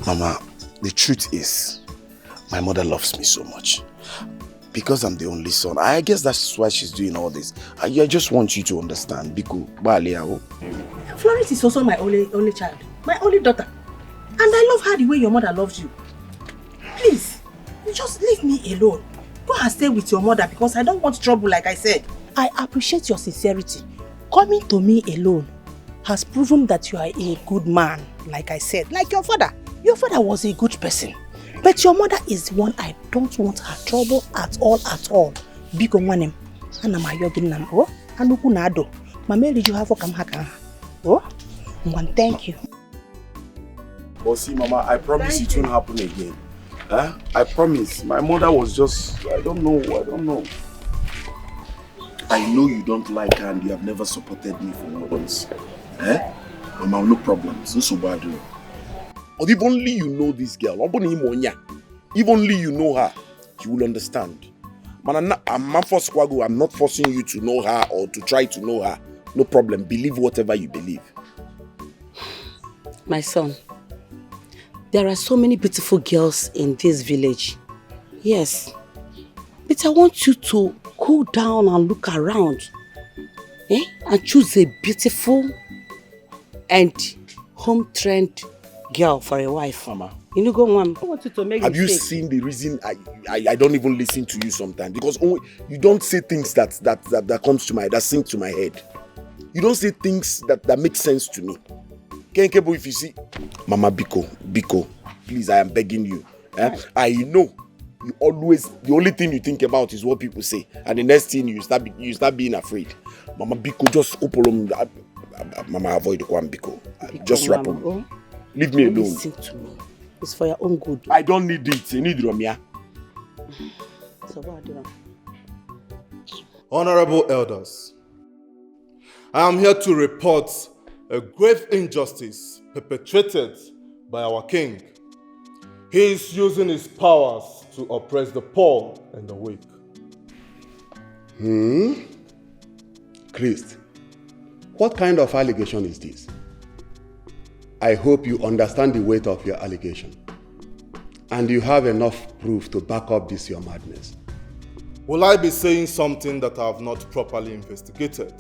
Mama, the truth is, my mother loves me so much. Because I'm the only son. I guess that's why she's doing all this. I just want you to understand. Florence is also my only child. My only daughter. And I love her the way your mother loves you. Please, you just leave me alone. Go and stay with your mother because I don't want trouble, like I said. I appreciate your sincerity. Coming to me alone has proven that you are a good man, like I said. Like your father. Your father was a good person. But your mother is the one I don't want her trouble at all, at all. Biko mwanem. Ana mayogin nam. Oh, anuku nado. Mame you have come haka. Oh, one thank you. But see, Mama, I promise it won't happen again. Huh? I promise. My mother was just, I don't know. I know you don't like her and you have never supported me for once. Eh? Mama, no problems. No so bad. Or if only you know this girl, if only you know her, you will understand. Man, I'm not forcing you to know her or to try to know her. No problem. Believe whatever you believe. My son, there are so many beautiful girls in this village. Yes. But I want you to cool down and look around. And choose a beautiful and home-trained girl for a wife. Mama. You know, go on. I want you to make Have you seen the reason I don't even listen to you sometimes? Because you don't say things that comes to that sink to my head. You don't say things that make sense to me. Kenkebo, if you see, Mama Biko, please, I am begging you. I know you always, the only thing you think about is what people say, and the next thing you start being afraid. Mama Biko, just open. Mama, avoid the one Biko. Just wrap up. Leave me alone. Listen to me. It's for your own good. I don't need it. I need Romia. Honorable elders, I am here to report a grave injustice perpetrated by our king. He is using his powers to oppress the poor and the weak. Christ, what kind of allegation is this? I hope you understand the weight of your allegation. And you have enough proof to back up this your madness. Will I be saying something that I have not properly investigated?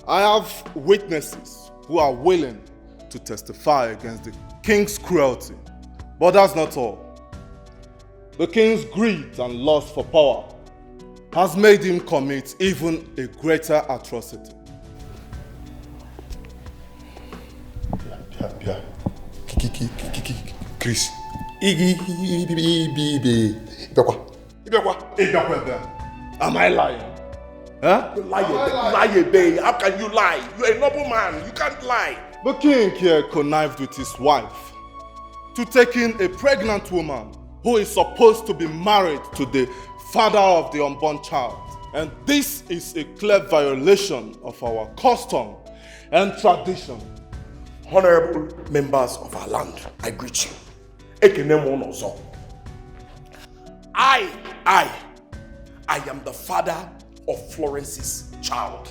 I have witnesses who are willing to testify against the king's cruelty. But that's not all. The king's greed and lust for power has made him commit even a greater atrocity. Chris. Am I lying? Huh? Lie, babe. How can you lie? You're a noble man. You can't lie. The king here connived with his wife to take in a pregnant woman who is supposed to be married to the father of the unborn child. And this is a clear violation of our custom and tradition. Honorable members of our land, I greet you. I am the father of Florence's child.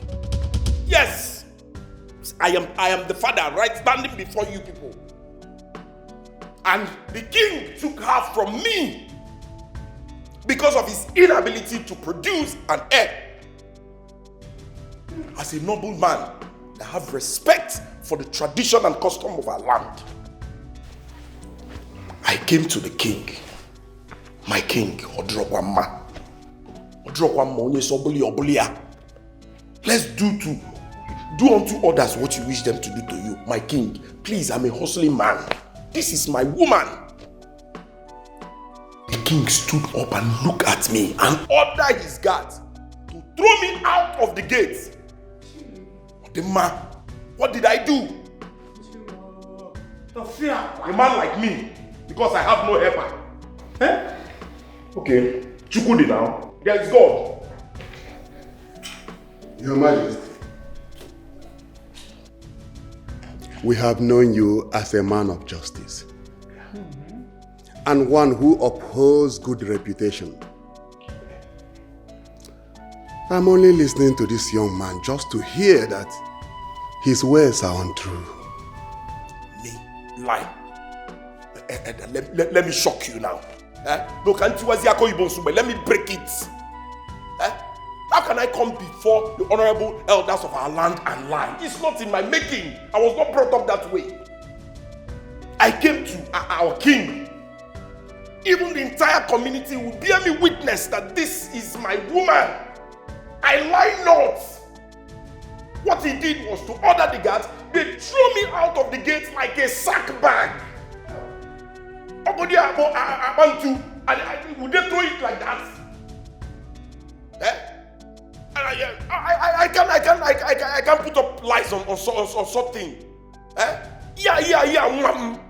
Yes, I am the father, right, standing before you people. And the king took her from me because of his inability to produce an heir. As a noble man, I have respect for the tradition and custom of our land. I came to the king, my king, Odrokwama. Let's do unto others what you wish them to do to you. My king, please, I'm a hustling man. This is my woman. The king stood up and looked at me and ordered his guards to throw me out of the gate. The man, what did I do? To fear a man like me because I have no helper. Eh? Okay, Chukudi now. There is God. Your Majesty, we have known you as a man of justice. and one who upholds good reputation. I'm only listening to this young man just to hear that his words are untrue. Me? Lie? Let me shock you now. Look, let me break it. How can I come before the honorable elders of our land and lie? It's not in my making. I was not brought up that way. I came to our king. Even the entire community will bear me witness that this is my woman. I lie not. What he did was to order the guards. They threw me out of the gate like a sack bag. Would they throw it like that? I can't put up lies on something.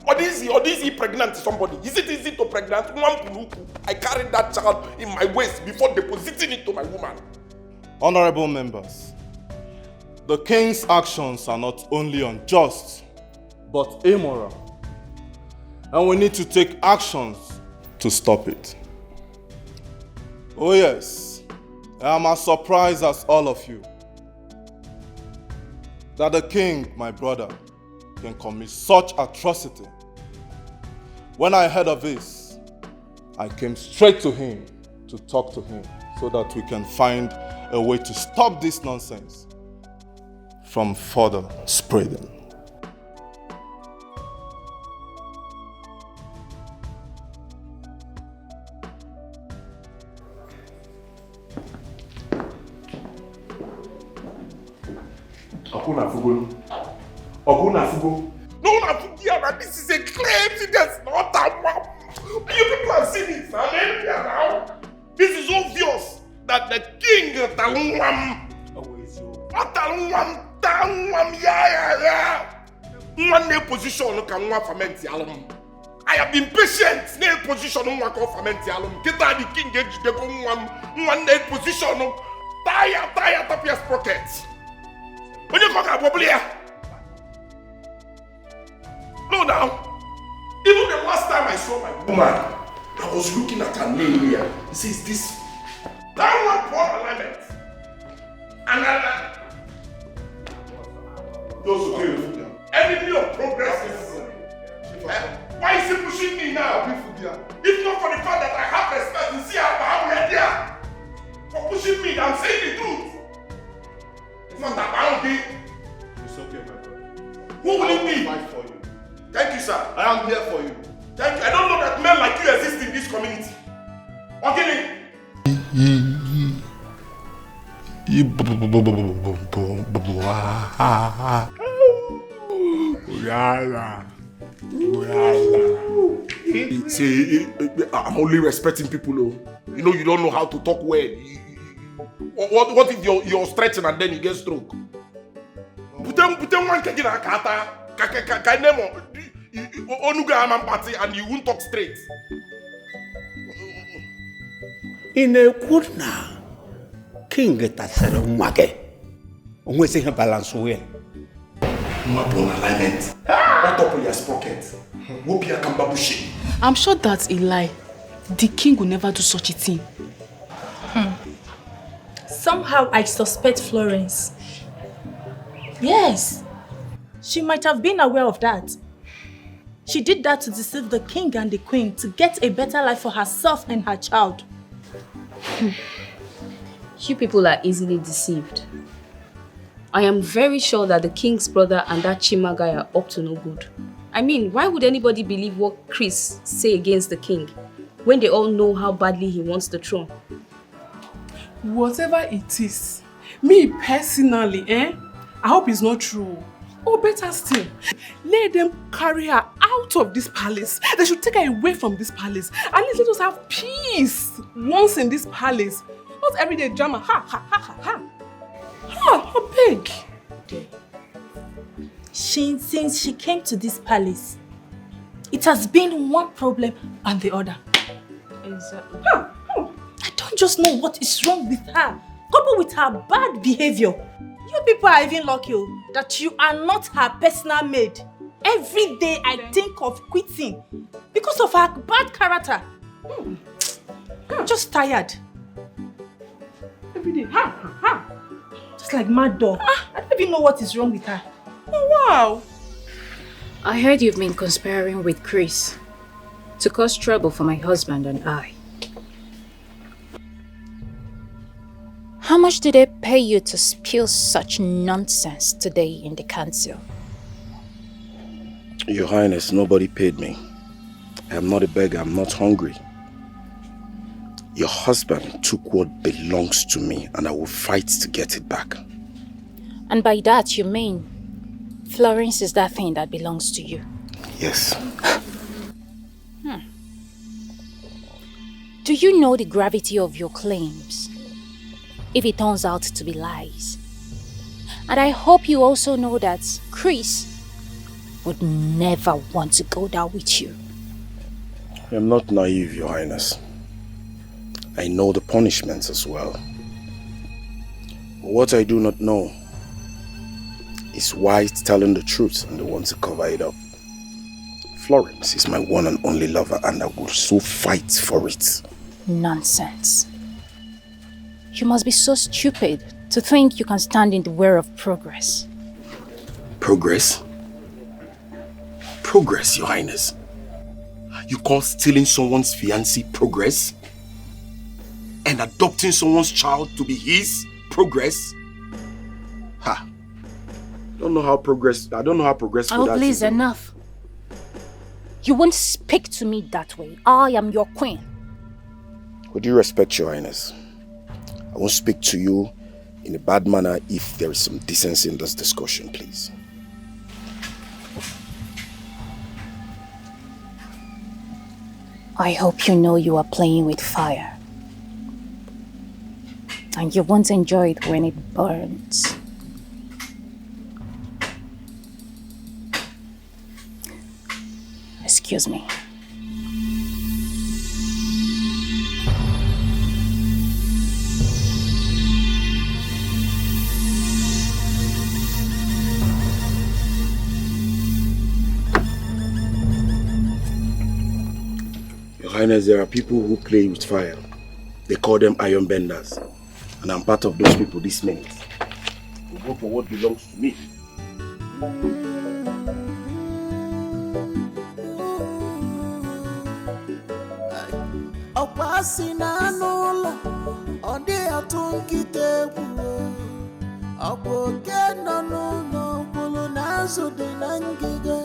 Or is he pregnant to somebody? Is it easy to pregnant? I carried that child in my waist before depositing it to my woman. Honorable members, the king's actions are not only unjust, but immoral. And we need to take actions to stop it. Oh yes, I am as surprised as all of you that the king, my brother, can commit such atrocity. When I heard of this, I came straight to him to talk to him so that we can find a way to stop this nonsense from further spreading. No, this is a clear evidence, not that one. You people have seen it now. This is obvious that the king I have been patient. Position the king position tire tapia's pockets. When you talk about no, now, even the last time I saw my woman, I was looking at her name here. It says this downward poor alignment. And those who enemy of progress is. Why is he pushing me now? If not for the fact that I have respect, you see how we are there. For pushing me, I'm saying the truth. It's not that I don't think. It's okay, my brother. Who will it be? Fight for you. Thank you, sir. I am here for you. Thank you. I don't know that men like you exist in this community. Okay? See, I'm only respecting people. You know, you don't know how to talk well. What if you're stretching and then you get stroke? Put them one kata. And you won't talk straight. In a good now, King Tasser Mwake. Only say balance well. Alignment. What up with your sprocket? I'm sure that's a lie. The king will never do such a thing. Somehow I suspect Florence. Yes. She might have been aware of that. She did that to deceive the king and the queen to get a better life for herself and her child. You people are easily deceived. I am very sure that the king's brother and that Chima guy are up to no good. I mean, why would anybody believe what Chris say against the king when they all know how badly he wants the throne? Whatever it is, me personally, I hope it's not true. Or better still, let them carry her out of this palace. They should take her away from this palace. At least let us have peace once in this palace. Not everyday drama. Ha, ha, ha, ha, ha. Ha, how big? Since she came to this palace, it has been one problem and the other. Exactly. I don't just know what is wrong with her, coupled with her bad behavior. You people are even lucky that you are not her personal maid. Every day I think of quitting because of her bad character. I'm just tired. Every day. Just like mad dog. I don't even know what is wrong with her. Oh, wow. I heard you've been conspiring with Chris to cause trouble for my husband and I. How much did they pay you to spill such nonsense today in the council? Your Highness, nobody paid me. I am not a beggar, I'm not hungry. Your husband took what belongs to me and I will fight to get it back. And by that you mean Florence is that thing that belongs to you? Yes. Do you know the gravity of your claims if it turns out to be lies? And I hope you also know that Chris would never want to go down with you. I am not naive, Your Highness. I know the punishments as well. But what I do not know is why it's telling the truth and they want to cover it up. Florence is my one and only lover and I will so fight for it. Nonsense. You must be so stupid to think you can stand in the way of progress. Progress? Progress, Your Highness. You call stealing someone's fiancé progress? And adopting someone's child to be his progress? Ha! I don't know how progressful Oh, that please, is. enough. You won't speak to me that way. I am your queen. With due respect, Your Highness, I won't speak to you in a bad manner if there is some decency in this discussion, please. I hope you know you are playing with fire. And you won't enjoy it when it burns. Excuse me. Your Highness, there are people who play with fire. They call them iron benders. And I'm part of those people this minute. We go for what belongs to me. Ọkwasị na n'ụlọ ọ dị atụ nkịta egwu ọkwa oke nọ n'ụlọ kwuru na azụ dị na ngịga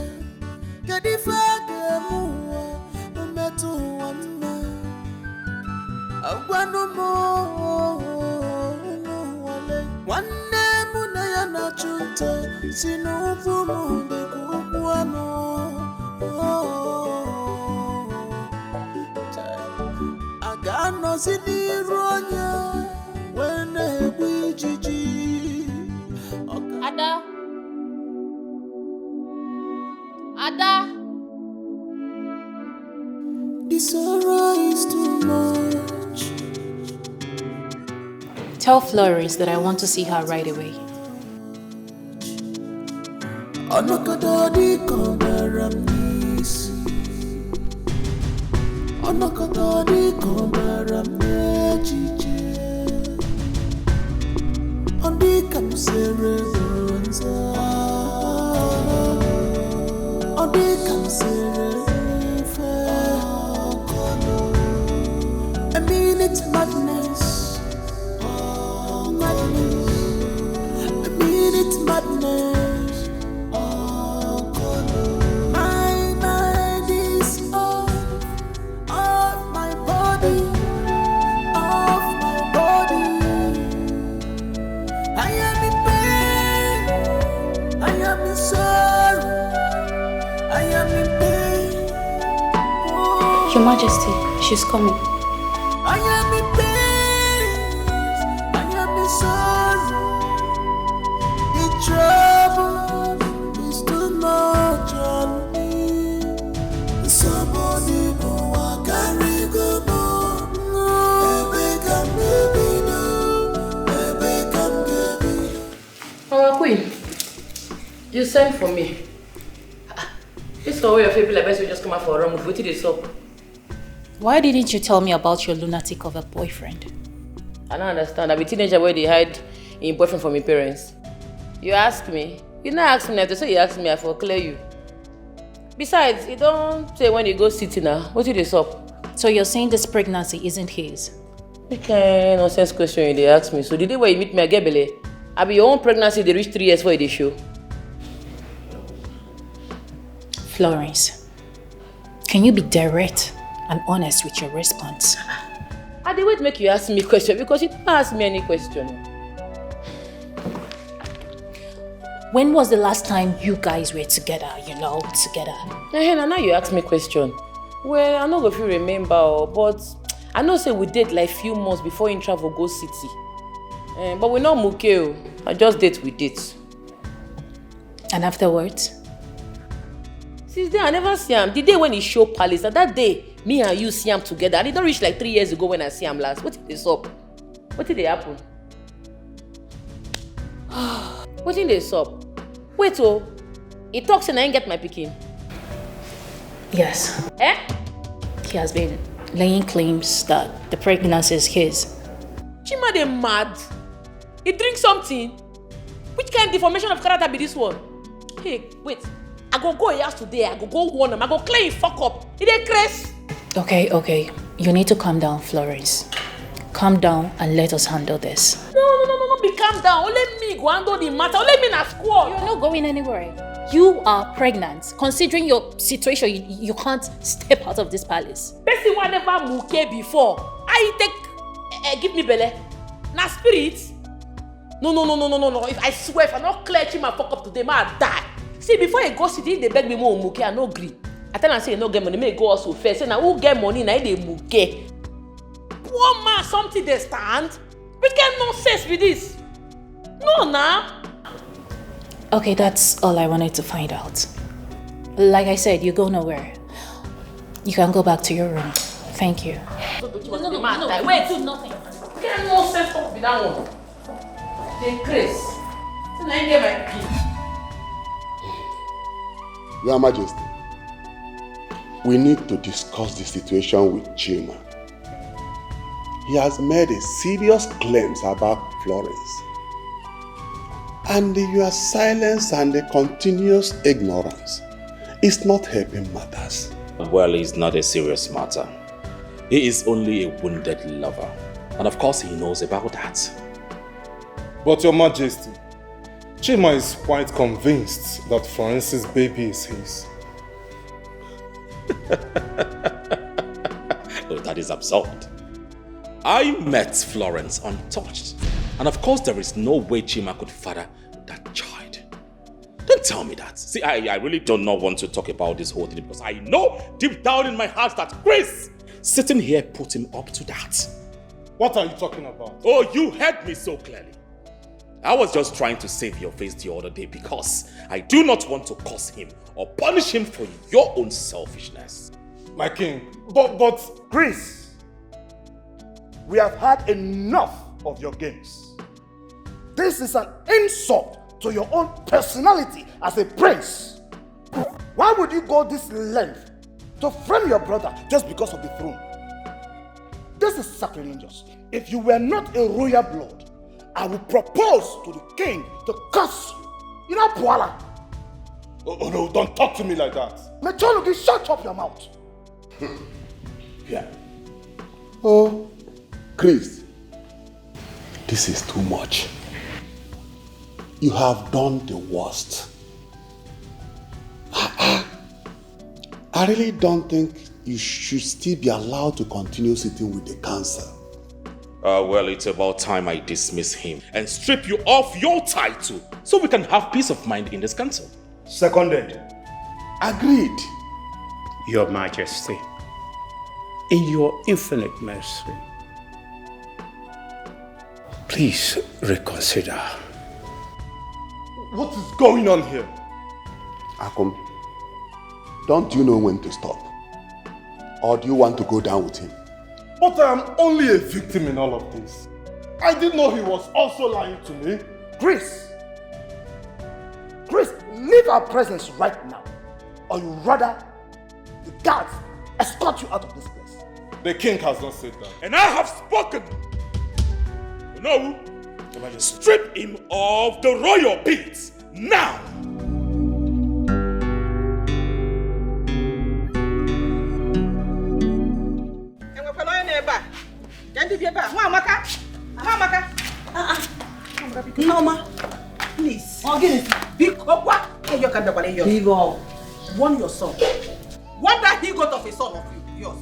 kedu ife a ga-eme ụwa mmetụ ụwa mma agwanụ m nwale nwanne mụ na ya na-achụ nta si n'ụkwụ m dịka ụkwụ anụ ga-anọzi n'iru onye wee na-egbu ijiji. Ada! Ada! The sorrow is too much. Tell Florence that I want to see her right away. Ọnọkọtọdị kọbara m n'echiche ọ dị ka m sere nza ọ dị ka m sere ife I mean it's madness I mean it's madness Your Majesty, she's coming. I am in pain, I am in sorrow. The trouble is too much on me. Somebody who I carry go more. Baby, come, baby. Our queen, you sent for me. This one where your people like best will just come out for a run. What did they stop? Why didn't you tell me about your lunatic of a boyfriend? I don't understand. I'm a teenager where they hide in boyfriend from my parents. You ask me. You not ask me now. So you ask me, I for clear you. Besides, you don't say when you go city now. What did they stop? So you're saying this pregnancy isn't his? Okay, nonsense question they ask me. So the day where you meet me, I get belly. I be your own pregnancy. They reach 3 years for the show. Florence, can you be direct and honest with your response? I did wait make you ask me question because you don't ask me any question. When was the last time you guys were together, together? Hey, now you ask me question. Well, I don't know if you remember, but I know say we date like few months before you travel go city. But we not muke. I just date with date. And afterwards? Since then, I never see him. The day when he show palace, and that day, me and you see him together. And it don't reach like 3 years ago when I see him last. What did this up? What did they happen? What did they stop? Wait, he talks and I ain't get my picking. Yes. Eh? He has been laying claims that the pregnancy is his. Chima, they mad. He drinks something. Which kind of deformation of character be this one? Hey, wait. I go here today. I go warn him. I go clean fuck up. He dey crazy. Okay. You need to calm down, Florence. Calm down and let us handle this. No. Be calm down. Let me go handle the matter. Let me na squad. You're not going anywhere. You are pregnant. Considering your situation, you can't step out of this palace. Person one never muke before. I take give me belly. Na spirit. No. If I swear, if I not clear Chima fuck up today, I die. See, before I go city, they beg me more muke. I no agree. I tell them say you no get money, may go also first. Say now who get money, now they muke. Poor man, something they stand. Which kind of nonsense with this? No, nah. Okay, that's all I wanted to find out. Like I said, you go nowhere. You can go back to your room. Thank you. No. Wait, do nothing. What kind of nonsense talk with that one? They crazy. So now I get my pin. Your Majesty, we need to discuss the situation with Chima. He has made a serious claims about Florence. And your silence and the continuous ignorance is not helping matters. Well, it's not a serious matter. He is only a wounded lover. And of course he knows about that. But Your Majesty, Chima is quite convinced that Florence's baby is his. Oh, that is absurd. I met Florence untouched. And of course there is no way Chima could father that child. Don't tell me that. See, I really do not want to talk about this whole thing because I know deep down in my heart that Grace sitting here put him up to that. What are you talking about? Oh, you heard me so clearly. I was just trying to save your face the other day because I do not want to curse him or punish him for your own selfishness. My king, But Chris, we have had enough of your games. This is an insult to your own personality as a prince. Why would you go this length to frame your brother just because of the throne? This is sacrilegious. If you were not a royal blood, I would propose to the king to curse you. You know, Puala. Oh no, don't talk to me like that. Mechologi, shut up your mouth. Yeah. Oh, Chris, this is too much. You have done the worst. I really don't think you should still be allowed to continue sitting with the council. Well, it's about time I dismiss him and strip you off your title so we can have peace of mind in this council. Seconded. Agreed. Your Majesty, in your infinite mercy, please reconsider. What is going on here? Akum, don't you know when to stop? Or do you want to go down with him? But I am only a victim in all of this. I didn't know he was also lying to me. Chris, leave our presence right now. or you rather the guards escort you out of this place? The king has not said that. And I have spoken. No, strip him of the royal beads now. Norma, please. Big warn your son. What that he got of a son of yours?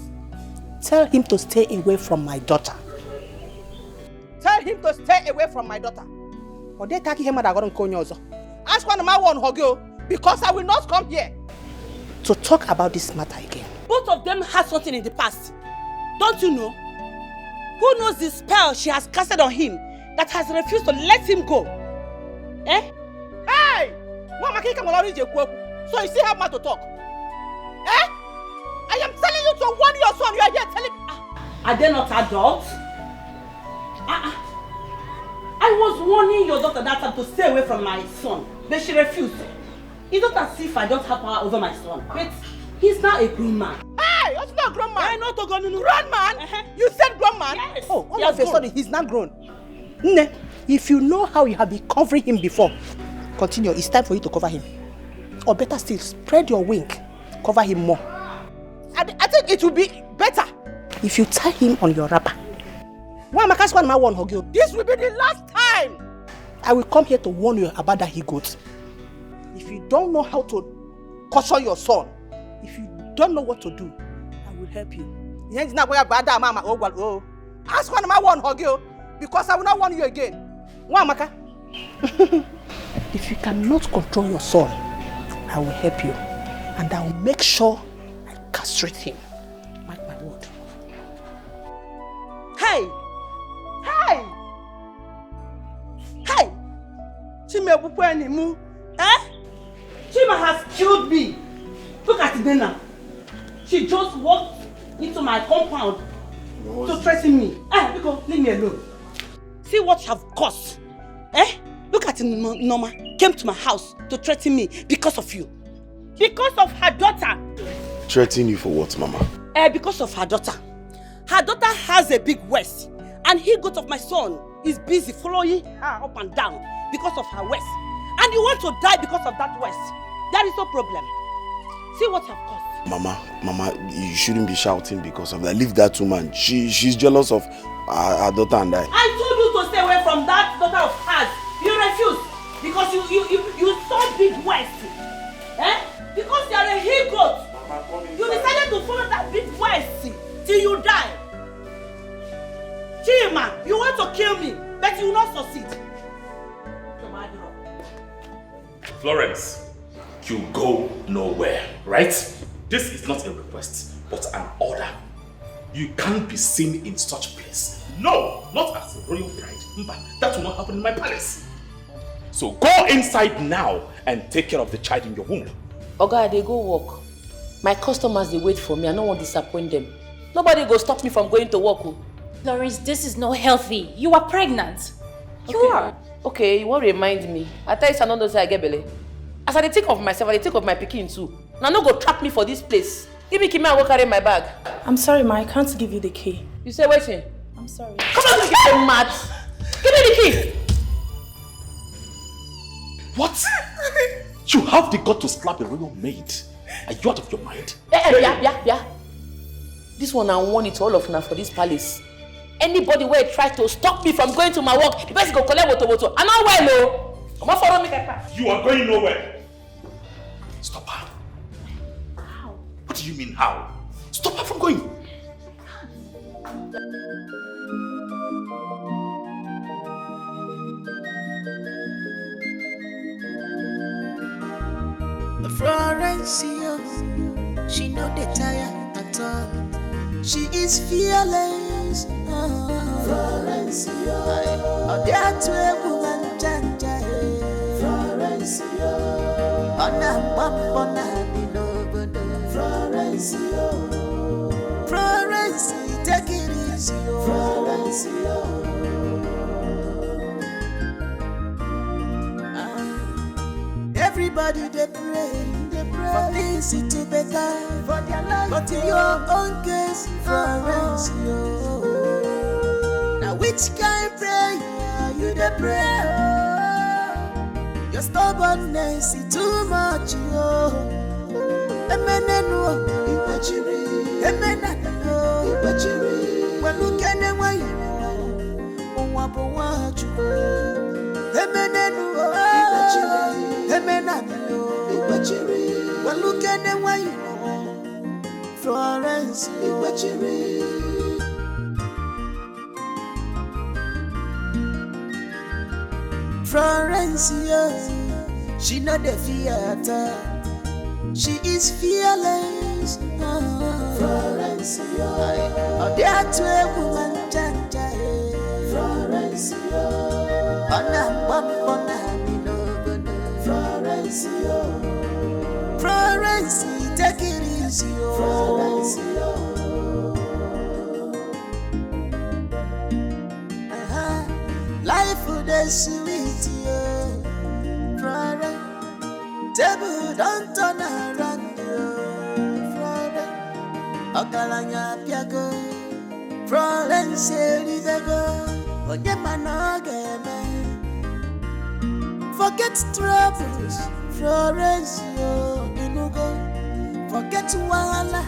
Tell him to stay away from my daughter. Tell him to stay away from my daughter. Or they take him at a ask one of my one Hogyo, because I will not come here to talk about this matter again. Both of them had something in the past. Don't you know? Who knows the spell she has casted on him that has refused to let him go? Eh? Hey! So you still have more to talk? Eh? I am telling you to warn your son. You are here telling me. Are they not adults? I was warning your daughter that time to stay away from my son, but she refused. It's not as if I don't have power over my son, but he's now a grown man. Hey, you're not a grown man. I'm not a grown man. You said grown man? Yes. Oh, all of a sudden he's not grown. Nne, if you know how you have been covering him before, continue. It's time for you to cover him. Or better still, spread your wing, cover him more. I think it will be better if you tie him on your wrapper. This will be the last time I will come here to warn you about that he-goat. If you don't know how to caution your son, if you don't know what to do, I will help you. Ask one of my one Hogyo, because I will not warn you again. If you cannot control your son, I will help you, and I will make sure I castrate him. Mark my word. Hey! Hey! Hey! Chima, eh? Chima has killed me. Look at it now. She just walked into my compound to threaten me. Because leave me alone. See what you have caused. Eh? Look at it, Norma. Came to my house to threaten me because of you. Because of her daughter. Threaten you for what, Mama? Because of her daughter. Her daughter has a big waist. And he-goat of my son is busy following her up and down because of her waist. And you want to die because of that waist. There is no problem. See what you have caused. Mama, you shouldn't be shouting because of that. Leave that woman. She's jealous of her daughter and I. I told you to stay away from that daughter of hers. You refused because you saw big waist. Eh? Because you are a he-goat. You decided to follow that big waist till you die. Chima, you want to kill me, but you will not succeed. Florence, you go nowhere, right? This is not a request, but an order. You can't be seen in such a place. No, not as a royal bride. That will not happen in my palace. So go inside now and take care of the child in your womb. Oga, they go work. My customers, they wait for me. I don't want to disappoint them. Nobody go stop me from going to work. Florence, this is not healthy. You are pregnant. You are. Okay, you won't remind me. I tell you, I don't know say I get belly. As I think of myself, I think of my pikin too. Now no go trap me for this place. Give me Chima and go carry my bag. I'm sorry, ma. I can't give you the key. You say waiting? I'm sorry. Come on, you get mad. Give me the key. What? You have the gut to slap a royal maid. Are you out of your mind? Yeah. This one I want it all of now for this palace. Anybody where try to stop me from going to my work, the person go collect woto. I'm not well, no. Come on, follow me, Kaka. You are going nowhere. Stop her. How? What do you mean, how? Stop her from going. Florence, she no dey tire at all. She is fearless. Florence, that way woman janja. Florence, ona mapona bilobodo. Florence, take it easy. Florence, everybody they pray from this to better for their life. But in your own case, Florence, now which kind prayer you the pray? Your stubbornness is too much, Emeneno, Ibachiri, Emenano, Ibachiri. Well, look at them way, Wapu, Emeneno, Ibachiri, Emenano, Ibachiri. Well, look at them way, Florence, Ibachiri. Florence, she not the theater. She is fearless. Florence, oh, there are 12 women, Florence, Florence, Florence, take it easy, Florence, life would be sweet, Florence. Table don't turn around, Florence. Okalanya piago, Florence Elidago. Onyemanoge, forget troubles, Florence Inugo. Forget wahala,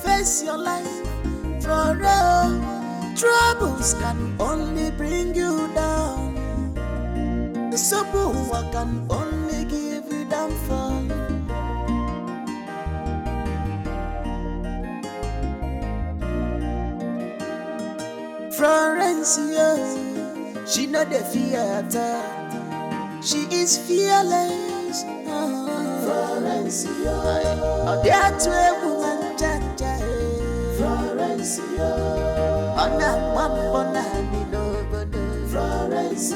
face your life, Florence. Troubles can only bring you down. The sober can only give you downfall. Florence, she not the theater. She is fearless. Florence, oh, there are 12 women, Florence, Florence,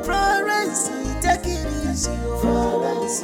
Florence, take it easy, Florence.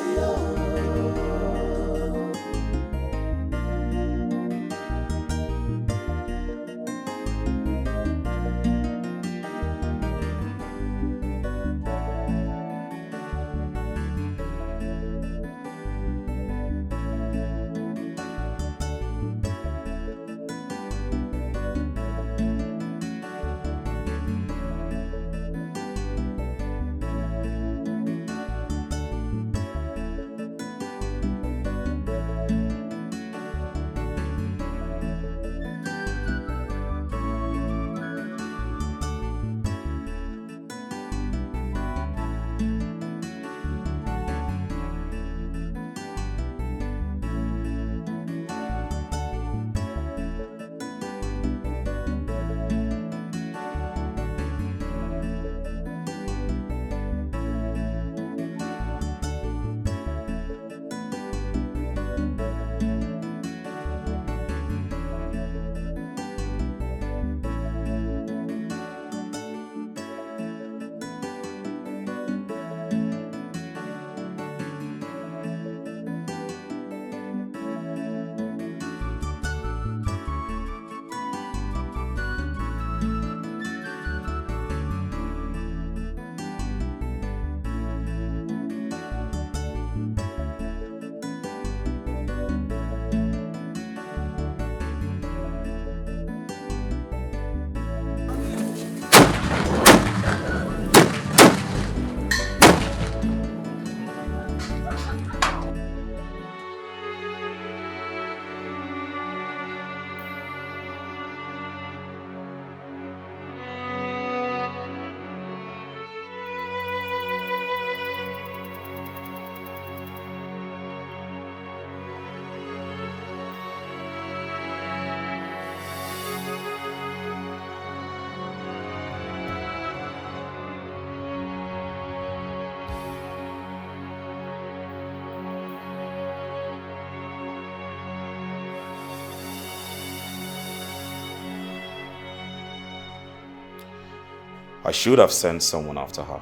I should have sent someone after her.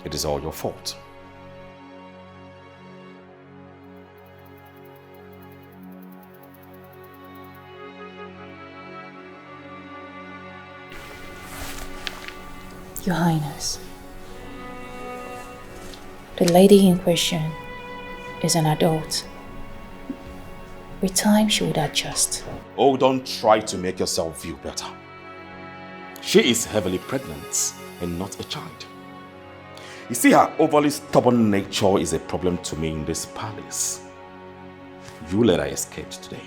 It is all your fault. Your Highness, the lady in question is an adult. With time, she would adjust. Oh, don't try to make yourself feel better. She is heavily pregnant and not a child. You see, her overly stubborn nature is a problem to me in this palace. You let her escape today.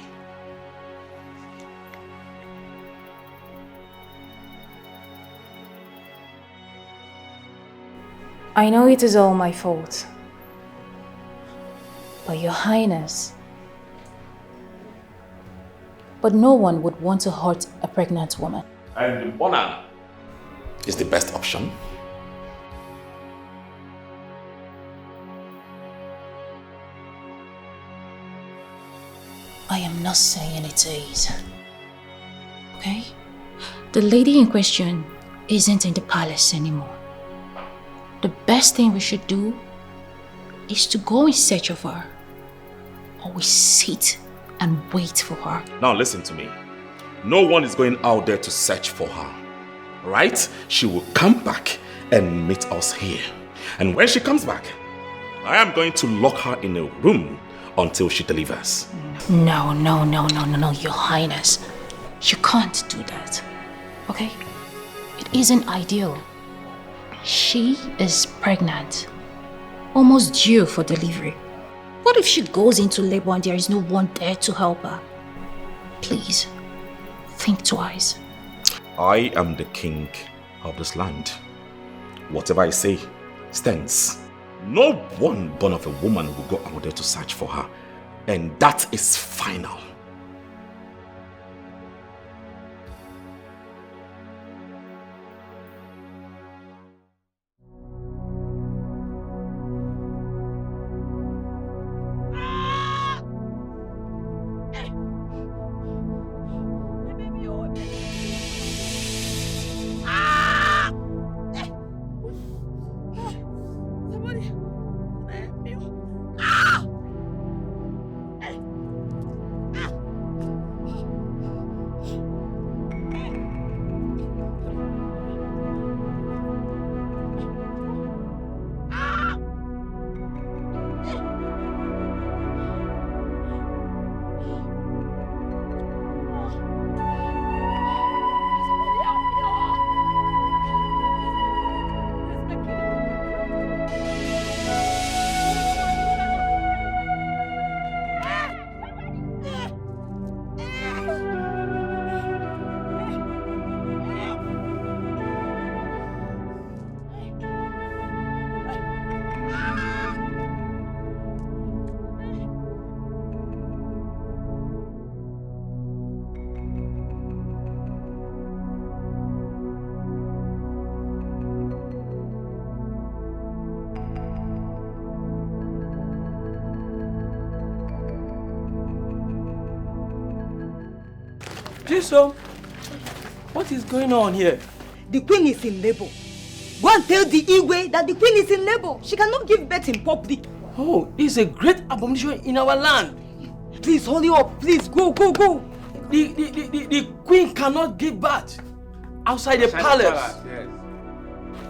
I know it is all my fault. But Your Highness, but no one would want to hurt a pregnant woman. And Bona is the best option. I am not saying it is. Okay? The lady in question isn't in the palace anymore. The best thing we should do is to go in search of her. Or we sit and wait for her. Now listen to me. No one is going out there to search for her. Right? She will come back and meet us here. And when she comes back, I am going to lock her in a room until she delivers. No, Your Highness. You can't do that. Okay? It isn't ideal. She is pregnant. Almost due for delivery. What if she goes into labor and there is no one there to help her? Please, think twice. I am the king of this land. Whatever I say stands. No one born of a woman will go out there to search for her. And that is final. So, what is going on here? The queen is in labor. Go and tell the Igwe that the queen is in labor. She cannot give birth in public. Oh, this is a great abomination in our land. Please, hurry up. Please, go. The queen cannot give birth outside the palace. Yes.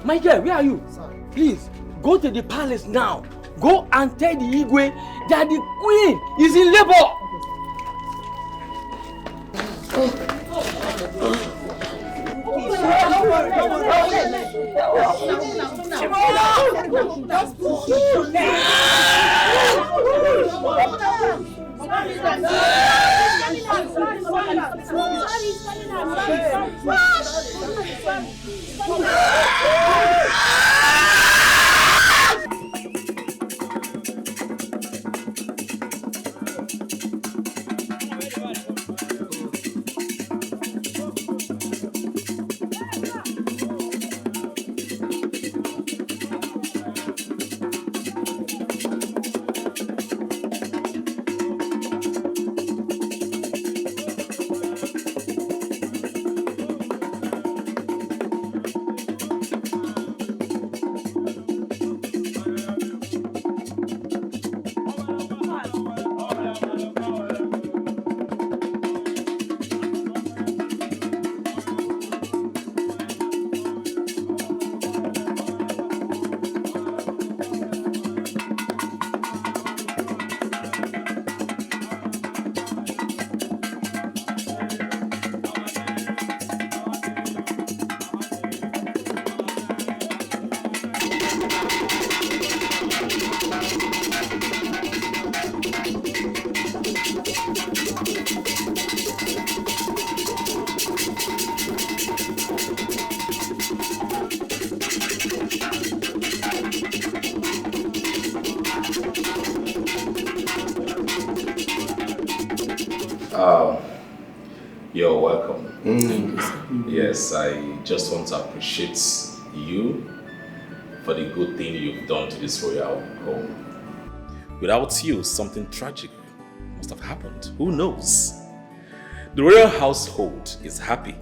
My dear, where are you? Sorry. Please, go to the palace now. Go and tell the Igwe that the queen is in labor. You're welcome. Yes, I just want to appreciate you for the good thing you've done to this royal home. Without you, something tragic must have happened. Who knows? The royal household is happy,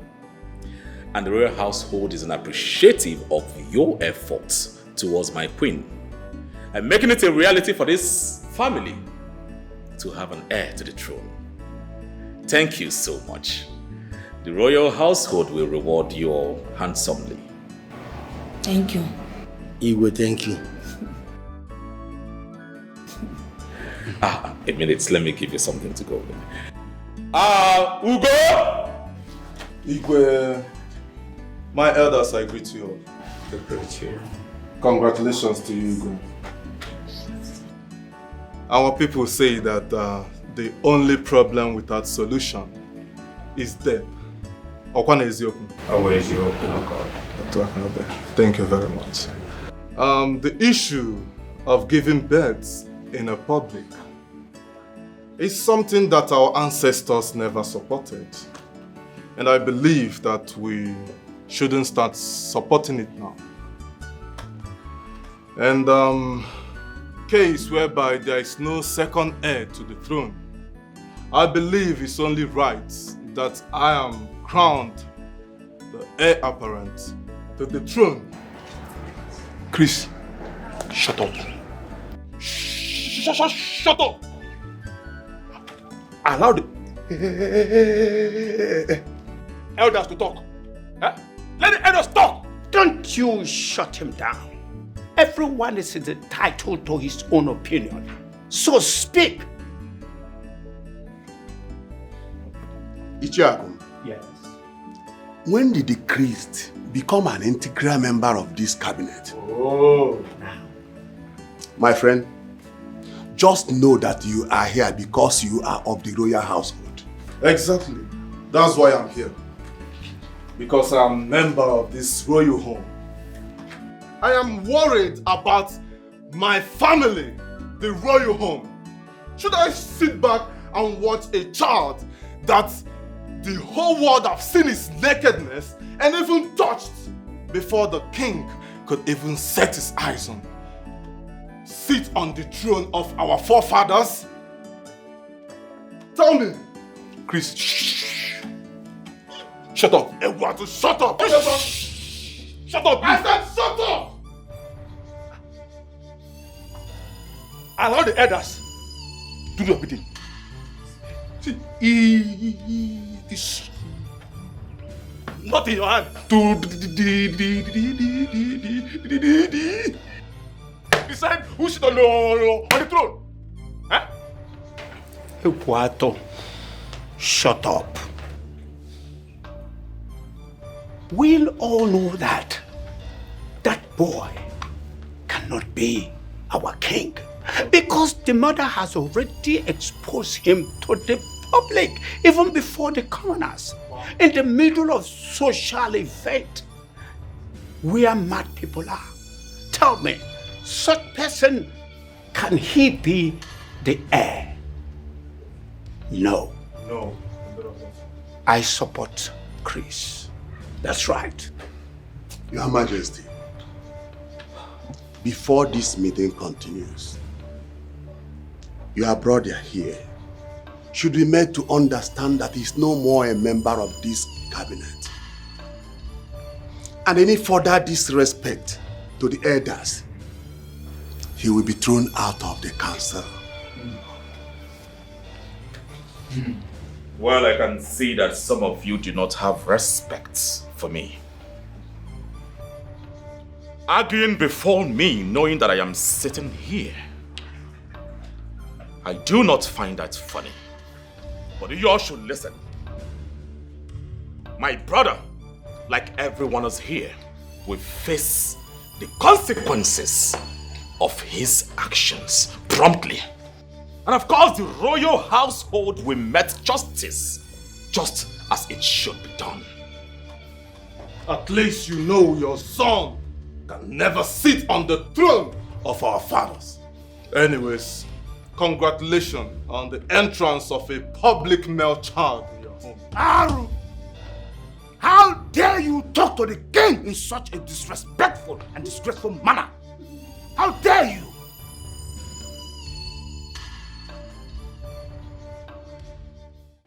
and the royal household is appreciative of your efforts towards my queen, and making it a reality for this family to have an heir to the throne. Thank you so much. The royal household will reward you all handsomely. Thank you. Igwe, thank you. A minute, let me give you something to go with. Ugo! Igwe, my elders, I greet you all. I greet you. Congratulations to you, Igwe. Our people say that the only problem without solution is death. Thank you very much. The issue of giving birth in a public is something that our ancestors never supported. And I believe that we shouldn't start supporting it now. And case whereby there is no second heir to the throne, I believe it's only right that I am crowned the heir apparent to the throne. Chris, shut up. Shut up! Allow the elders to talk. Let the elders talk! Don't you shut him down. Everyone is entitled to his own opinion. So speak. Ichiakum. Yes. When did the priest become an integral member of this cabinet? Oh. My friend, just know that you are here because you are of the royal household. Exactly. That's why I'm here. Because I'm a member of this royal home. I am worried about my family, the royal home. Should I sit back and watch a child that the whole world have seen his nakedness and even touched before the king could even set his eyes on? Sit on the throne of our forefathers? Tell me. Chris, shh. Shut up. Eduardo, shut up. Shut up. I said shut up. Allow the elders to do everything. See, this not in your hand. Decide who should on the throne. Huh? Eduardo, shut up. We'll all know that boy cannot be our king because the mother has already exposed him to the public even before the commoners. In the middle of social event where mad people are. Tell me, such person, can he be the heir? No. No. I support Chris. That's right. Your Majesty, before this meeting continues, your brother here should be made to understand that he's no more a member of this cabinet. And any further disrespect to the elders, he will be thrown out of the council. Well, I can see that some of you do not have respect for me. Arguing before me, knowing that I am sitting here. I do not find that funny. But you all should listen. My brother, like everyone else here, will face the consequences of his actions promptly. And of course, the royal household will met justice, just as it should be done. At least you know your son can never sit on the throne of our fathers. Anyways, congratulations on the entrance of a public male child in your home. Aru! How dare you talk to the king in such a disrespectful and disgraceful manner? How dare you?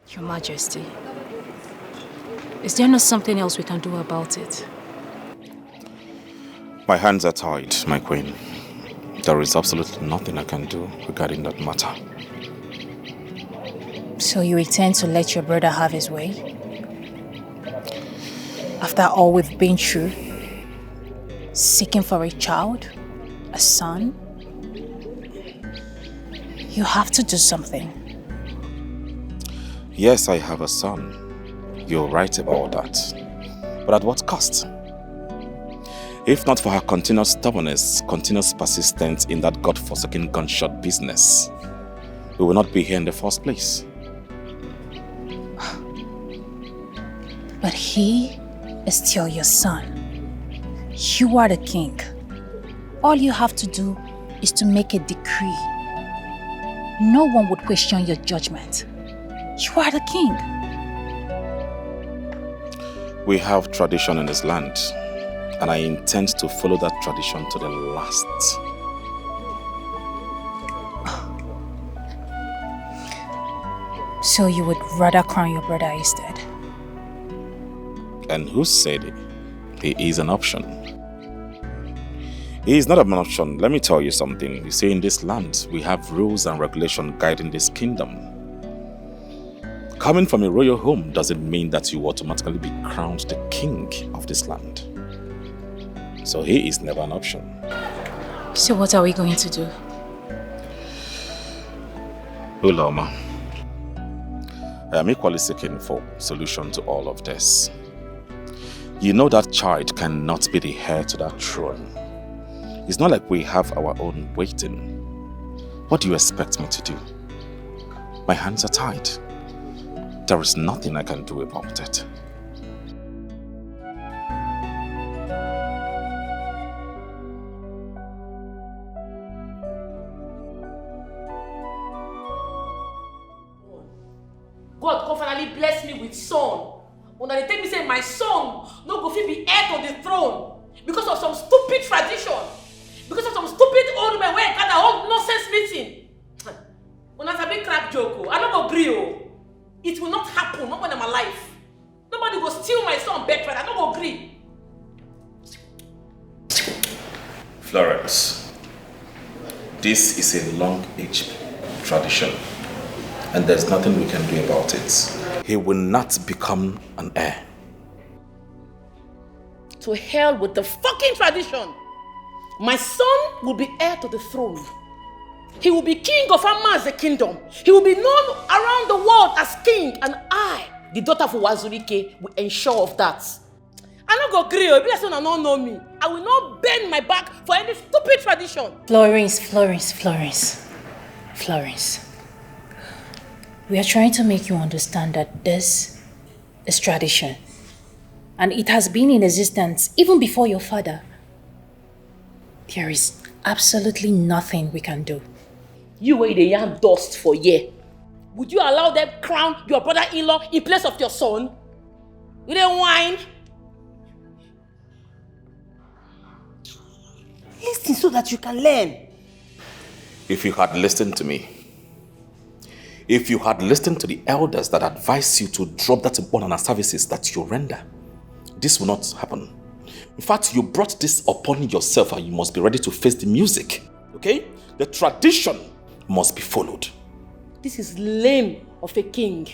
Your Majesty, is there not something else we can do about it? My hands are tied, my queen. There is absolutely nothing I can do regarding that matter. So you intend to let your brother have his way? After all we've been through, seeking for a child, a son, you have to do something. Yes, I have a son. You're right about that. But at what cost? If not for her continuous stubbornness, continuous persistence in that God-forsaken gunshot business, we will not be here in the first place. But he is still your son. You are the king. All you have to do is to make a decree. No one would question your judgment. You are the king. We have tradition in this land, and I intend to follow that tradition to the last. So you would rather crown your brother instead? And who said it? He is an option. He is not an option. Let me tell you something. You see, in this land, we have rules and regulations guiding this kingdom. Coming from a royal home doesn't mean that you automatically be crowned the king of this land. So he is never an option. So what are we going to do? Uloma, I am equally seeking for solution to all of this. You know that child cannot be the heir to that throne. It's not like we have our own waiting. What do you expect me to do? My hands are tied. There is nothing I can do about it. God can finally bless me with son. When they tell me say my son no go fit be heir to the throne because of some stupid tradition, because of some stupid old men wey gather hold nonsense meeting. Una sabi crack joke. I no go gree o. It will not happen, not when I'm alive. Nobody will steal my son birthright. I don't agree. Florence, this is a long-aged tradition, and there's nothing we can do about it. He will not become an heir. To hell with the fucking tradition. My son will be heir to the throne. He will be king of Amaze kingdom. He will be known around the world as king, and I, the daughter of Wazurike, will ensure of that. I don't go agree. If you don't know me, I will not bend my back for any stupid tradition. Florence. We are trying to make you understand that this is tradition. And it has been in existence even before your father. There is absolutely nothing we can do. You were the young dust for a year. Would you allow them crown your brother-in-law in place of your son? You didn't whine? Listen so that you can learn. If you had listened to me, if you had listened to the elders that advise you to drop that bonana services that you render, this will not happen. In fact, you brought this upon yourself and you must be ready to face the music. Okay? The tradition must be followed. This is lame of a king.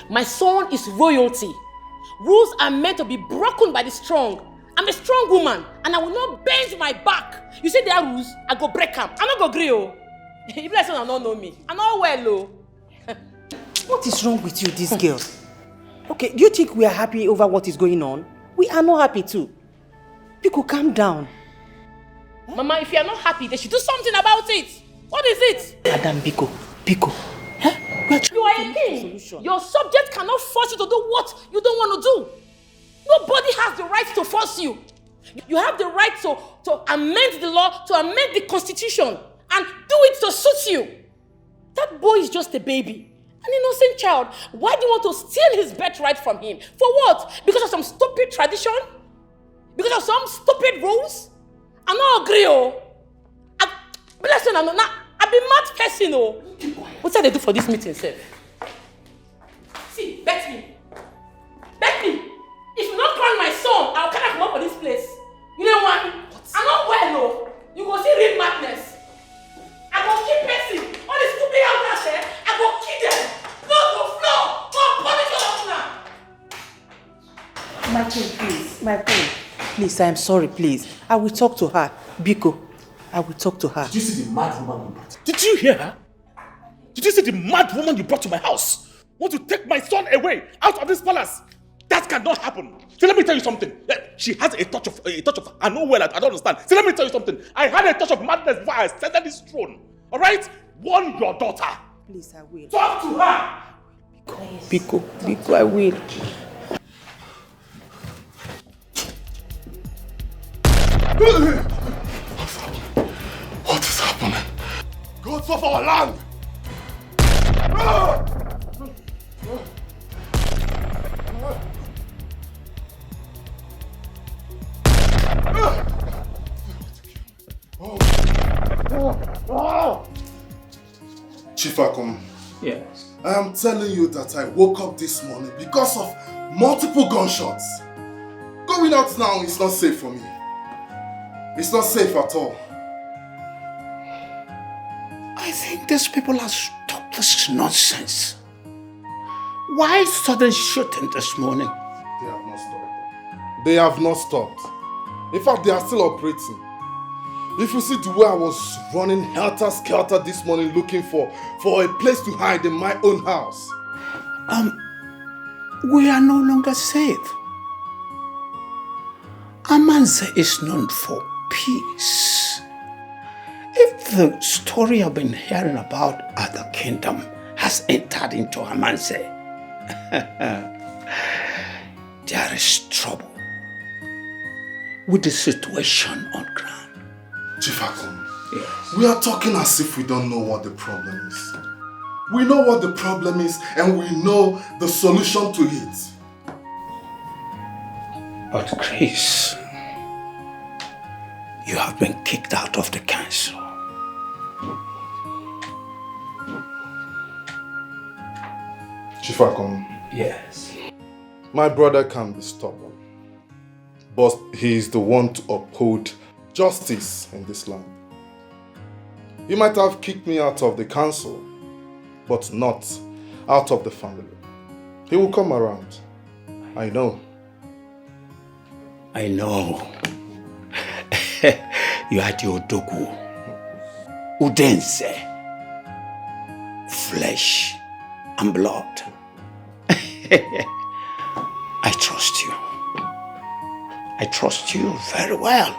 My son is royalty. Rules are meant to be broken by the strong. I'm a strong woman and I will not bend my back. You see there are rules, I go break them. I not go agree. If I don't know me, I know well. What is wrong with you, this girl? Okay, do you think we are happy over what is going on? We are not happy too. Biko, calm down. Mama, if you are not happy, they should do something about it. What is it? Madam Biko, Biko, you are a king. Your subject cannot force you to do what you don't want to do. Nobody has the right to force you. You have the right to amend the law, to amend the constitution, and do it to suit you. That boy is just a baby, an innocent child. Why do you want to steal his birthright from him? For what? Because of some stupid tradition? Because of some stupid rules? I don't agree, oh. Bless you, I be mad person, oh. What did they do for this meeting, sir? See, bet me. Bet me. If you don't crown my son, I'll kind of come up for this place. You know what? I'm not well, no. You go see real madness. I go keep person. All the stupid out there, I go kill them. Go punish all of them. My queen, please. My queen. Please, I am sorry, please. I will talk to her. Biko, I will talk to her. Did you see the mad woman you brought? Did you hear her? Did you see the mad woman you brought to my house? Want to take my son away out of this palace? That cannot happen. So let me tell you something. She has a touch of I know well, I don't understand. So let me tell you something. I had a touch of madness before I ascended this throne. Alright? Warn your daughter. Please, I will. Talk to her. Biko, I will. What is happening? Gods of our land! Chief Akum. Yes. I am telling you that I woke up this morning because of multiple gunshots. Going out now is not safe for me. It's not safe at all. I think these people have stopped this nonsense. Why sudden shooting this morning? They have not stopped. They have not stopped. In fact, they are still operating. If you see the way I was running helter-skelter this morning looking for a place to hide in my own house. We are no longer safe. Amanze is known for peace. If the story I've been hearing about other kingdom has entered into Amanze, there is trouble with the situation on ground. Chief Akum, yes. We are talking as if we don't know what the problem is. We know what the problem is and we know the solution to it. But Chris, you have been kicked out of the council. Chief Akum. Yes. My brother can be stubborn, but he is the one to uphold justice in this land. He might have kicked me out of the council, but not out of the family. He will come around. I know. I know. You are the Odogu. Udense. Flesh and blood. I trust you. I trust you very well.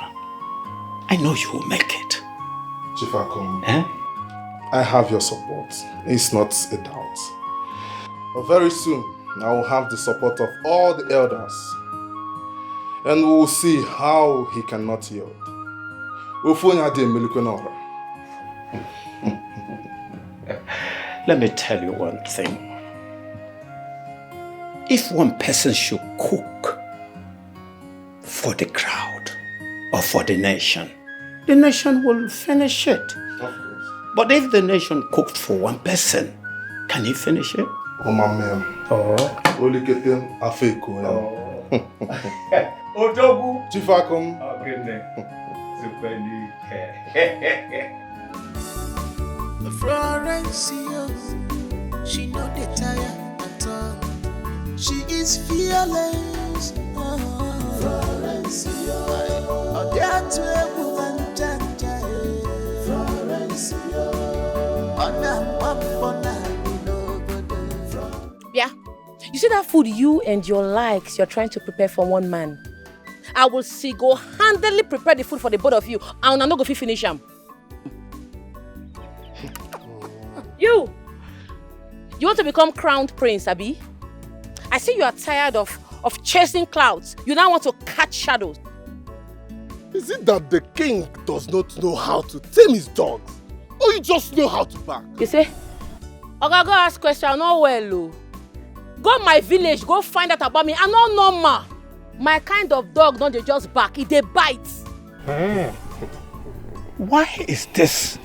I know you will make it. Chief Akum, I have your support. It's not a doubt. But very soon, I will have the support of all the elders. And we will see how he cannot yield. Let me tell you one thing. If one person should cook for the crowd or for the nation will finish it. But if the nation cooked for one person, can he finish it? Oh, my man. Oh. Odogu. Chief Akum. Florence, she know the tire at all. She is fearless. Florence, Yeah, you see that food you and your likes you're trying to prepare for one man. I will single-handedly prepare the food for the both of you, and I'm not going to finish them. You You want to become crowned prince, Abi? I see you are tired of chasing clouds. You now want to catch shadows. Is it that the king does not know how to tame his dogs? Or you just know how to bark? You see? Oga, go ask question, not well. Go my village, go find out about me. I'm not normal. My kind of dog don't they just bark, they bite. Why is this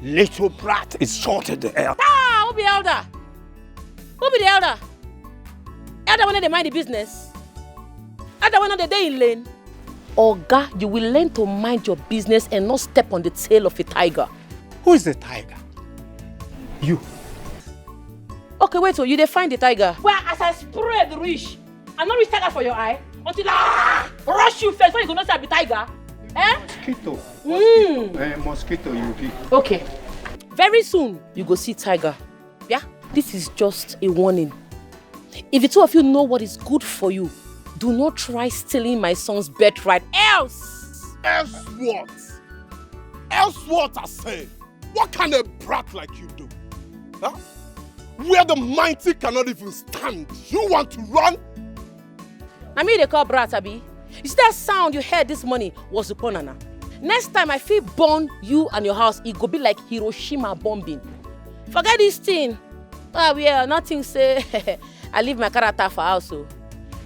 little brat insulted the elder? Ah, who be elder? Who be the elder? Elder when they mind the business. Elder when they day in lane. Oga, you will learn to mind your business and not step on the tail of a tiger. Who is the tiger? You. Okay, wait till you define the tiger. Well, as I spray the reach, I not reach tiger for your eye until I rush you first. When you gonna say I be tiger? Eh? Mosquito. Mosquito, you be. Okay. Very soon you go see tiger. Yeah? This is just a warning. If the two of you know what is good for you, do not try stealing my son's birthright. Else what? Else what, I say? What kind of brat like you do? Huh? Where the mighty cannot even stand, you want to run? I mean they call brat, Abi. You see that sound you heard this morning was the Ponana. Next time I feel burn you and your house, it go be like Hiroshima bombing. Forget this thing. Nothing say I leave my character for house. So.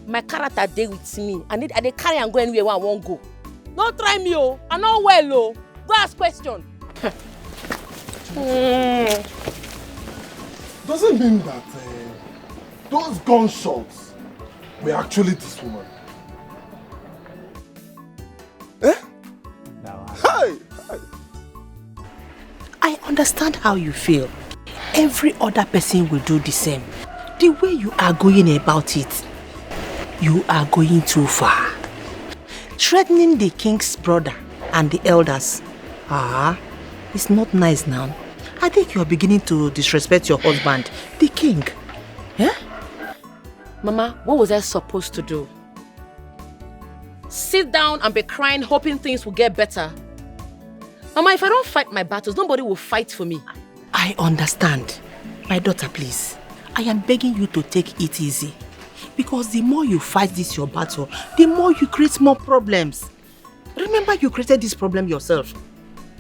My character dey with me. I dey carry and go anywhere where I won't go. Don't try me, oh. I know well, oh. Go ask question. Does it mean that those gunshots were actually this woman? Eh? Hey! I understand how you feel. Every other person will do the same. The way you are going about it, you are going too far. Threatening the king's brother and the elders. It's not nice now. I think you are beginning to disrespect your husband, the king. Yeah? Mama, what was I supposed to do? Sit down and be crying, hoping things will get better. Mama, if I don't fight my battles, nobody will fight for me. I understand. My daughter, please. I am begging you to take it easy. Because the more you fight this your battle, the more you create more problems. Remember you created this problem yourself.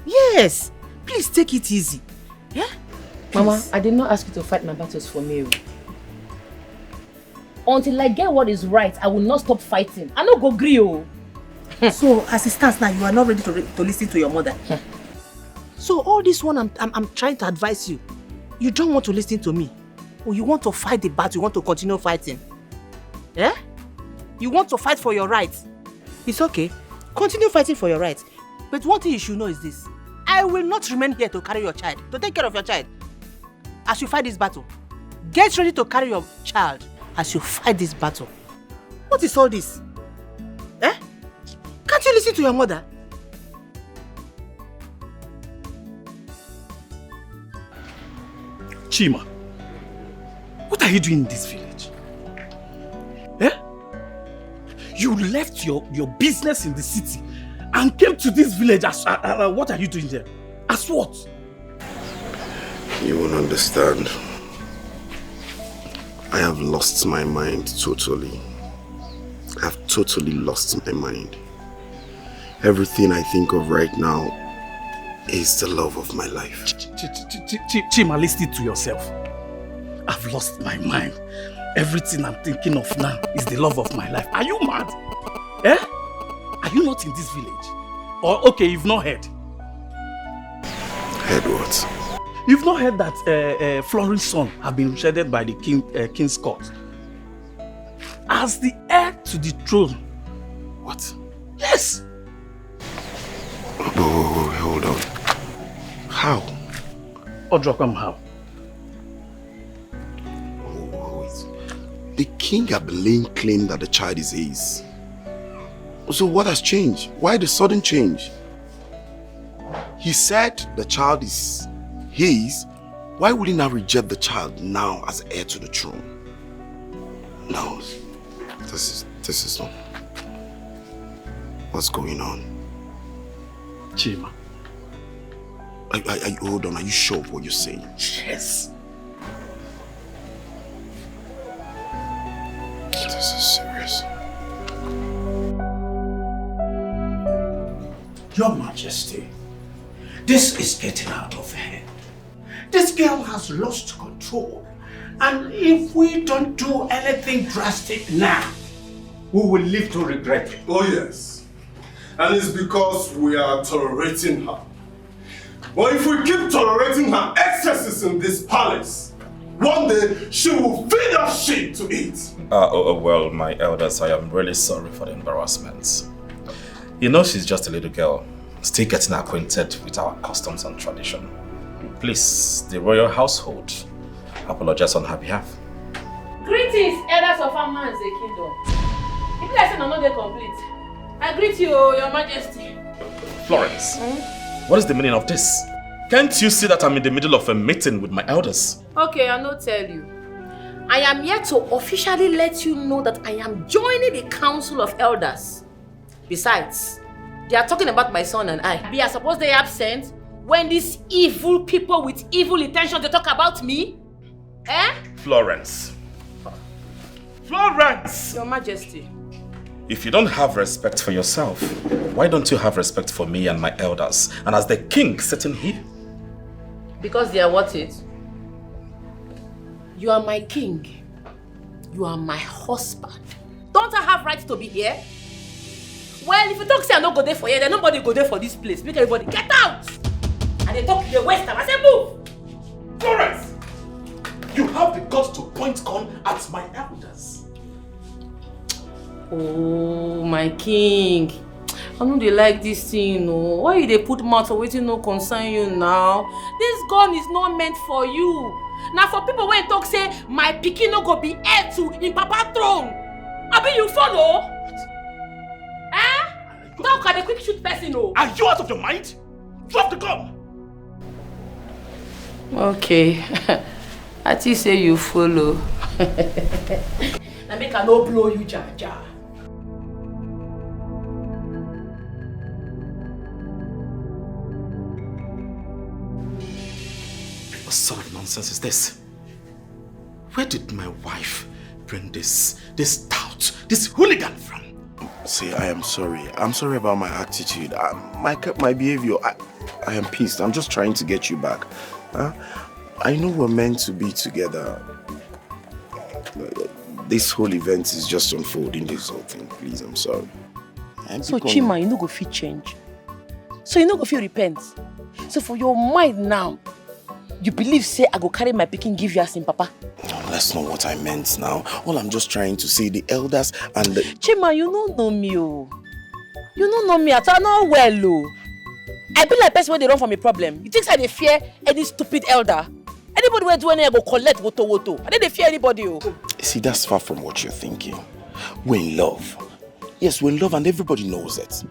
Yes. Please take it easy. Yeah? Mama, I did not ask you to fight my battles for me. Until I get what is right, I will not stop fighting. I no go gree. So, as it stands now, you are not ready to listen to your mother. So, all this one I'm trying to advise you. You don't want to listen to me. Or you want to fight the battle, you want to continue fighting. Yeah? You want to fight for your rights. It's okay. Continue fighting for your rights. But one thing you should know is this. I will not remain here to carry your child, to take care of your child. As you fight this battle, get ready to carry your child as you fight this battle. What is all this? Eh? Can't you listen to your mother? Chima, what are you doing in this village? Eh? You left your business in the city and came to this village as what are you doing there? As what? You won't understand. I have lost my mind totally. I have totally lost my mind. Everything I think of right now is the love of my life. Chima, listen to yourself. I've lost my mind. Everything I'm thinking of now is the love of my life. Are you mad? Eh? Are you not in this village? Or okay, you've not heard. Heard what? You've not heard that Florence's son have been rejected by the king's court as the heir to the throne. What? Yes. Oh, hold on. How? Odrokwam, how? The king had been laying claim that the child is his. So what has changed? Why the sudden change? He said the child is his. Why would he not reject the child now as heir to the throne? No, this is not. What's going on? Chima, Hold on, are you sure of what you're saying? Yes. This is serious. Your Majesty, this is getting out of hand. This girl has lost control. And if we don't do anything drastic now, we will live to regret it. Oh yes. And it's because we are tolerating her. But if we keep tolerating her excesses in this palace, one day she will feed us shit to eat. Well, my elders, I am really sorry for the embarrassment. You know she's just a little girl, still getting acquainted with our customs and tradition. Please, the royal household, apologize on her behalf. Greetings, elders of our man's kingdom. If I say no, they complete. I greet you, Your Majesty. Florence, what is the meaning of this? Can't you see that I'm in the middle of a meeting with my elders? Okay, I'll not tell you. I am here to officially let you know that I am joining the Council of Elders. Besides, they are talking about my son and I. We are supposed to be absent when these evil people with evil intentions, they talk about me? Eh? Florence. Florence! Your Majesty. If you don't have respect for yourself, why don't you have respect for me and my elders, and as the king sitting here? Because they are what it? You are my king. You are my husband. Don't I have right to be here? Well, if you talk say I don't go there for here, then nobody go there for this place. Make everybody get out! And they talk to the west, I say move! Florence! You have the guts to point gun at my elders. Oh, my king. I know they like this thing, no. Why you they put mouth for waiting no concern you now? This gun is not meant for you. Now for people when talk say my pikin no go be heir to in papa throne. I mean you follow? Eh? Talk at the quick shoot person, no. Are you out of your mind? Drop the gun! Okay. I think say you follow. Now make I no blow you, Jar Jar. What sort of nonsense is this? Where did my wife bring this tout, this hooligan from? See, I am sorry. I'm sorry about my attitude. My behavior. I am pissed. I'm just trying to get you back. Huh? I know we're meant to be together. This whole event is just unfolding this whole thing. Please, I'm sorry. So Chima, you no go fit change. So you no go fit repent. So for your mind now, you believe say I go carry my pikin give you as in papa? No, that's not what I meant now. All I'm just trying to say, the elders and the... Chima, you don't know me, oh. You don't know me at all, not well, oh. I be like person when they run from a problem. You think I they fear any stupid elder? Anybody will do anything, I go collect woto. I didn't fear anybody, oh. See, that's far from what you're thinking. We're in love. Yes, we're in love and everybody knows it.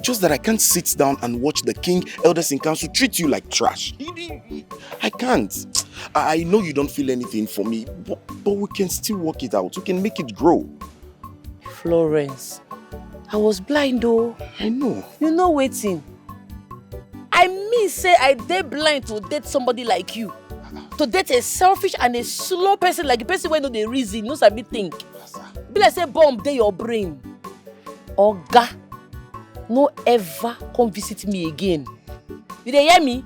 Just that I can't sit down and watch the king, elders in council treat you like trash. I can't. I know you don't feel anything for me, but we can still work it out. We can make it grow. Florence, I was blind though. I know. You know waiting. I mean say I dey blind to date somebody like you. To date a selfish and a slow person like a person who know the reason, no sabi think. Be like say bomb dey your brain. Oga, no ever come visit me again. You dey hear me?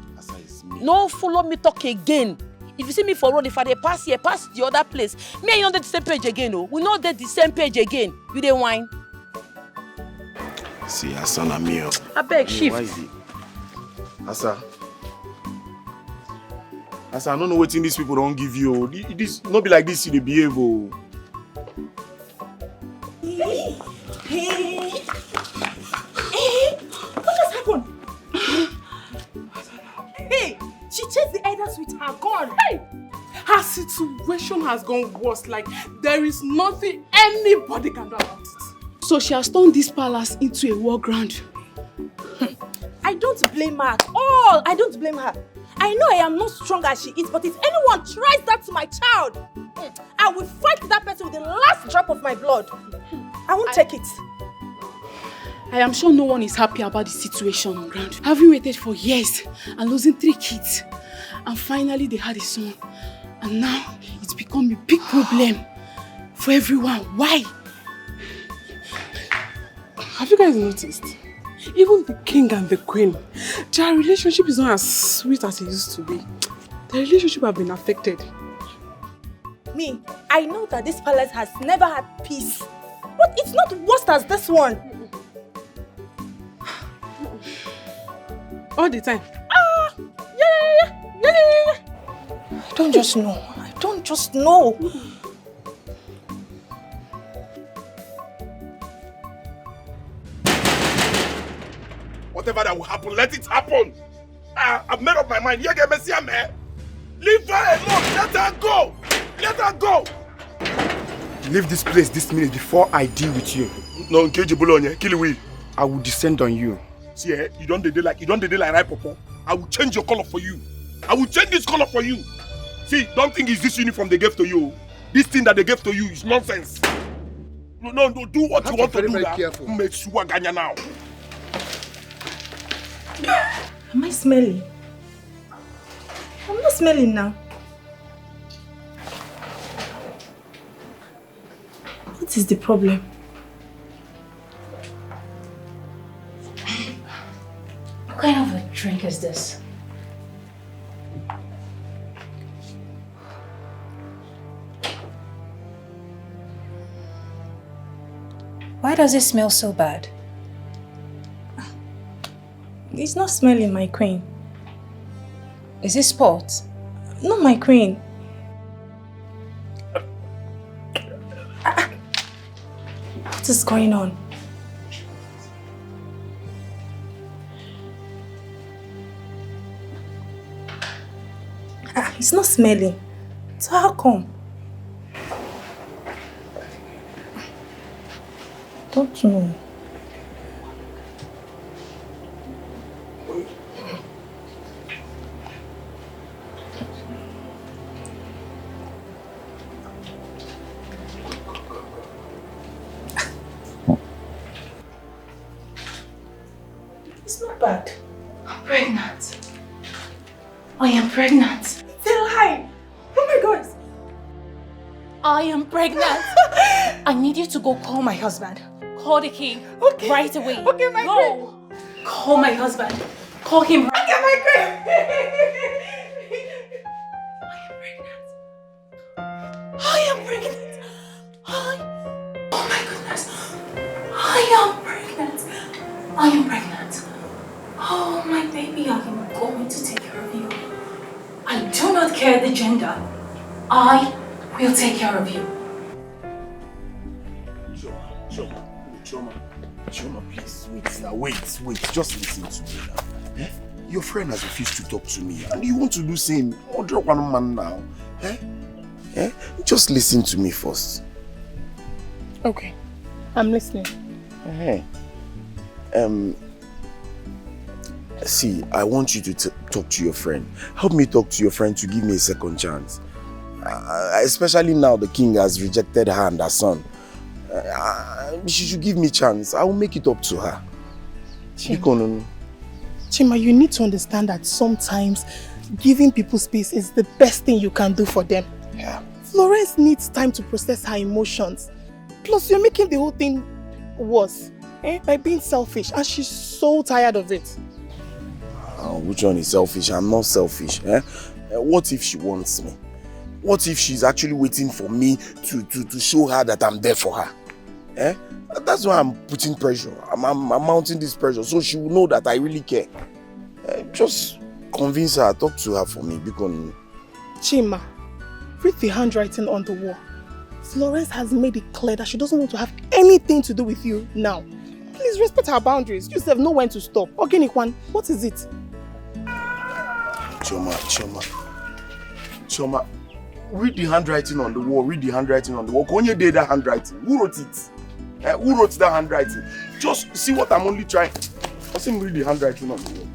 No follow me talk again. If you see me for road, if I dey pass here, pass the other place. Me and you not dey the same page again, oh. We not dey the same page again. You dey whine. See, Asa na me. I beg, shift. Why is it? Asa, I don't know what these people don't give you. This not be like this you dey behave. Oh. What just happened? Hey, she chased the elders with her gun. Hey, her situation has gone worse. Like there is nothing anybody can do about it. So she has turned this palace into a war ground. I don't blame her at all. I don't blame her. I know I am not strong as she is, but if anyone tries that to my child, I will fight that person with the last drop of my blood. I won't take it. I am sure no one is happy about the situation on ground. Having waited for years and losing 3 kids, and finally they had a son. And now it's become a big problem for everyone. Why? Have you guys noticed? Even the king and the queen, their relationship is not as sweet as it used to be. Their relationship have been affected. Me, I know that this palace has never had peace. But it's not worse as this one. All the time. Yeah. I don't just know. Whatever that will happen, let it happen. I've made up my mind. You get messy, man. Leave her alone. Let her go. Let her go. Leave this place this minute before I deal with you. No, Nkeji Bologna, kill we. I will descend on you. See, you don't do like right, Popo. I will change your color for you. I will change this color for you. See, don't think it's this uniform they gave to you. This thing that they gave to you is nonsense. No, do what you want to do. Very careful. Make sure Ganya now. Am I smelling? I'm not smelling now. What is the problem? What kind of a drink is this? Why does it smell so bad? It's not smelling, my queen. Is it sport? No, my queen. What is going on? It's not smelling. So how come? Don't know. It's not bad. I'm pregnant. I am pregnant. It's a lie. Oh my God. I am pregnant. I need you to go call my husband. Call the king. Okay. Right away. Okay, my Go. Call my husband. Call him right Okay, my queen. I am pregnant. Oh my goodness. I am pregnant. I am pregnant. Oh my baby, I am going to take care of you. I do not care the gender. I will take care of you. Chima, please, wait. Just listen to me now. Eh? Your friend has refused to talk to me, and you want to do same. Order one man now. Eh? Just listen to me first. Okay, I'm listening. See, I want you to talk to your friend. Help me talk to your friend to give me a second chance. Especially now the king has rejected her and her son. She should give me a chance. I will make it up to her. Chima, you need to understand that sometimes giving people space is the best thing you can do for them. Yeah. Florence needs time to process her emotions. Plus, you're making the whole thing worse by being selfish, and she's so tired of it. Which one is selfish? I'm not selfish. What if she wants me? What if she's actually waiting for me to show her that I'm there for her? That's why I'm putting pressure. I'm mounting this pressure so she will know that I really care. Just convince her, talk to her for me. Because Chima, read the handwriting on the wall. Florence has made it clear that she doesn't want to have anything to do with you now. Please respect her boundaries. You have know when to stop. Organic one, what is it? Chima, read the handwriting on the wall. Konye did that handwriting. Who wrote it? Who wrote that handwriting? Just see what I'm only trying. I see him read the handwriting on the wall.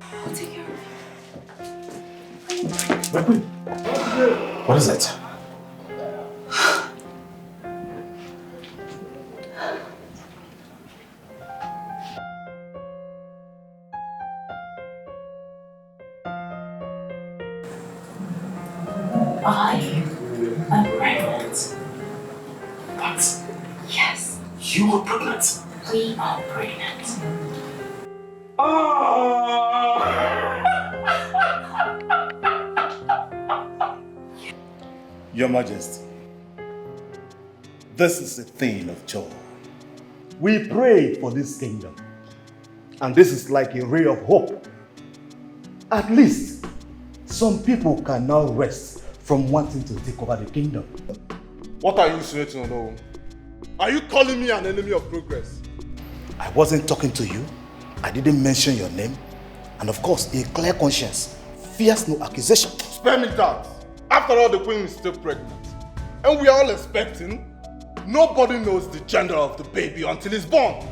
I'll take care of you. What is it? I am pregnant. What? Yes. You are pregnant? We are pregnant. Your Majesty, this is a thing of joy. We prayed for this kingdom, and this is like a ray of hope. At least, some people can now rest from wanting to take over the kingdom. What are you insinuating, Ono? Are you calling me an enemy of progress? I wasn't talking to you. I didn't mention your name. And of course, a clear conscience fears no accusation. Spare me that. After all, the queen is still pregnant. And we are all expecting. Nobody knows the gender of the baby until it's born.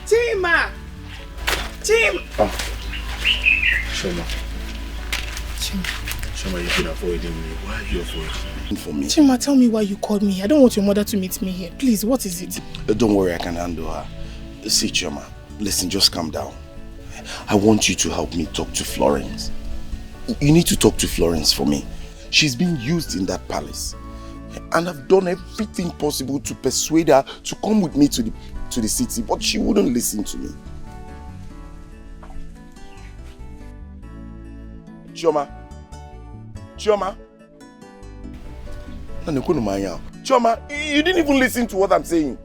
Chima! Chima! Chima. Chima, you've been avoiding me. Why are you avoiding me? For me. Chima, tell me why you called me. I don't want your mother to meet me here. Please, what is it? Don't worry, I can handle her. See, Chima, listen, just calm down. I want you to help me talk to Florence. You need to talk to Florence for me. She's been used in that palace. And I've done everything possible to persuade her to come with me to the city, but she wouldn't listen to me. Chima. Chima, you didn't even listen to what I'm saying.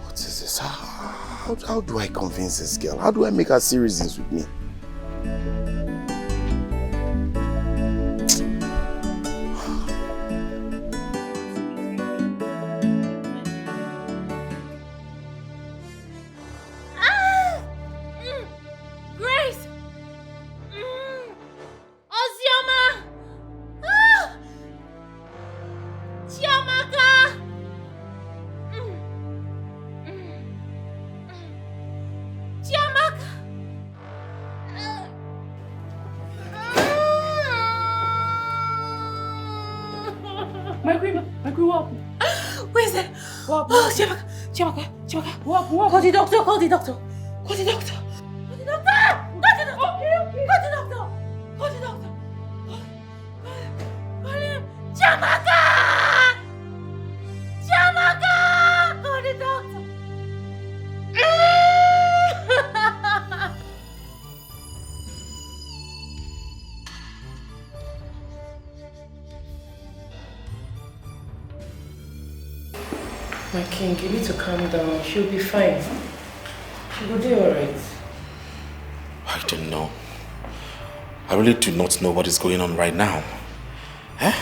What is this? How do I convince this girl? How do I make her see reasons with me? Call the doctor, call the doctor. Call the doctor. Call the doctor. Call the doctor. Okay. Call the doctor. Call the doctor. Call him. Chiamaka! Chiamaka! Call the doctor. My king, you need to calm down. She'll be fine. She will do alright. I don't know. I really do not know what is going on right now. Huh?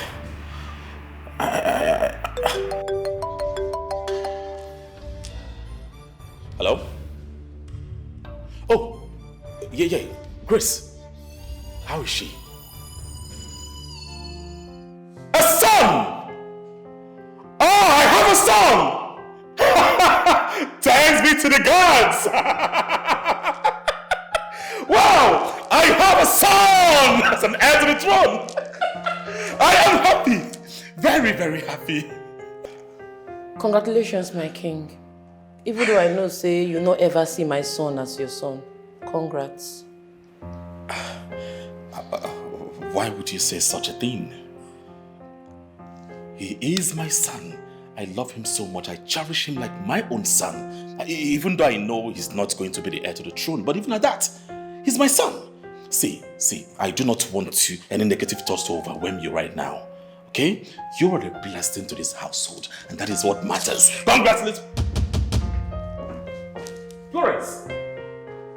Hello? Oh, yeah. Grace. How is she? A son! Oh, I have a son! Thanks be to the gods! Wow! I have a son as an heir to the throne! I am happy! Very, very happy. Congratulations, my king. Even though I know, say, you not ever see my son as your son. Congrats. Why would you say such a thing? He is my son. I love him so much. I cherish him like my own son. Even though I know he's not going to be the heir to the throne, but even at that, he's my son. See, I do not want any negative thoughts to overwhelm you right now. Okay? You are a blessing to this household, and that is what matters. Congratulations!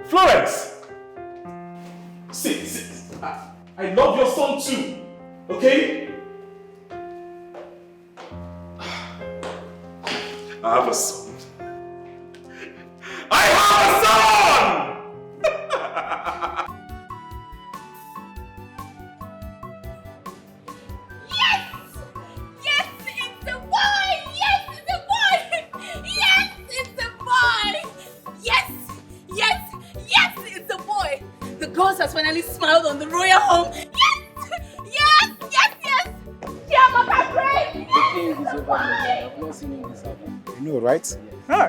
Florence! See, I love your son too. Okay? I have a son. I have a son! Yes! finally smiled on the royal home. Yes! Yes! Yes! Yes! Chima, pray! The king is over there. I've not seen him this happen. You know, right?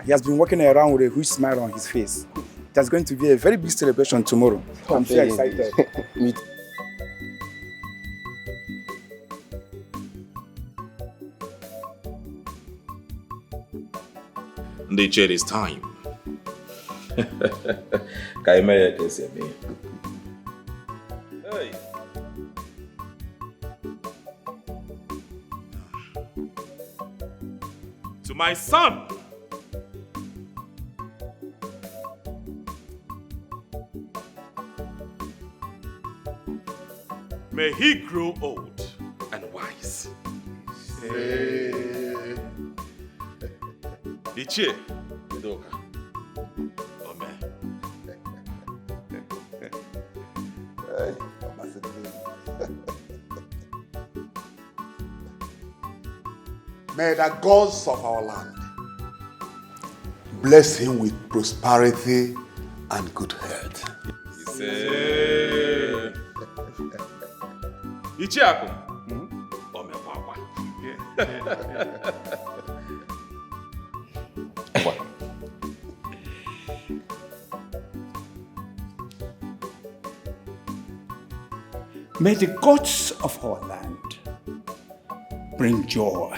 He has been walking around with a huge smile on his face. There's going to be a very big celebration tomorrow. I'm so excited. Me The jet is time. Kaimaya kesi me. Hey. To my son. May he grow old and wise. Ichie, Udoka. Amen. May the gods of our land bless him with prosperity and good health. Ichiaku. May the gods of our land bring joy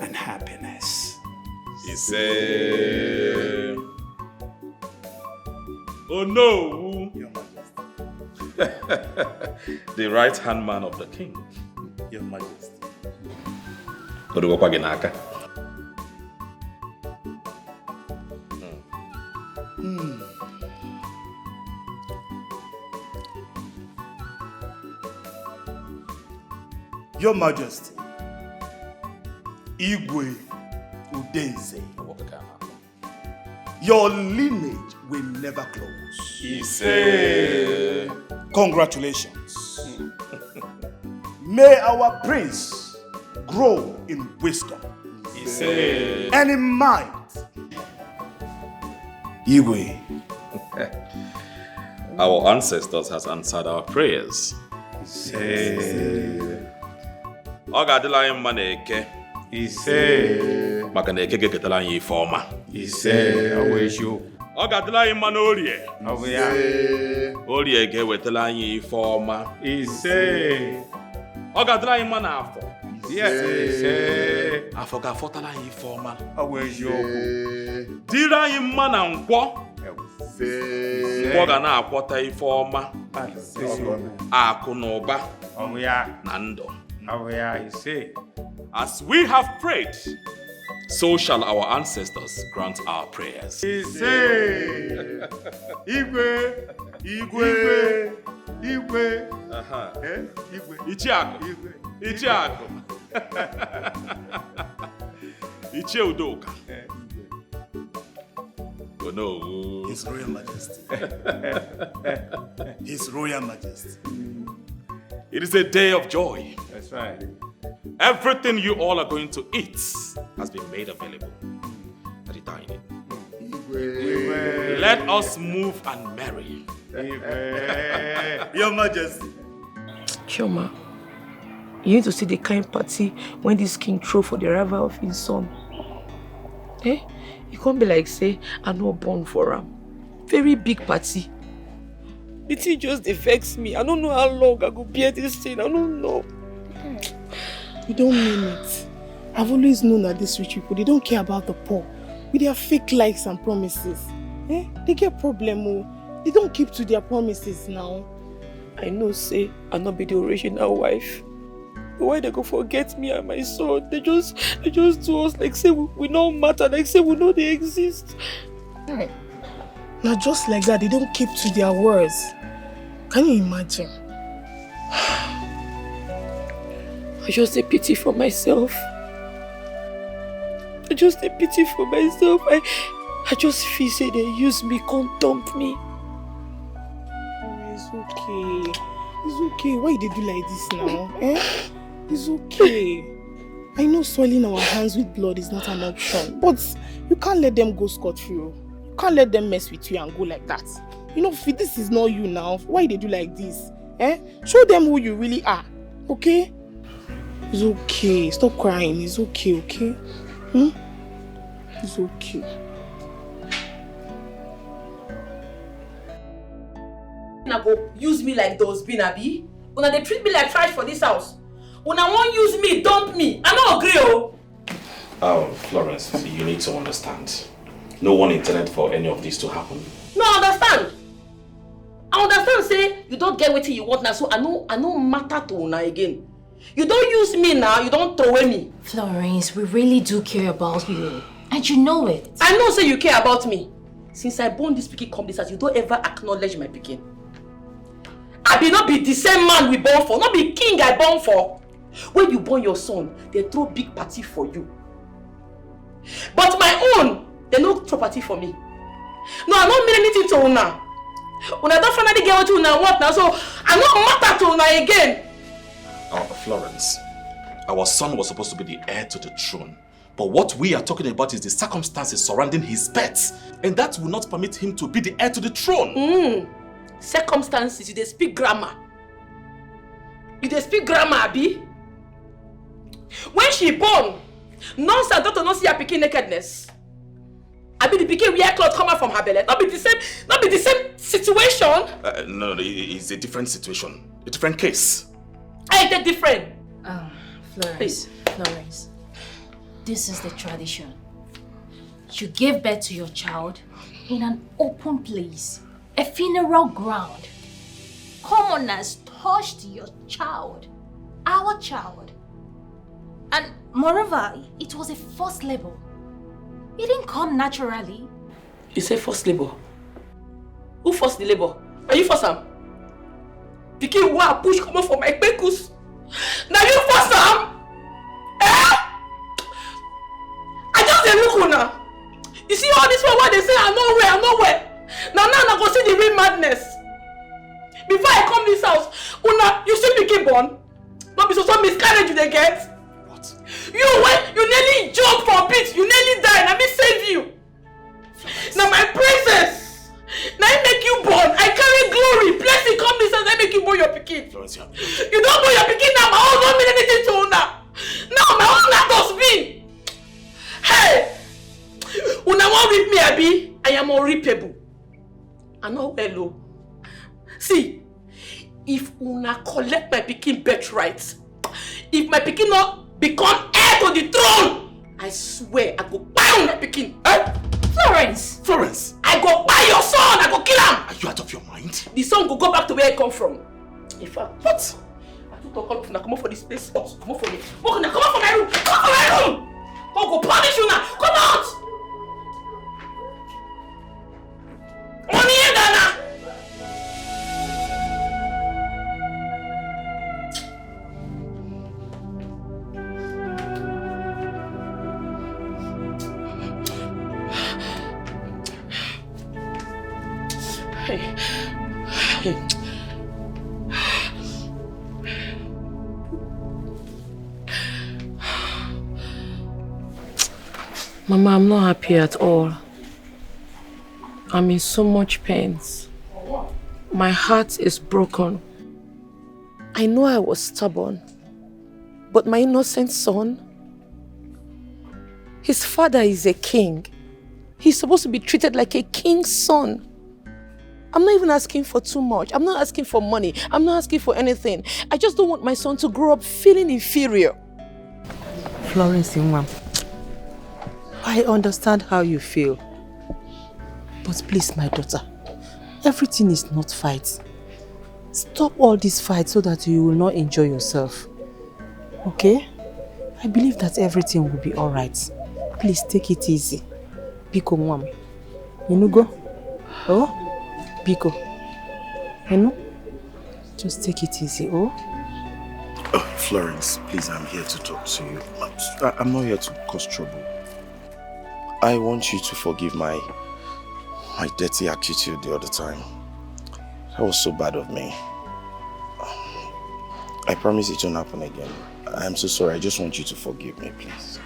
and happiness. He said, oh no! Your Majesty. The right-hand man of the king. Your Majesty. Your Majesty, Igwe Udenze, your lineage will never close. He said, congratulations. May our prince grow in wisdom. He said, and in might. Igwe. Our ancestors has answered our prayers. He said, Ogadila anyị mma na-eke. Ise. Maka na eke geketala anyị ife ọma. Ise. Ọwụ eziokwu. Ogadila anyị mma na orie. Ọ bụ ya. Orie ga-ewetala anyị ife ọma. Ise. Ogadila anyị mma na afọ. Ise. Afọ ga-afọtala anyị ife ọma. Ọ bụ eziokwu. Dịrị anyị mma na nkwọ. Nkwọ ga na-akwọta ife ọma. Akụ na ụba. Ọ bụ ya. Na ndụ. As we have prayed, so shall our ancestors grant our prayers. Igwe, Igwe, Igwe. Igwe. Ichiaku. Ichiaku. Ichie Udoka. Oh no. His Royal Majesty. His Royal Majesty. It is a day of joy. That's right. Everything you all are going to eat has been made available at the dining. Let us move and marry. Your Majesty. Chima, you need to see the kind party when this king throw for the arrival of his son. Eh? You can't be like, say, I'm not born for him. Very big party. The thing just vex me. I don't know how long I go bear this thing. I don't know. You don't mean it. I've always known that these rich people, they don't care about the poor. With their fake likes and promises. Eh? They get problem. Oh. They don't keep to their promises now. I know, say, I'll not be the original wife. But why they go forget me and my son? They just do us like say we don't matter, like say we know they exist. Right. Now just like that, they don't keep to their words. Can you imagine? I just a pity for myself. I just a pity for myself. I just feel say they use me, can't dump me. Oh, it's okay. It's okay. Why they do like this now? Eh? It's okay. I know soiling our hands with blood is not an option, but you can't let them go scot-free. You can't let them mess with you and go like that. You know, this is not you now. Why they do like this? Show them who you really are. Okay? It's okay. Stop crying. It's okay, okay? It's okay. Una go use me like those bin abi? Una they treat me like trash for this house. Una won't use me, dump me. I don't agree, oh. Oh, Florence, you need to understand. No one intended for any of this to happen. No, understand. I understand, say, you don't get what you want now, so I know matter to una again. You don't use me now, you don't throw away me. Florence, we really do care about you. And you know it. I know, say you care about me. Since I born this pikin come this house, you don't ever acknowledge my pikin. I be not be the same man we born for, not be king I born for. When you born your son, they throw big party for you. But my own, they no throw party for me. No, I don't mean anything to una. Una don't finally get what una want now, so I don't matter to una again. Oh, Florence, our son was supposed to be the heir to the throne. But what we are talking about is the circumstances surrounding his birth. And that will not permit him to be the heir to the throne. Circumstances, you dey speak grammar. You dey speak grammar, abi? When she born, nonsense daughter no see her pikin nakedness. Abi the pikin wear cloth come out from her belly. Not be the same situation. No, it's a different situation. A different case. I ain't different. Florence, Florence, this is the tradition. You give birth to your child in an open place, a funeral ground. Commoners touched your child, our child. And moreover, it was a forced labor. It didn't come naturally. You say forced labor? Who forced the labor? Are you forced am? Pikin wa push come for my pekus. Now you force am? I just dey look una. You see all this one why they say I'm nowhere. Now I go see the real madness. Before I come this house, una, you see pikin born? No be so miscarriage you dey get? What? You nearly jump for pit, you nearly die, and I may save you. Now my princess. Now I make you born. I carry glory. Blessing come this house. I make you born your pikin. Florence, you don't born your pikin now. My own don't mean anything to una. Now my own not does mean. Hey, una won't rip me, Abi. I am unreapable. I know hello. See, if una collect my pikin birthright, if my pikin not become heir to the throne, I swear I go buy my pikin. Florence! Florence! I go buy your son! I go kill him! Are you out of your mind? The son go back to where he come from. In fact, what? I took to call if you come out for this place. What? Come out for me. Come out for my room! Come out for my room! Come go punish you now! Come out! Money here, Dana! Mama, I'm not happy at all. I'm in so much pain. My heart is broken. I know I was stubborn, but my innocent son, his father is a king. He's supposed to be treated like a king's son. I'm not even asking for too much. I'm not asking for money. I'm not asking for anything. I just don't want my son to grow up feeling inferior. Florence Inwam, I understand how you feel. But please, my daughter, everything is not fight. Stop all this fight so that you will not enjoy yourself. Okay? I believe that everything will be alright. Please take it easy. Biko Mwam. You know go? Oh? Biko. You know? Just take it easy, oh? Oh, Florence, please, I'm here to talk to you. I'm not here to cause trouble. I want you to forgive my dirty attitude the other time. That was so bad of me. I promise it won't happen again. I'm so sorry. I just want you to forgive me, please.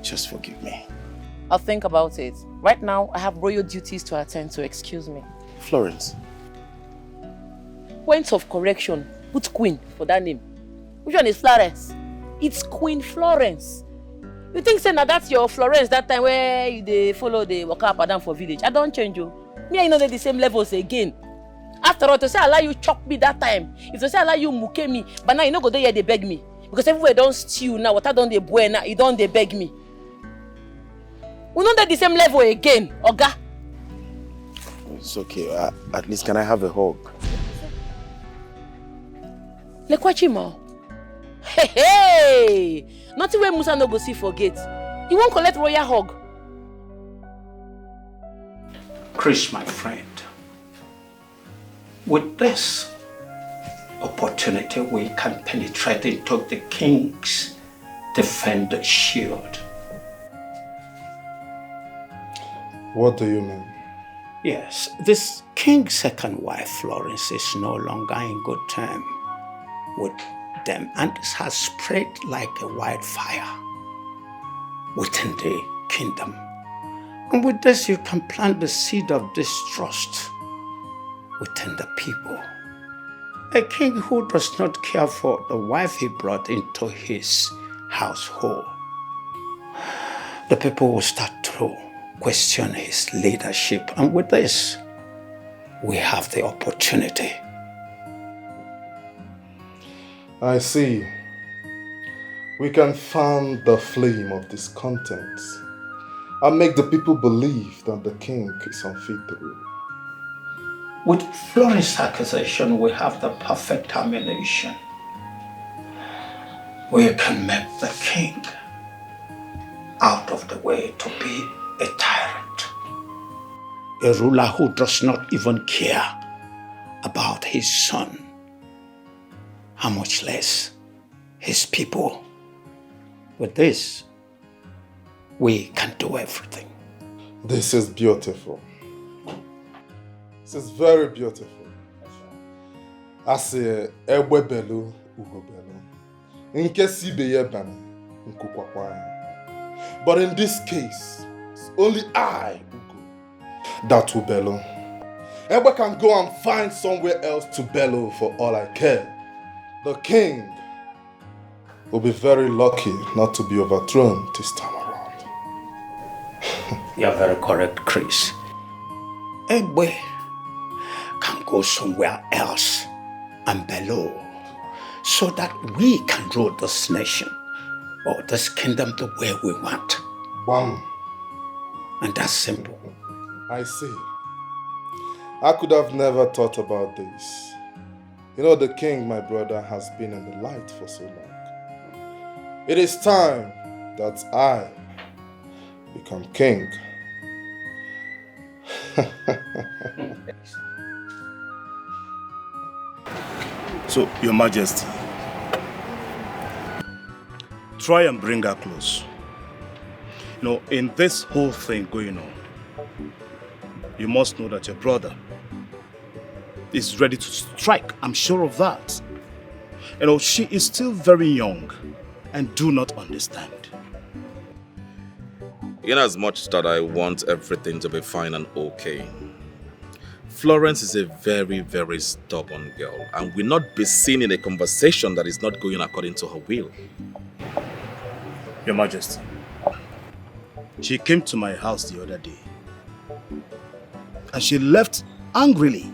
Just forgive me. I'll think about it. Right now, I have royal duties to attend to. Excuse me. Florence. Points of correction. Put Queen for that name. Which one is Florence? It's Queen Florence. You think say now that's your Florence that time where you follow the waka up and down for village? I don't change you. Me and you know they're the same levels again. After all, to say allow you chop me that time, if to say allow you muke me, but now you no go there, they beg me. Because everywhere don't stew now, what I don't they boy now, you don't they beg me. We not at the same level again, Oga. It's okay. At least can I have a hug? Like what Chima? Hey! Nothing where Musa no go see forget. He won't collect royal hug. Chris, my friend, with this opportunity, we can penetrate into the king's defender shield. What do you mean? Yes, this king's second wife, Florence, is no longer in good term with them, and this has spread like a wildfire within the kingdom. And with this, you can plant the seed of distrust within the people. A king who does not care for the wife he brought into his household. The people will start to question his leadership. And with this, we have the opportunity. I see. We can fan the flame of discontent and make the people believe that the king is unfit to rule. With Florence's accusation, we have the perfect ammunition. We can make the king out of the way to be a tyrant. A ruler who does not even care about his son, how much less his people. With this, we can do everything. This is beautiful. This is very beautiful. I say, Ewe belu, ugo belu. Nke sibe ye bana, nkukwakwanya. But in this case, it's only I, Ugo, that will bellow. Ewe can go and find somewhere else to bellow for all I care. The king will be very lucky not to be overthrown this time around. You're very correct, Chris. Ewe can go somewhere else and bellow so that we can rule this nation or this kingdom the way we want. Bam. And that's simple. I see. I could have never thought about this. You know, the king, my brother, has been in the light for so long. It is time that I become king. So, Your Majesty, try and bring her close. You know, in this whole thing going on, you must know that your brother is ready to strike. I'm sure of that. You know, she is still very young and do not understand. In as much that I want everything to be fine and okay, Florence is a very, very stubborn girl and will not be seen in a conversation that is not going according to her will. Your Majesty, she came to my house the other day and she left angrily.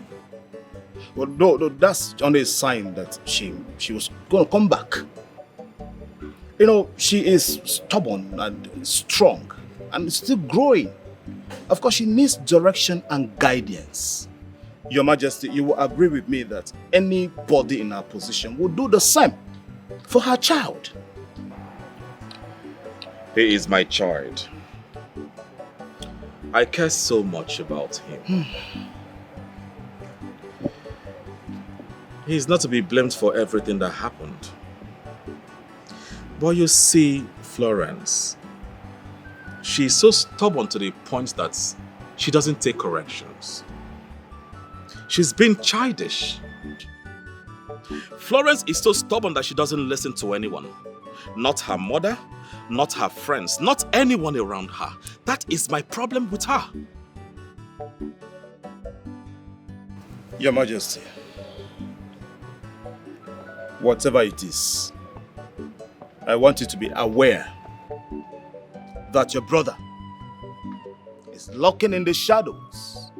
Well, no, that's only a sign that she was going to come back. You know, she is stubborn and strong and still growing. Of course, she needs direction and guidance. Your Majesty, you will agree with me that anybody in her position would do the same for her child. He is my child. I care so much about him. He is not to be blamed for everything that happened. But you see, Florence, she is so stubborn to the point that she doesn't take corrections. She's been childish. Florence is so stubborn that she doesn't listen to anyone. Not her mother, not her friends, not anyone around her. That is my problem with her. Your Majesty, whatever it is, I want you to be aware that your brother is lurking in the shadows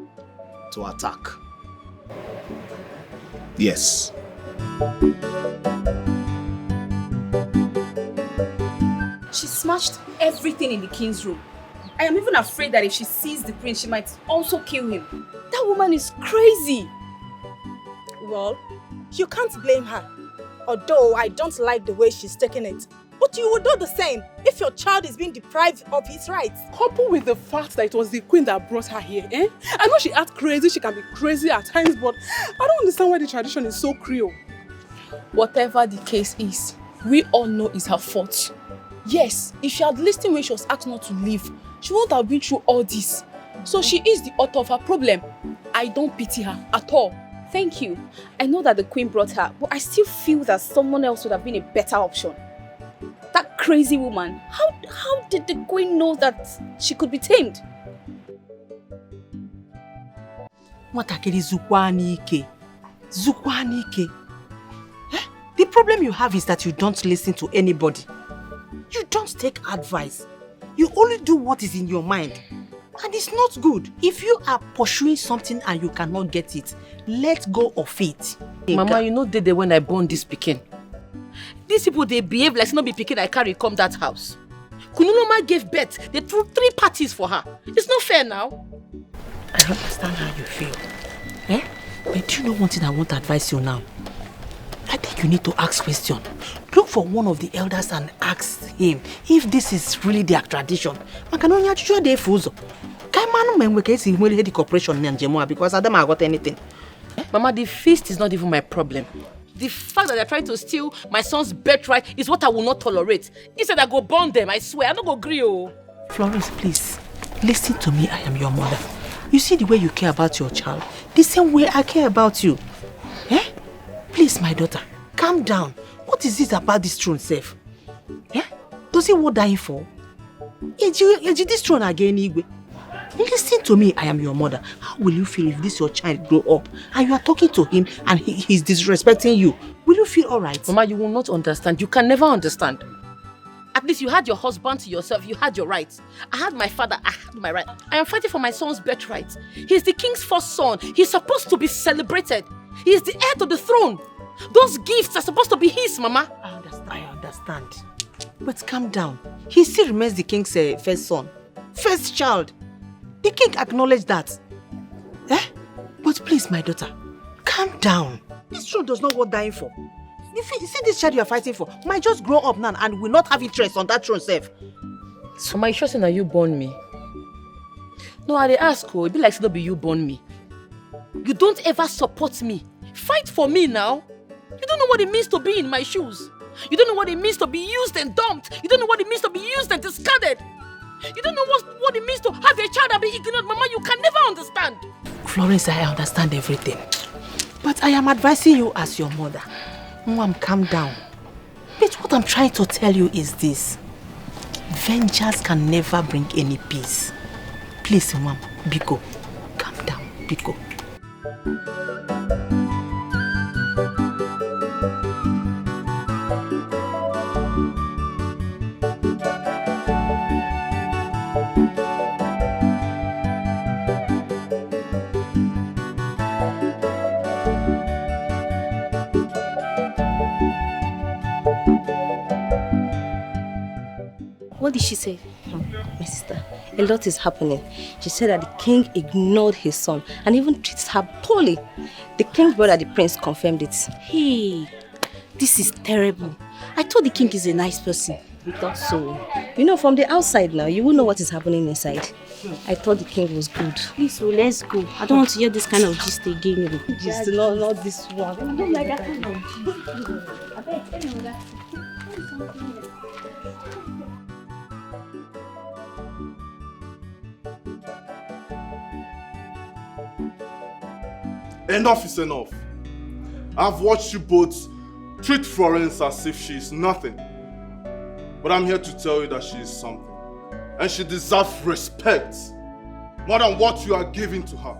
to attack. Yes. She smashed everything in the king's room. I am even afraid that if she sees the prince, she might also kill him. That woman is crazy. Well, you can't blame her. Although I don't like the way she's taking it. But you would do the same if your child is being deprived of his rights. Coupled with the fact that it was the queen that brought her here, eh? I know she acts crazy, she can be crazy at times, but I don't understand why the tradition is so cruel. Whatever the case is, we all know it's her fault. Yes, if she had listened when she was asked not to leave, she wouldn't have been through all this. So she is the author of her problem. I don't pity her at all. Thank you. I know that the queen brought her, but I still feel that someone else would have been a better option. That crazy woman, how did the queen know that she could be tamed? Nwatakịrị zukwa n'ike. Zukwa n'ike. The problem you have is that you don't listen to anybody. You don't take advice. You only do what is in your mind. And it's not good. If you are pursuing something and you cannot get it, let go of it. Mama, you know the day when I born this pikin. These people, they behave like no be pikin I carry come that house. Kununoma gave birth. They threw 3 parties for her. It's not fair now. I understand how you feel. Eh? But do you know one thing I want to advise you now? I think you need to ask questions. Look for one of the elders and ask him if this is really their tradition. Because I don't got anything. Mama, the feast is not even my problem. The fact that they're trying to steal my son's birthright is what I will not tolerate. Instead, I go burn them, I swear. I don't go agree. Florence, please, listen to me. I am your mother. You see the way you care about your child? The same way I care about you. Eh? Please, my daughter, calm down. What is this about this throne, Seth? Eh? Does he want dying for? Is this throne again, Igwe? Listen to me, I am your mother. How will you feel if this your child grow up and you are talking to him and he's disrespecting you? Will you feel alright? Mama, you will not understand. You can never understand. At least you had your husband to yourself. You had your rights. I had my father. I had my right. I am fighting for my son's birthright. He's the king's first son. He's supposed to be celebrated. He is the heir to the throne. Those gifts are supposed to be his, Mama. I understand. But calm down. He still remains the king's first son. First child. The king acknowledged that. Eh? But please, my daughter, calm down. This throne does not worth dying for. You see this child you are fighting for might just grow up now and will not have interest on that throne, Seth. So my trust that you born me. No, I ask you, it be like it'll be you born me. You don't ever support me. Fight for me now. You don't know what it means to be in my shoes. You don't know what it means to be used and dumped. You don't know what it means to be used and discarded. You don't know what it means to have a child and be ignored. Mama, you can never understand. Florence, I understand everything. But I am advising you as your mother. Mom, calm down. But what I'm trying to tell you is this. Vengeance can never bring any peace. Please, Mom, Biko, calm down, Biko. What did she say? My sister, a lot is happening. She said that the king ignored his son and even treats her poorly. The king's brother, the prince, confirmed it. Hey, this is terrible. I thought the king is a nice person. We thought so. You know, from the outside now, you will know what is happening inside. I thought the king was good. Please, let's go. I don't want to hear this kind of gist again. Gist, not this one. I don't like that kind of gist. Enough is enough. I've watched you both treat Florence as if she is nothing. But I'm here to tell you that she is something. And she deserves respect more than what you are giving to her.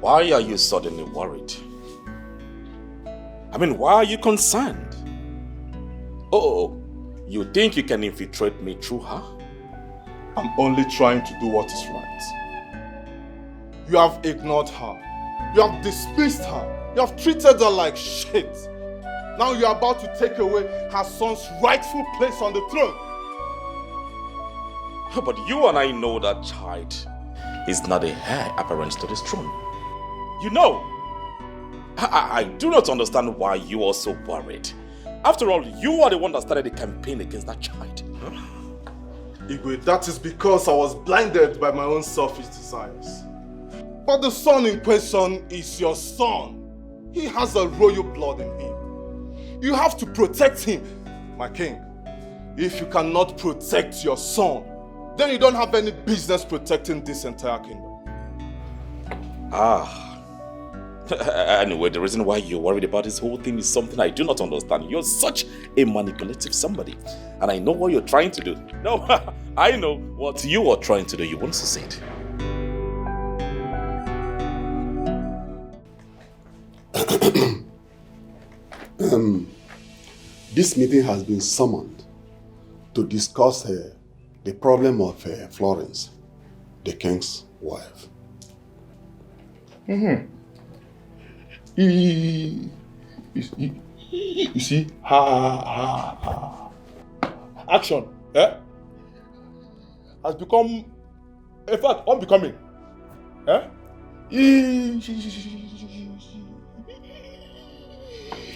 Why are you suddenly worried? I mean, why are you concerned? Oh, you think you can infiltrate me through her? I'm only trying to do what is right. You have ignored her. You have dismissed her. You have treated her like shit. Now you are about to take away her son's rightful place on the throne. But you and I know that child is not a heir apparent to this throne. You know, I do not understand why you are so worried. After all, you are the one that started the campaign against that child. Igwe, that is because I was blinded by my own selfish desires. But the son in question is your son. He has a royal blood in him. You have to protect him, my king. If you cannot protect your son, then you don't have any business protecting this entire kingdom. Anyway, the reason why you're worried about this whole thing is something I do not understand. You're such a manipulative somebody. And I know what you're trying to do. No, I know what you are trying to do. You won't succeed. This meeting has been summoned to discuss the problem of Florence, the king's wife. You see, her action has become, in fact, unbecoming.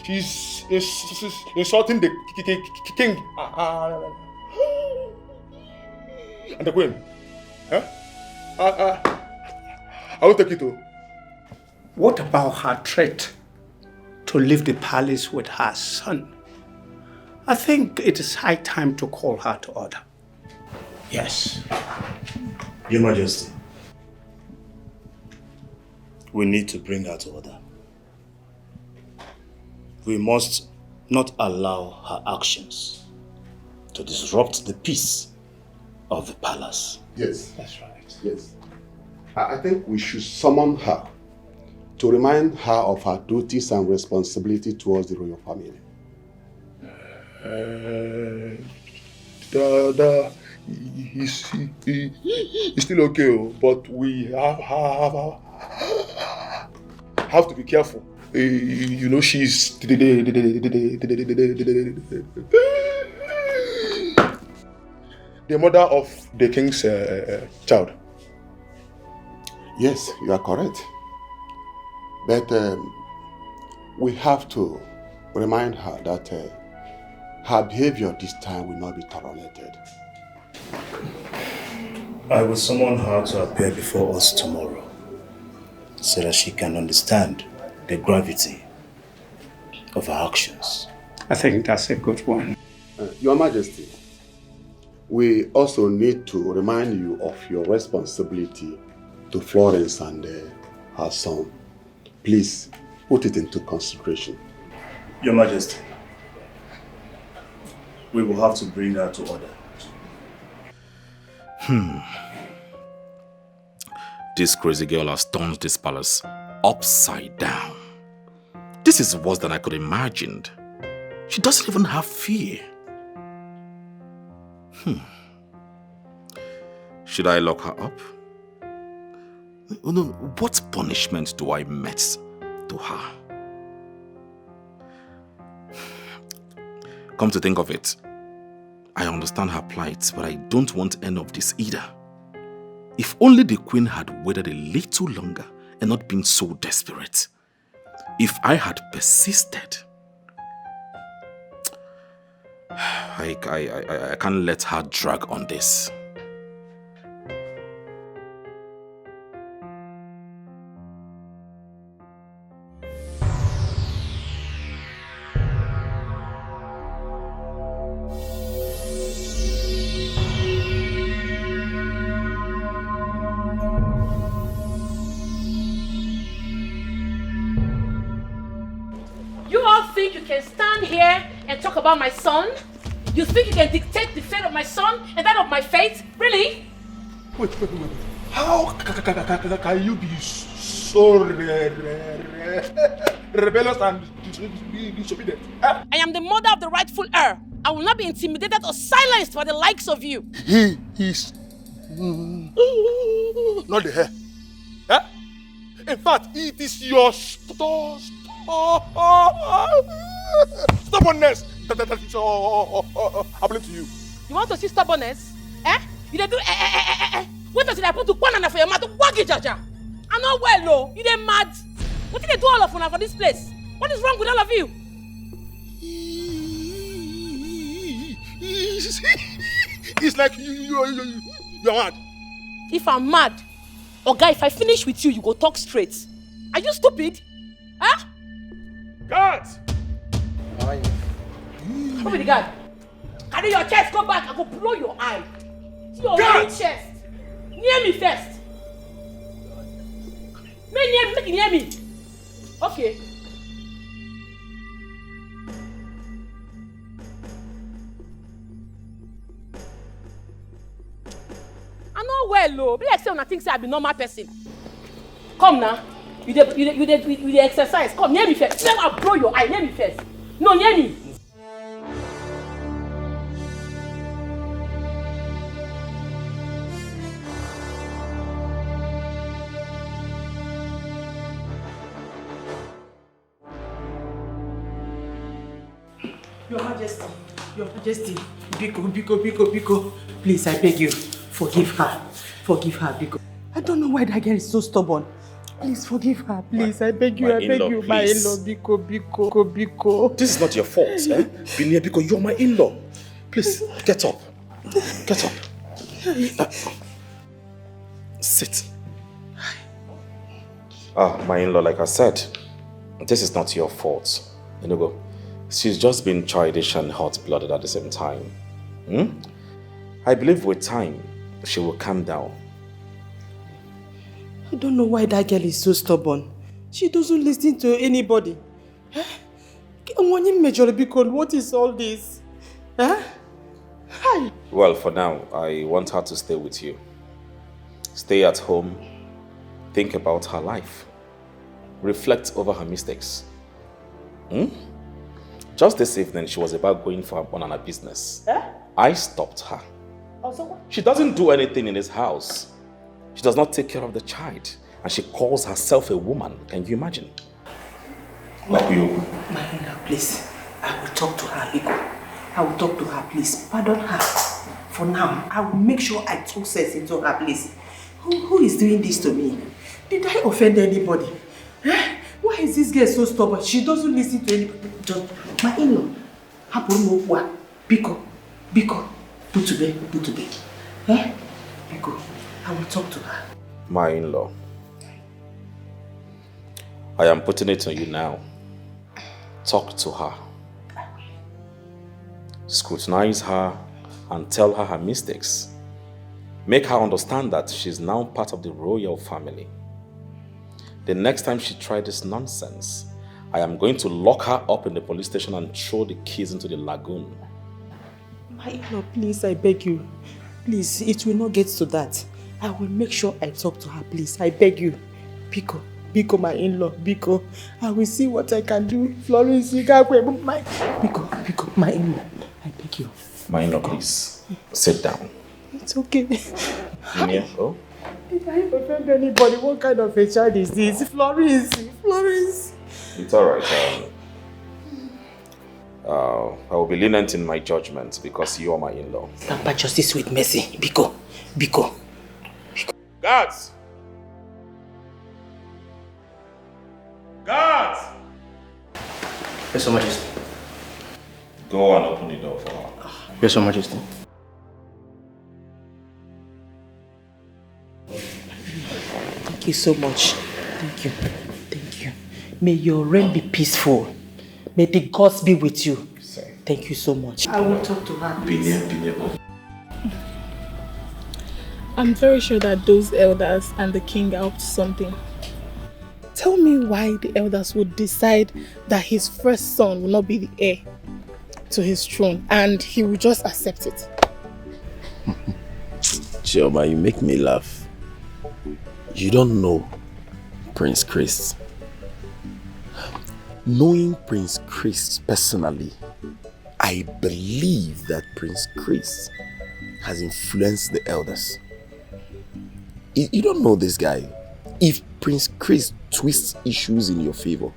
She's insulting the king and the queen. I will take it too. What about her threat to leave the palace with her son? I think it is high time to call her to order. Yes. Your Majesty, we need to bring her to order. We must not allow her actions to disrupt the peace of the palace. Yes. That's right. Yes. I think we should summon her to remind her of her duties and responsibility towards the royal family. He's still okay, but we have to be careful. You know, she's the mother of the king's child. Yes, you are correct. But we have to remind her that her behavior this time will not be tolerated. I will summon her to appear before us tomorrow so that she can understand the gravity of her actions. I think that's a good one. Your Majesty, we also need to remind you of your responsibility to Florence and her son. Please put it into consideration. Your Majesty, we will have to bring her to order. This crazy girl has turned this palace upside down. This is worse than I could have imagined. She doesn't even have fear. Should I lock her up? No, what punishment do I met to her? Come to think of it, I understand her plight, but I don't want any of this either. If only the queen had waited a little longer and not been so desperate. If I had persisted, I can't let her drag on this. About my son? You think you can dictate the fate of my son and that of my fate? Really? Wait. How can you be so rebellious and disobedient? I am the mother of the rightful heir. I will not be intimidated or silenced by the likes of you. He is not the heir. In fact, it is your stubbornness that is happening to you. You want to see stubbornness? You dey do What does it happen to one and for your mouth? Wag it, Jaja. I know well, no. You dey mad. What did they do all of you for this place? What is wrong with all of you? It's like you're mad. If I'm mad, Oga, if I finish with you, you go talk straight. Are you stupid? Huh? Guard! Come with the guard. Carry your chest, go back. I go blow your eye. See your chest. Near me first. Make it near me. Okay. I know well, low. Be like say when I think say I be normal person. Come now. You dey exercise. Come near me first. Then I'll blow your eye. Near me first. No, near me. Your Majesty, Biko, please, I beg you, forgive her, Biko. I don't know why that girl is so stubborn. Please forgive her, please, I beg you, my in-law, Biko. This is not your fault, eh? Binia, Biko, you're my in-law. Please, get up. Sit. My in-law, like I said, this is not your fault. Go. She's just been childish and hot-blooded at the same time. I believe with time, she will calm down. I don't know why that girl is so stubborn. She doesn't listen to anybody. What is all this? Hi. Well, for now, I want her to stay with you. Stay at home, think about her life, reflect over her mistakes. Just this evening, she was about going for one on her business. I stopped her. She doesn't do anything in this house. She does not take care of the child. And she calls herself a woman. Can you imagine? My please. I will talk to her, Biko. I will talk to her, please. Pardon her. For now, I will make sure I talk sense into her, please. Who is doing this to me? Did I offend anybody? Why is this girl so stubborn? She doesn't listen to anybody. Just my in-law. Biko. Put to bed. Biko, I will talk to her. My in-law. I am putting it on you now. Talk to her. Scrutinize her and tell her mistakes. Make her understand that she's now part of the royal family. The next time she tries this nonsense, I am going to lock her up in the police station and throw the keys into the lagoon. My in-law, please, I beg you. Please, it will not get to that. I will make sure I talk to her, please. I beg you. Biko, my in-law, Biko. I will see what I can do. Florence, Biko, my in-law. I beg you. My in-law, please. Sit down. It's okay. Yeah. Oh? Did I offend anybody? What kind of a child is this? Florence. It's alright. I will be lenient in my judgment because you are my in-law. Tamper justice with mercy. Biko. Guards! Yes, Your Majesty. Go and open the door for her. Yes, Your Majesty. Thank you so much. Thank you. May your reign be peaceful. May the gods be with you. Thank you so much. I will talk to her. Binia. I'm very sure that those elders and the king are up to something. Tell me why the elders would decide that his first son will not be the heir to his throne and he will just accept it. Chima, you make me laugh. You don't know Prince Chris. Knowing Prince Chris personally, I believe that Prince Chris has influenced the elders. You don't know this guy. If Prince Chris twists issues in your favor,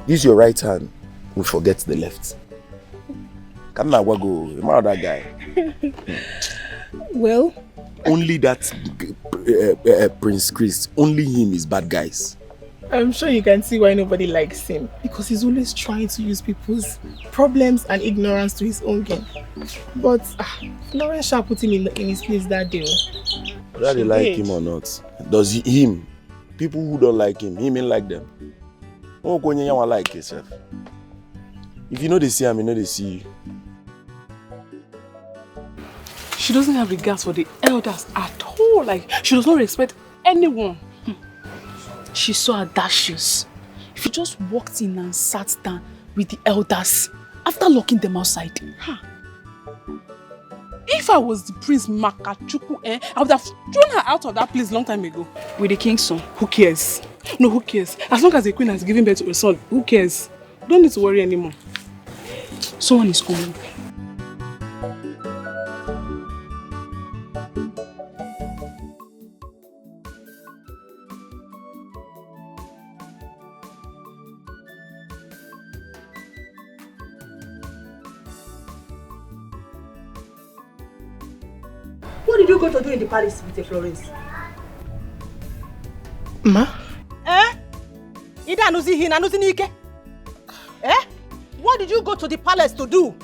use your right hand and forget the left. Come now, go. Remember that guy? Well, only that Prince Chris, only him is bad guys. I'm sure you can see why nobody likes him. Because he's always trying to use people's problems and ignorance to his own gain. But Florence shall put him in his place that day. Whether they like him or not, does him, people who don't like him ain't like them. Oh, go like yourself. If you know they see him, you know they see you. She doesn't have regards for the elders at all. Like, she does not respect anyone. She's so audacious. If you just walked in and sat down with the elders after locking them outside. If I was the Prince Makachuku, I would have thrown her out of that place long time ago. With the king's son. Who cares? No, who cares? As long as the queen has given birth to a son, who cares? Don't need to worry anymore. Someone is coming. What did you go to do in the palace with Florence? Ma? What did you go to the palace to do?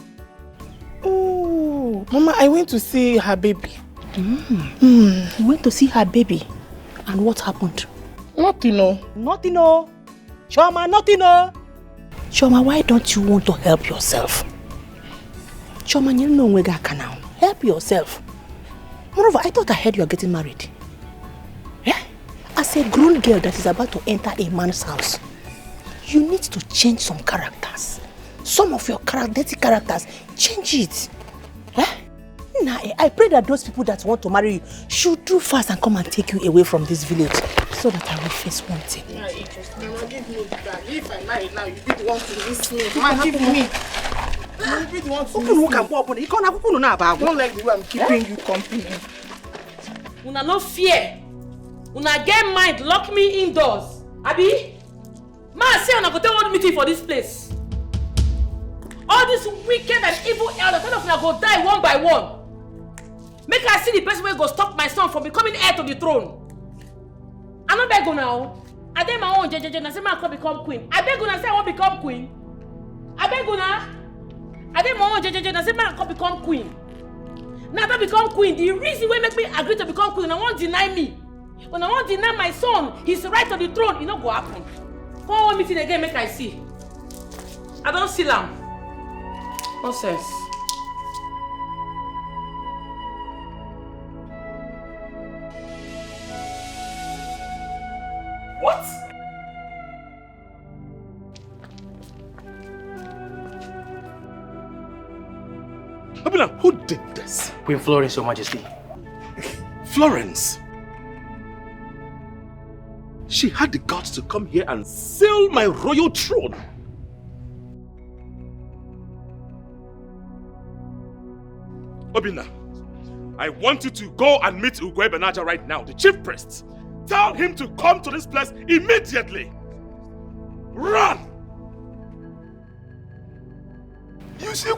Oh, Mama, I went to see her baby. You went to see her baby? And what happened? Nothing, no. Nothing, no. Chima, nothing, no. Chima, why don't you want to help yourself? Chima, you know where I now. Help yourself. Moreover, I thought I heard you are getting married. As a grown girl that is about to enter a man's house, you need to change some characters. Some of your dirty characters, change it. Nah, I pray that those people that want to marry you should do fast and come and take you away from this village so that I will face one thing. Mama, give me that. If I marry now, you did want to miss me. Mama, give me. You did want to miss me. Don't like the way I'm keeping you company. Una no fear. Una get mind, lock me indoors. Abi? Ma say una go tell one meeting for this place. All these wicked and evil elders, all of them go die one by one. Make I see the person wey go stop my son from becoming heir to the throne. I no beg now. I dey my own jejeje na say I can become queen. I beg una say I wan become queen. I beg una. I dey my own jejeje na say I can become queen. Now that become queen, the reason why make me agree to become queen, I won't deny me. When I won't deny my son his right to the throne, it not go happen. Come on meeting again, make I see. I don't see them. Nonsense. What? Abina, who did this? Queen Florence, Your Majesty. Florence? She had the guts to come here and seal my royal throne. Obina, I want you to go and meet Ugwe Benaja right now, the chief priest. Tell him to come to this place immediately. Run! You see, you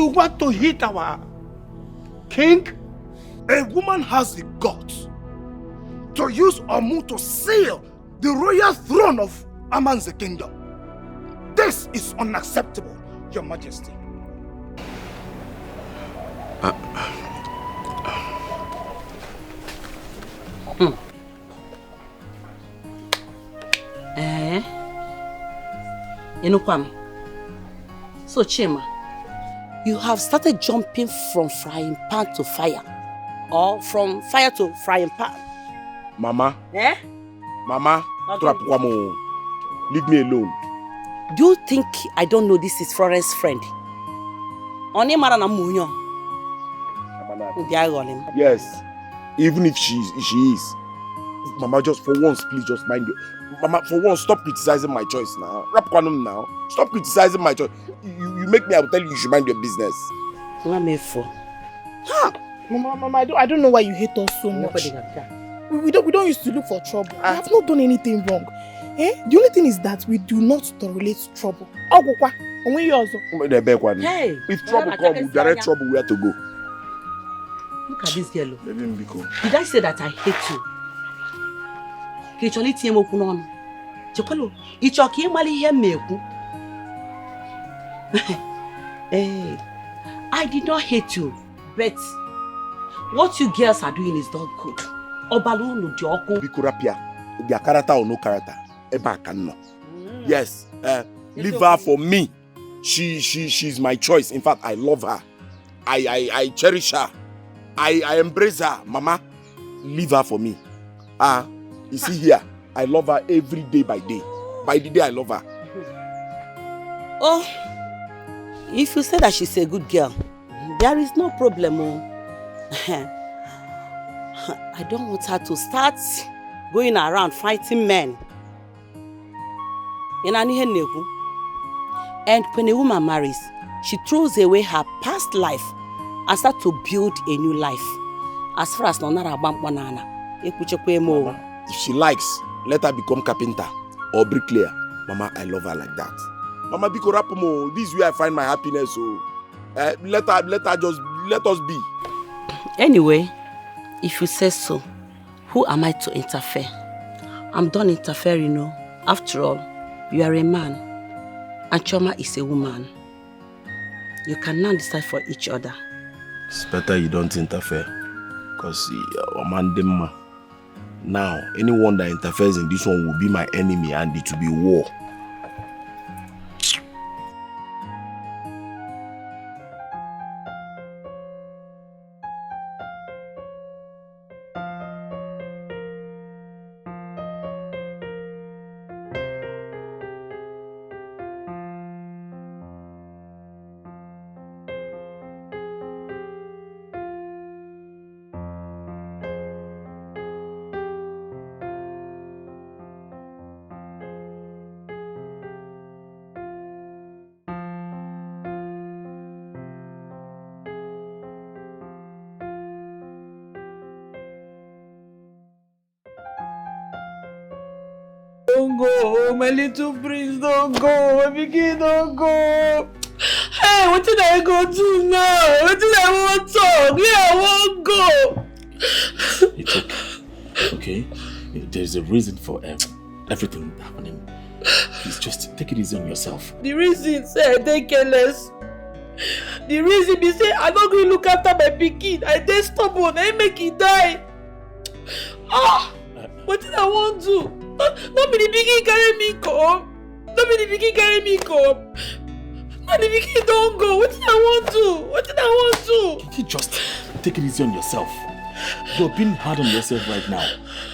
want to hit our king? A woman has the guts to use Omu to seal the royal throne of Aman's kingdom. This is unacceptable, Your Majesty. So Chima, you have started jumping from frying pan to fire, or from fire to frying pan. Mama. Mama, Okay. leave me alone. Do you think I don't know this is Florence's friend? that. Yes. Even if she is. Mama, just for once, please just mind you. Mama, for once, stop criticizing my choice now. Rap Kwanum now. Stop criticizing my choice. You make me, I will tell you should mind your business. Mama, I don't know why you hate us so much. We don't used to look for trouble. I have not done anything wrong. The only thing is that we do not tolerate trouble. Hey, if trouble comes, we direct trouble where to go. Look at this girl. Did I say that I hate you? Hey, I did not hate you, but what you girls are doing is not good. Bikurapia, their character or no character, yes, leave her for me. She's my choice. In fact, I love her. I cherish her. I embrace her. Mama, leave her for me. You see here, I love her every day by day. By the day I love her. Oh, if you say that she's a good girl, there is no problem. I don't want her to start going around fighting men. And when a woman marries, she throws away her past life and starts to build a new life. As far as Nonara Banana, if she likes, let her become carpenter or bricklayer. Mama, I love her like that. Mama, Biko Rapomo, this is where I find my happiness. So let us be. Anyway, if you say so, who am I to interfere? I'm done interfering, After all, you are a man, and Chima is a woman. You can now decide for each other. It's better you don't interfere, because now, anyone that interferes in this one will be my enemy, and it will be war. Don't go, my little prince, don't go, my pikin, don't go. Hey, what did I go do now? What did I want to talk? Yeah, I won't go. It's okay. Okay? There's a reason for everything happening. Please just take it easy on yourself. The reason, say, I dey careless. The reason be say, I don't go look after my pikin. I dey stubborn, I make it die. What did I want to? Not be the pikin carry me come. Not be the pikin carry me come. Not the pikin don't go. What did I want to? What did I want to? Can you just take it easy on yourself? You're being hard on yourself right now.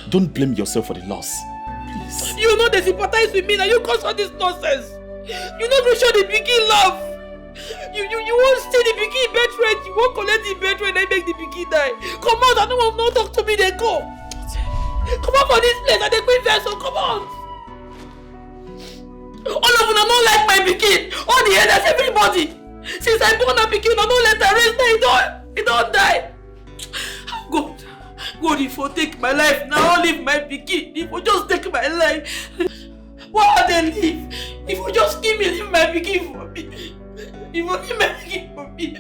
Don't blame yourself for the loss. Please. You know they sympathize with me. Now you cause all this nonsense. You not go show the pikin love. You won't stay the pikin birthright. You won't collect the birthright and make the pikin die. Come out. I don't want no talk to me. They go. Come on for this place and they quit vessel, come on! All of them don't like my pikin. All the elders, everybody. Since I born a pikin, I don't let her rest, he don't die. God, if you take my life, now I'll leave my pikin. If you just take my life, why are they leave? If you just give me, leave my pikin for me. If you leave my pikin for me.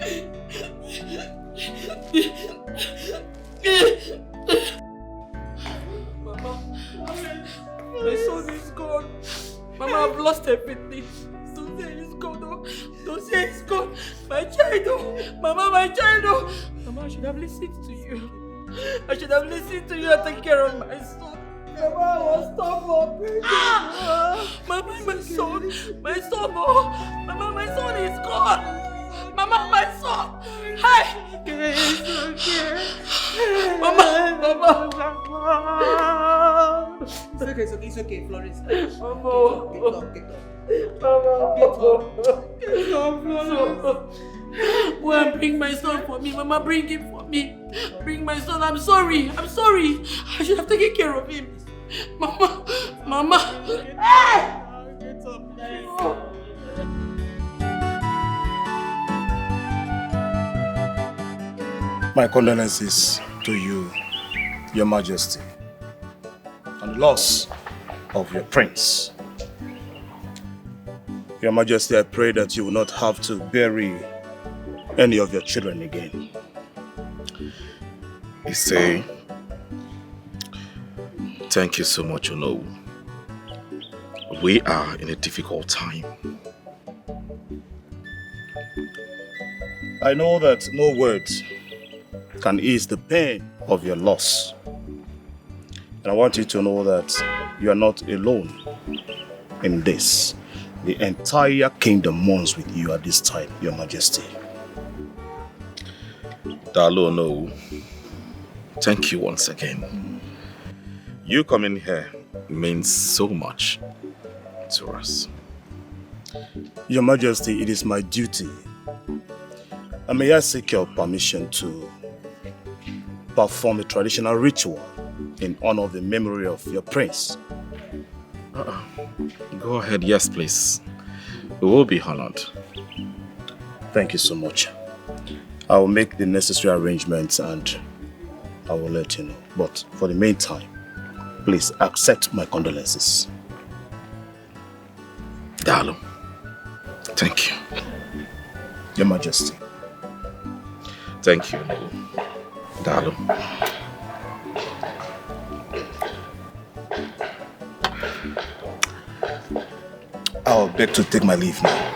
My son is gone. Mama, I've lost everything. Don't say he's gone, no. Don't say he's gone. My child, oh. Mama, my child, oh. Mama, I should have listened to you. I should have listened to you and taken care of my son. Mama, I was stubborn. Mama, my son, oh. Mama, my son is gone. Mama, my son. Hi. It's okay. Mama. It's okay, Florence. Get up. Go and bring my son for me. Mama, bring him for me. me. Bring my son. I'm sorry. I'm sorry. I should have taken care of him. Mama. Mama. Hey! Get up, please. My condolences to you, Your Majesty, on the loss of your prince. Your Majesty, I pray that you will not have to bury any of your children again. You say, thank you so much, Ono. We are in a difficult time. I know that no words can ease the pain of your loss. And I want you to know that you are not alone in this. The entire kingdom mourns with you at this time, Your Majesty. Dalo, no. Thank you once again. You coming here means so much to us. Your Majesty, it is my duty. And may I seek your permission to perform a traditional ritual in honor of the memory of your prince. Go ahead, yes please. We will be honored. Thank you so much. I will make the necessary arrangements and I will let you know. But for the meantime, please accept my condolences. Dalo, thank you. Your Majesty. Thank you, Dalo. I'll beg to take my leave now.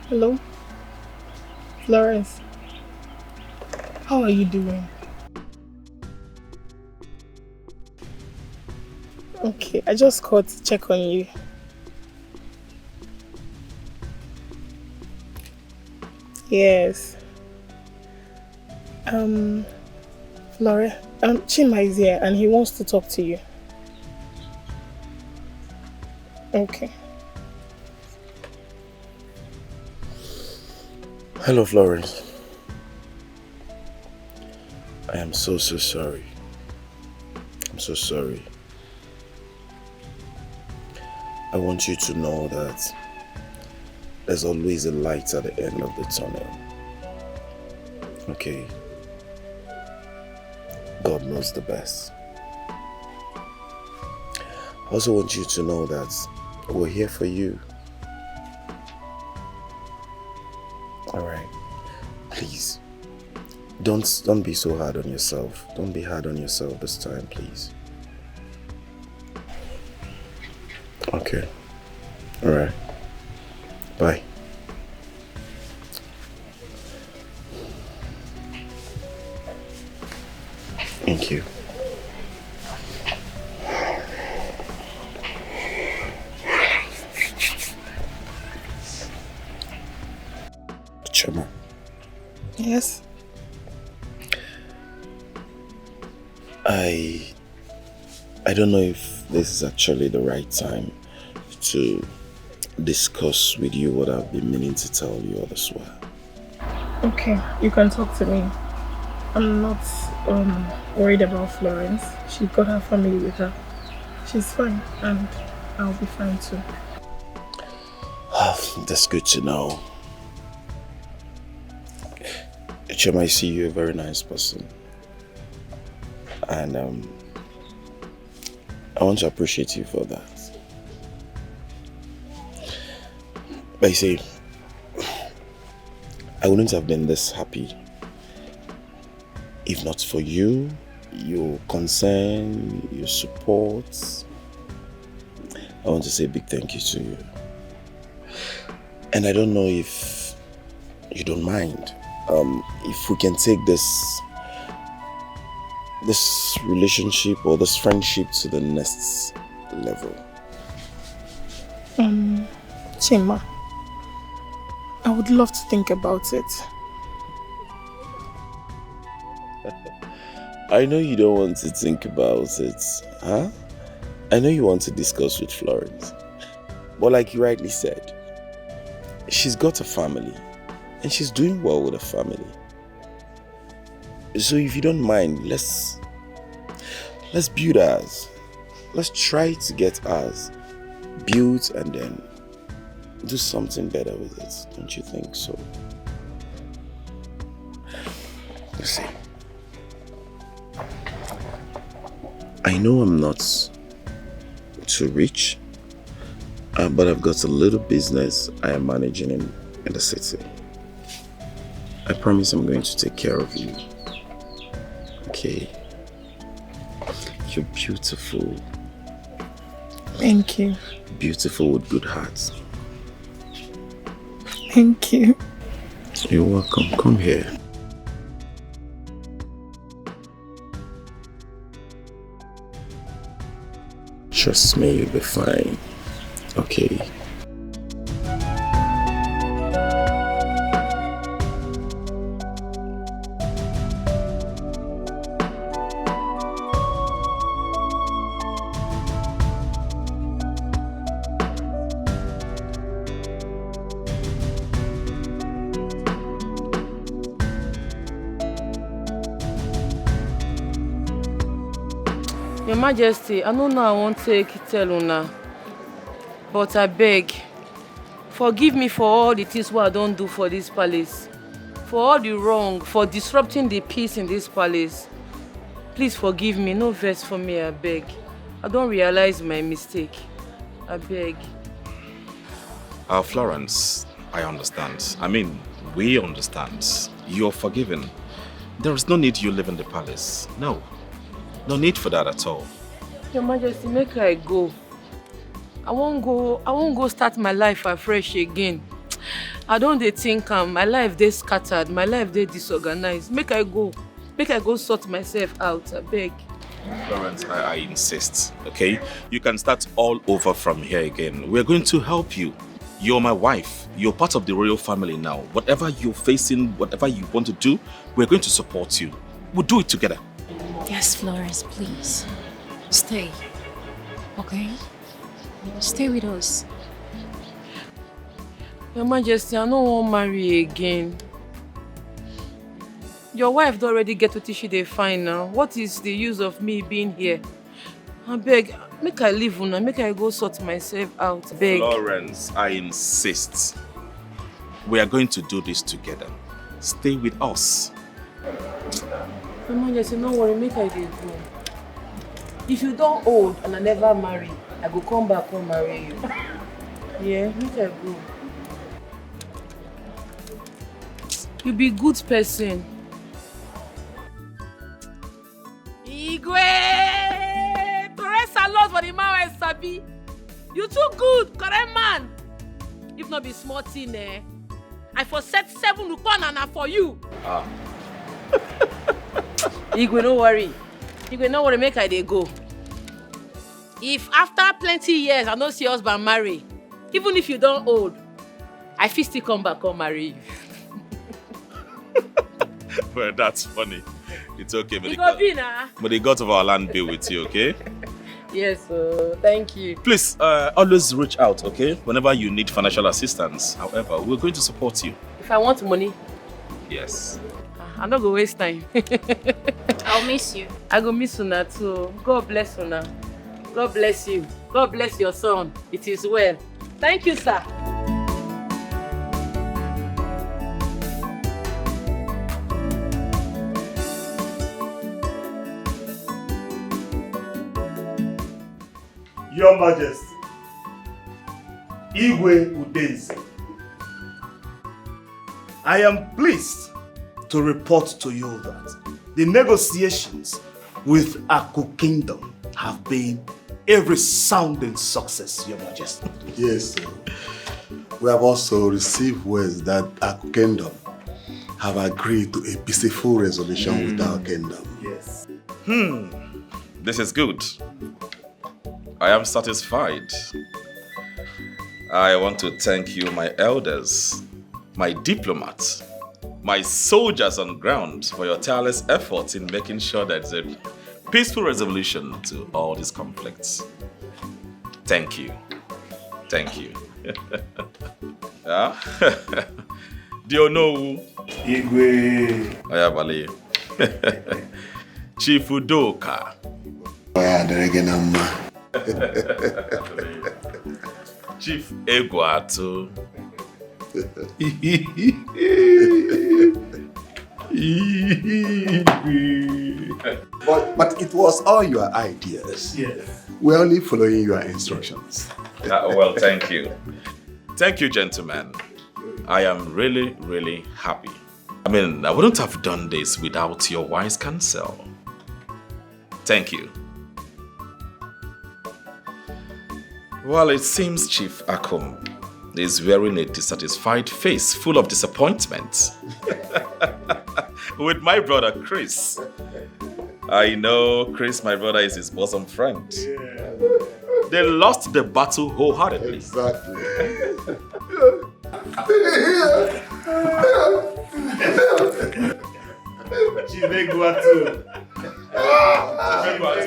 Hello? Florence? How are you doing? Okay, I just called to check on you. Yes. Flora, Chima is here and he wants to talk to you. Okay. Hello, Florence. I am so sorry. I'm so sorry. I want you to know that there's always a light at the end of the tunnel. Okay? God knows the best. I also want you to know that we're here for you. Alright? Please. Don't be so hard on yourself. Don't be hard on yourself this time, please. Okay. Alright. Bye. Thank you. Chima. Yes? I don't know if this is actually the right time to discuss with you what I've been meaning to tell you all this while. Okay, you can talk to me. I'm not worried about Florence. She got her family with her. She's fine and I'll be fine too. That's good to know. Chima, I see you're a very nice person. And I want to appreciate you for that. But you see, I wouldn't have been this happy if not for you, your concern, your support. I want to say a big thank you to you. And I don't know if you don't mind, if we can take this relationship or this friendship to the next level. Chima, I would love to think about it. I know you don't want to think about it, huh? I know you want to discuss with Florence. But like you rightly said, she's got a family and she's doing well with her family. So if you don't mind, let's build ours. Let's try to get ours built and then do something better with it. Don't you think so? Let's see. I know I'm not too rich, but I've got a little business I am managing in the city. I promise I'm going to take care of you. Okay? You're beautiful. Thank you. Beautiful with good hearts. Thank you. You're welcome. Come here. Trust me, you'll be fine. Okay? Your Majesty, I know now I won't take tell una, but I beg, forgive me for all the things what I don't do for this palace, for all the wrong, for disrupting the peace in this palace. Please forgive me, no vex for me, I beg. I don't realize my mistake. I beg. Florence, I understand. I mean, we understand. You're forgiven. There is no need you live in the palace. No. No need for that at all. Your Majesty, make I go. I won't go start my life afresh again. I don't think my life they scattered, my life they disorganized. Make I go sort myself out, I beg. Florence, I insist, okay? You can start all over from here again. We're going to help you. You're my wife. You're part of the royal family now. Whatever you're facing, whatever you want to do, we're going to support you. We'll do it together. Yes, Florence, please. Stay. Okay? Stay with us. Your Majesty, I don't want to marry again. Your wife already get what she dey find now. What is the use of me being here? I beg, make I leave una, make I go sort myself out, beg. Florence, I insist. We are going to do this together. Stay with us. Your Majesty, no worry, make I dey go. If you don't old and I never marry, I go come back and marry you. Yeah, make I go. You be good person. Igwe! Press a lot for the man wey sabi. You too good, correct man. If not be small thing, I for set 7 rupanana for you. Igwe, no worry. Igwe, no worry, make I dey go. If after plenty years I don't see husband marry, even if you don't old, I fit still come back and marry you. Well, that's funny. It's okay, but the gods of our land be with you, okay? Yes, thank you. Please, always reach out, okay? Whenever you need financial assistance. However, we're going to support you. If I want money? Yes. I'm not going to waste time. I'll miss you. I go miss Una too. God bless Una. God bless you. God bless your son. It is well. Thank you, sir. Your Majesty, Igwe Udense, I am pleased to report to you that the negotiations with Aku Kingdom have been a resounding success, Your Majesty. Yes, sir. We have also received words that Aku Kingdom have agreed to a peaceful resolution with our kingdom. Yes. This is good. I am satisfied. I want to thank you, my elders. my diplomats, my soldiers on ground for your tireless efforts in making sure that there's a peaceful resolution to all these conflicts. Thank you. Thank you. Do you know Igwe? Ayabale. Chief Udoka. Chief Eguato. But it was all your ideas. Yes. We're only following your instructions. Well, thank you. Thank you, gentlemen. I am really, really happy. I mean, I wouldn't have done this without your wise counsel. Thank you. Well, it seems Chief Akum is wearing a dissatisfied face full of disappointment. With my brother, Chris. I know Chris, my brother, is his bosom friend. Yeah. They lost the battle wholeheartedly. Exactly.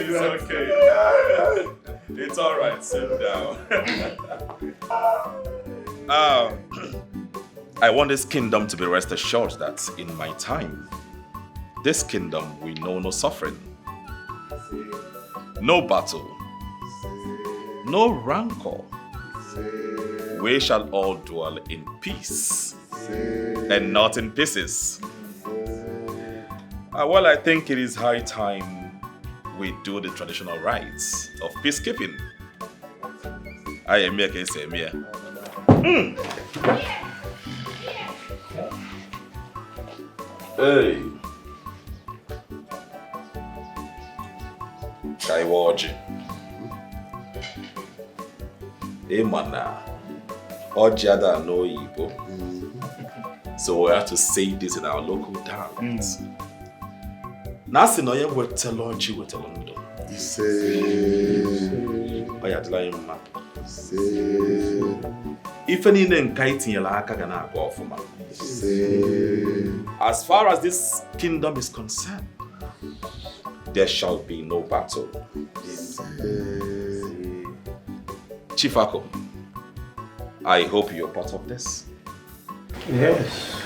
It's okay. It's all right. Sit down. I want this kingdom to be rest assured that in my time, this kingdom will know no suffering, no battle, no rancor. We shall all dwell in peace and not in pieces. Well, I think it is high time we do the traditional rites of peacekeeping. I am here, Hey. Kaiwaji. Emana. Ojada no Igbo. So we have to say this in our local dialect. Nasi no ye wetelo nchi wetelo ndo. Ise. Oya dila yemma. Ise. Ife niile nka itinyela aka ga na-aga ọfụma. As far as this kingdom is concerned, there shall be no battle. Chief Ako, I hope you're part of this. Yes.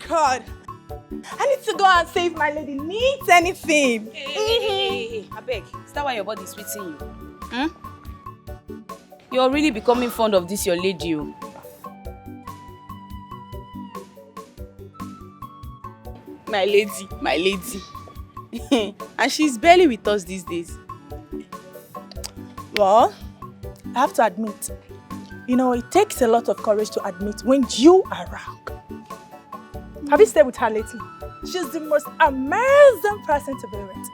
God, I need to go and save my lady. Needs anything? Hey, I beg. Is that why your body is sweeting you? Hmm? You're really becoming fond of this your lady. My lady. And she's barely with us these days. Well, I have to admit, it takes a lot of courage to admit when you are wrong. Have you stayed with her lately? She's the most amazing person to be with.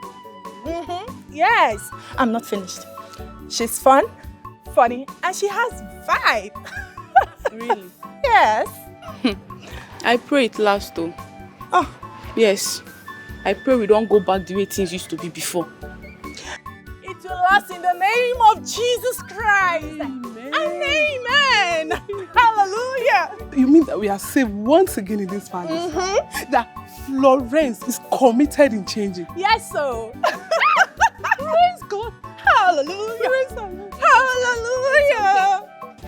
Yes, I'm not finished. She's fun, funny, and she has vibe. Really? Yes. I pray it lasts though. Oh. Yes. I pray we don't go back the way things used to be before. It will last in the name of Jesus Christ. Amen. And amen. Hallelujah. You mean that we are saved once again in this palace? That Florence is committed in changing? Yes, sir. Praise God. Hallelujah. Hallelujah.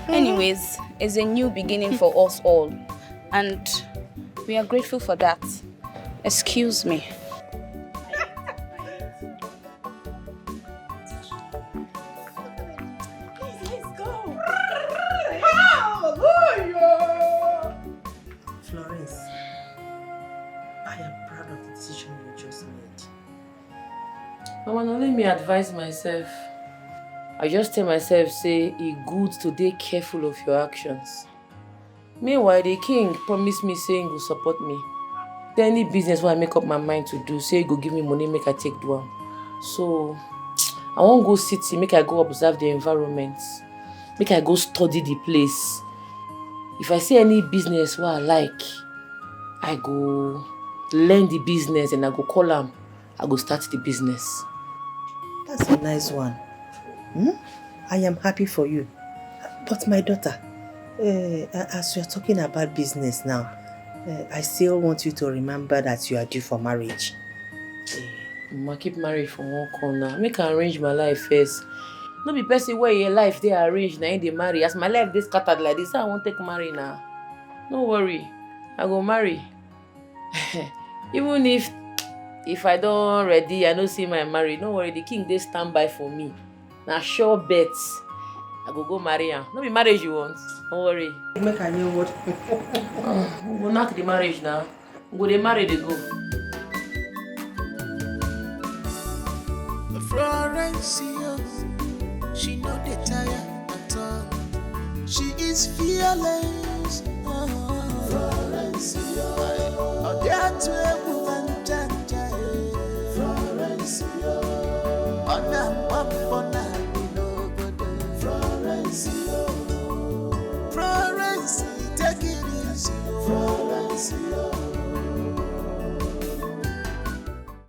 Anyways, it's a new beginning for us all. And we are grateful for that. Excuse me. Florence, I am proud of the decision you just made. Mama, don't let me advise myself. I just tell myself, say, it's good to be careful of your actions. Meanwhile, the king promised me saying he will support me. Then any business where I make up my mind to do, say he go give me money, make I take do am. So, I won't go city, make I go observe the environment. Make I go study the place. If I see any business what I like, I go learn the business and I go call them. I go start the business. That's a nice one. I am happy for you. But my daughter, as you're talking about business now, I still want you to remember that you are due for marriage. I keep married for one corner. Make I arrange my life first. No be person where your life they arrange now they marry. As my life they scattered like this, I won't take marry now. No worry, I go marry. Even if I don't ready, I don't see my marry. No worry, the king they stand by for me. Now sure bets, I go marry him. No be marriage you want. Don't worry. Make a new word. We go knock the marriage now. We go they marry they go. Florence, she no dey tire at all. She is fearless. Florence, oh, there to a woman, Florence, on a